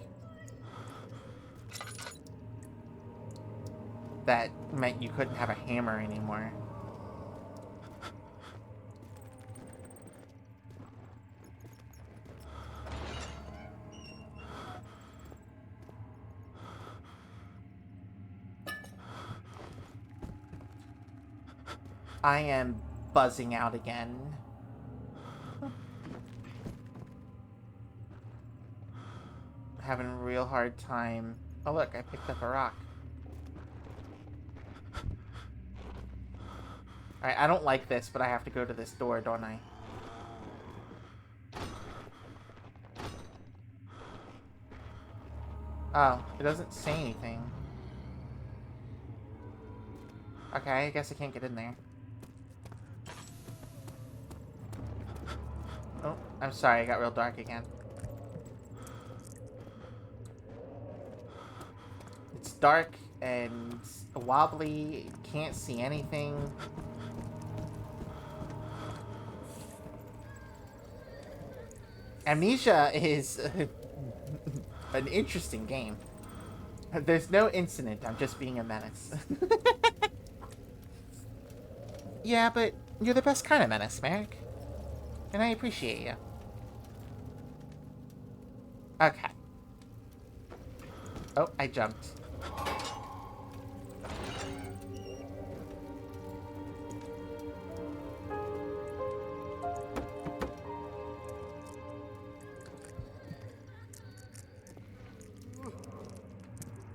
S1: That meant you couldn't have a hammer anymore. I am buzzing out again. Having a real hard time. Oh look, I picked up a rock. Alright, I don't like this, but I have to go to this door, don't I? Oh, it doesn't say anything. Okay, I guess I can't get in there. Oh, I'm sorry, it got real dark again. It's dark and wobbly, can't see anything. Amnesia is an interesting game. There's no incident, I'm just being a menace. Yeah, but you're the best kind of menace, Merrick. And I appreciate you. Okay. Oh, I jumped.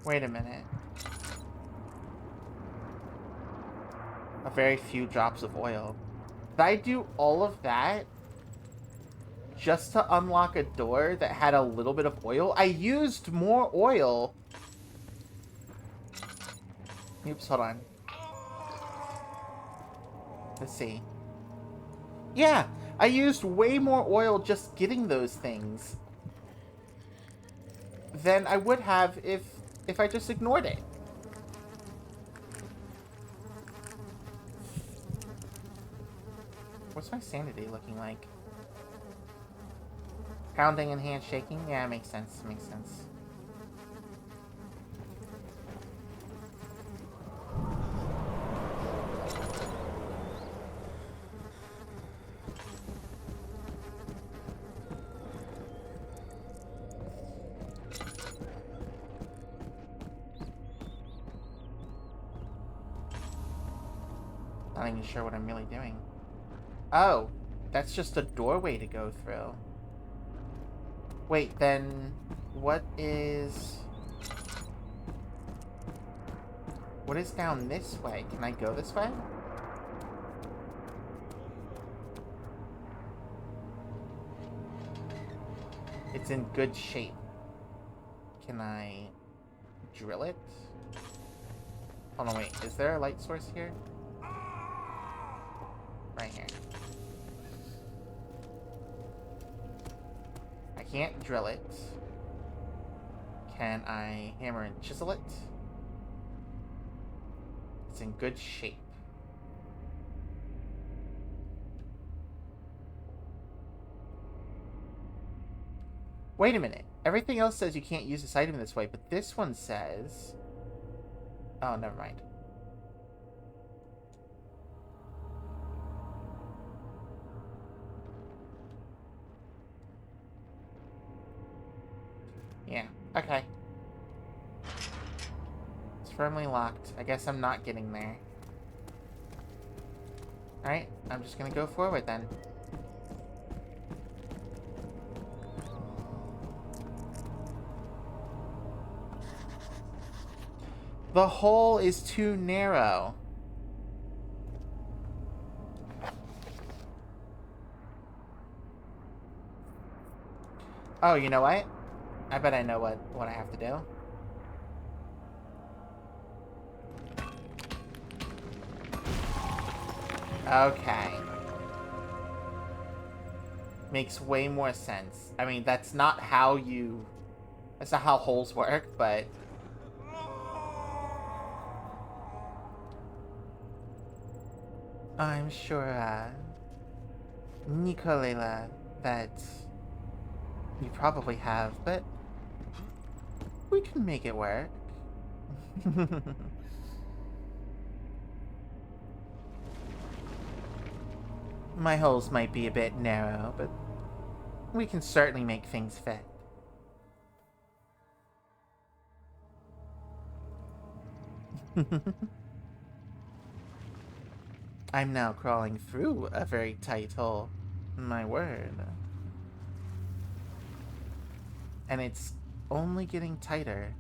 S1: Wait a minute. A very few drops of oil. Did I do all of that just to unlock a door that had a little bit of oil? I used more oil. Oops, hold on. Let's see. Yeah, I used way more oil just getting those things than I would have if I just ignored it. What's my sanity looking like? Pounding and handshaking? Yeah, makes sense. Makes sense. Not even sure what I'm really doing. Oh, that's just a doorway to go through. Wait, then what is down this way? Can I go this way? It's in good shape. Can I drill it? Hold on, wait. Is there a light source here? Right here. I can't drill it. Can I hammer and chisel it? It's in good shape. Wait a minute. Everything else says you can't use this item this way, but this one says... Oh, never mind. Yeah, okay. It's firmly locked. I guess I'm not getting there. Alright, I'm just gonna go forward then. The hole is too narrow. Oh, you know what? I bet I know what I have to do. Okay. Makes way more sense. I mean, that's not how holes work, but... I'm sure, Nicolela, that you probably have, but we can make it work. My holes might be a bit narrow, but we can certainly make things fit. I'm now crawling through a very tight hole. My word. And it's only getting tighter.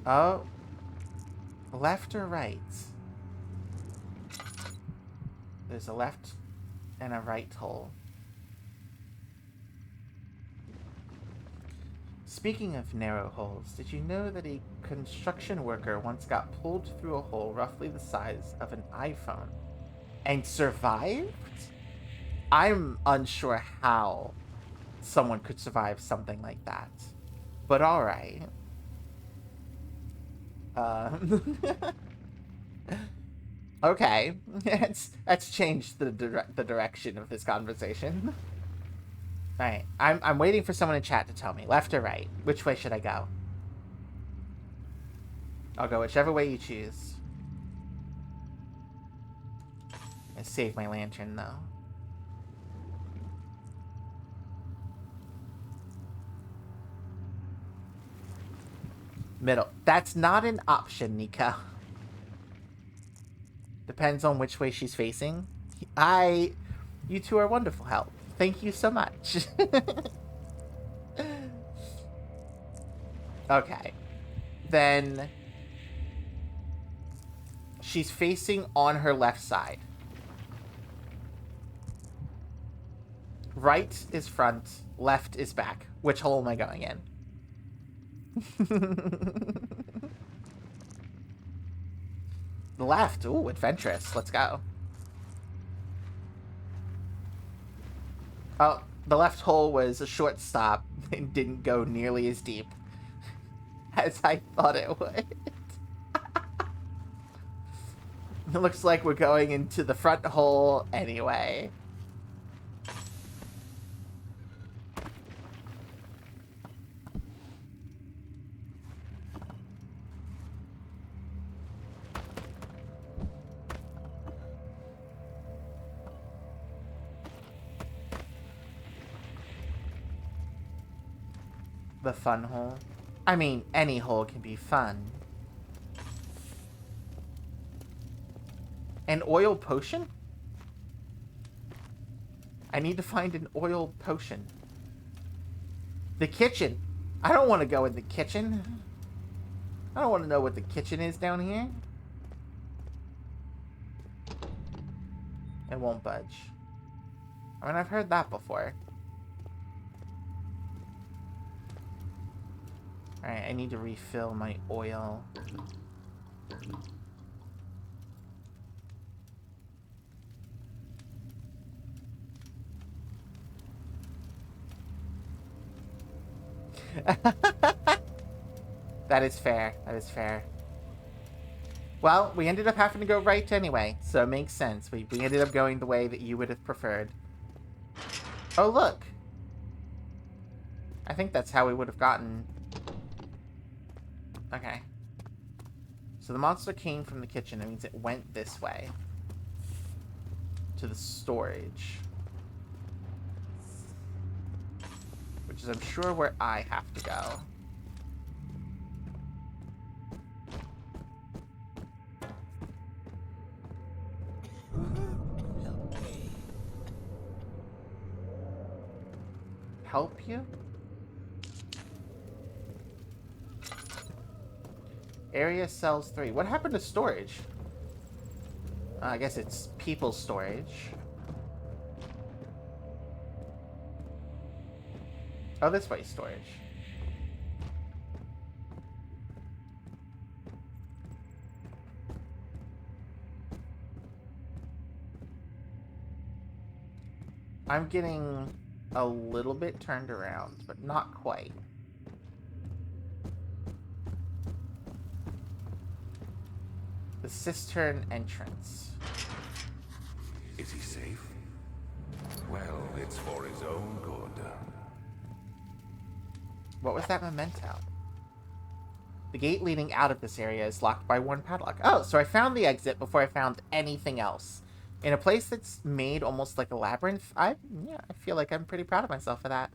S1: Oh. Left or right? There's a left and a right hole. Speaking of narrow holes, did you know that a construction worker once got pulled through a hole roughly the size of an iPhone and survived? I'm unsure how someone could survive something like that. But alright. Okay. That's changed the direction of this conversation. Alright, I'm waiting for someone in chat to tell me. Left or right? Which way should I go? I'll go whichever way you choose. I saved my lantern, though. Middle. That's not an option, Nico. Depends on which way she's facing. You two are wonderful help. Thank you so much. Okay. Then she's facing on her left side. Right is front, left is back. Which hole am I going in? The left. Ooh, adventurous. Let's go. Oh, the left hole was a short stop and didn't go nearly as deep as I thought it would. It looks like we're going into the front hole anyway. The fun hole. I mean, any hole can be fun. An oil potion? I need to find an oil potion. The kitchen. I don't want to go in the kitchen. I don't want to know what the kitchen is down here. It won't budge. I mean, I've heard that before. Alright, I need to refill my oil. That is fair. That is fair. Well, we ended up having to go right anyway, so it makes sense. We ended up going the way that you would have preferred. Oh, look. I think that's how we would have gotten... Okay. So the monster came from the kitchen. That means it went this way. To the storage. Which is, I'm sure, where I have to go. Help you? Area cells 3. What happened to storage? I guess it's people's storage. Oh, this way, storage. I'm getting a little bit turned around, but not quite. The cistern entrance.
S3: Is he safe? Well, it's for his own good.
S1: What was that memento? The gate leading out of this area is locked by one padlock. Oh, so I found the exit before I found anything else. In a place that's made almost like a labyrinth. I feel like I'm pretty proud of myself for that.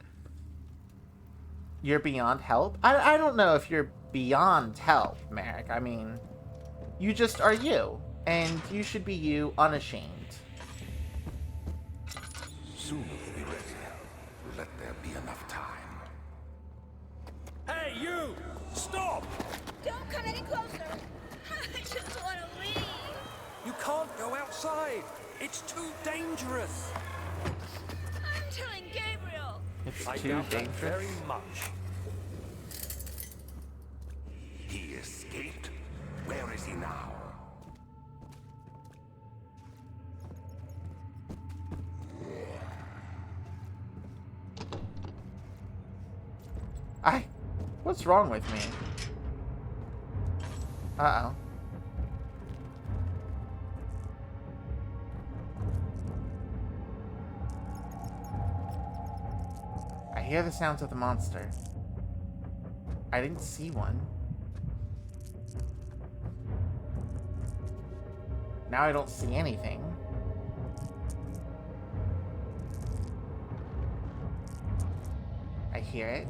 S1: You're beyond help? I don't know if you're beyond help, Merrick. I mean, you just are you. And you should be you unashamed.
S3: Soon we'll be ready. Let there be enough time.
S8: Hey, you! Stop!
S6: Don't come any closer. I just want to leave.
S8: You can't go outside. It's too dangerous.
S6: I'm telling Gabriel.
S1: It's
S8: I
S1: too
S8: doubt that
S1: dangerous.
S8: very much.
S3: He escaped? Where is he now?
S1: What's wrong with me? Uh-oh. I hear the sounds of the monster. I didn't see one. Now I don't see anything. I hear it.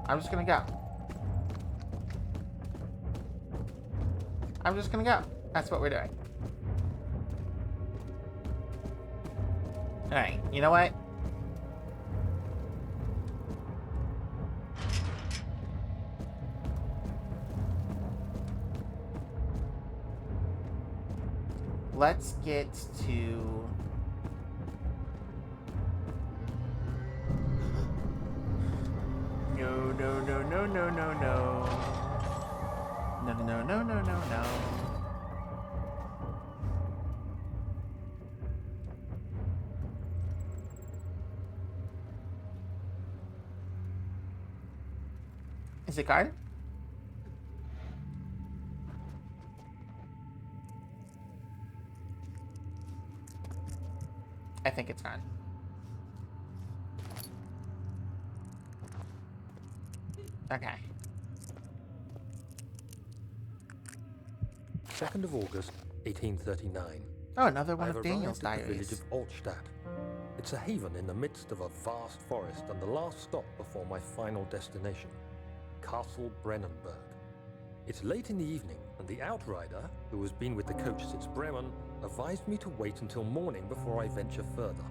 S1: I'm just gonna go. I'm just gonna go. That's what we're doing. Alright, you know what? Let's get to... No, no, no, no, no, no, no. No, no, no, no, no, no, no. Is it gone? I think it's gone. Okay.
S2: 2nd of August, 1839.
S1: Oh, another one
S2: I've
S1: of Daniel's
S2: arrived at the
S1: diaries.
S2: village of Altstadt. It's a haven in the midst of a vast forest and the last stop before my final destination, Castle Brennenburg. It's late in the evening, and the outrider, who has been with the coach since Bremen, advised me to wait until morning before I venture further.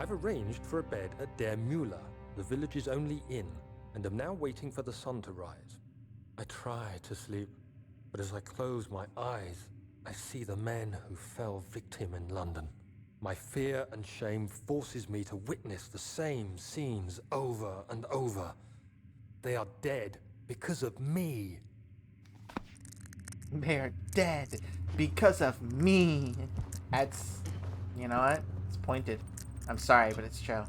S2: I've arranged for a bed at Der Müller, the village's only inn, and am now waiting for the sun to rise. I try to sleep, but as I close my eyes, I see the men who fell victim in London. My fear and shame forces me to witness the same scenes over and over. They are dead because of me.
S1: They're dead because of me. That's, you know what? It's pointed. I'm sorry, but it's true.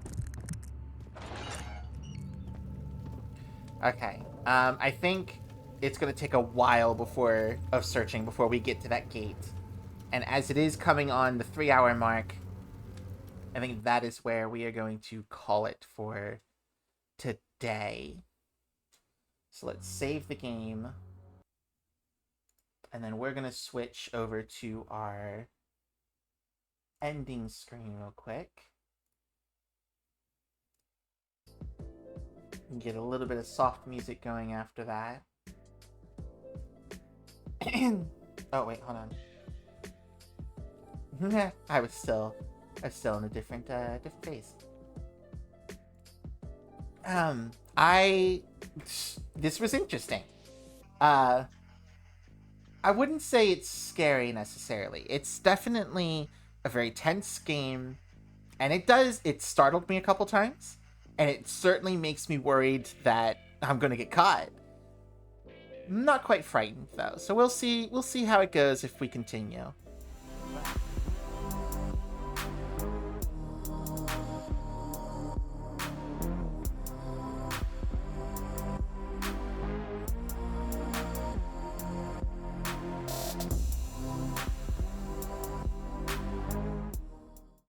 S1: Okay. I think it's going to take a while of searching before we get to that gate. And as it is coming on the 3-hour mark, I think that is where we are going to call it for today. So let's save the game. And then we're going to switch over to our ending screen real quick. And get a little bit of soft music going after that. Oh, wait, hold on. I was still in a different phase. This was interesting. I wouldn't say it's scary necessarily. It's definitely a very tense game, and it startled me a couple times, and it certainly makes me worried that I'm gonna get caught. I'm not quite frightened though, so we'll see how it goes if we continue.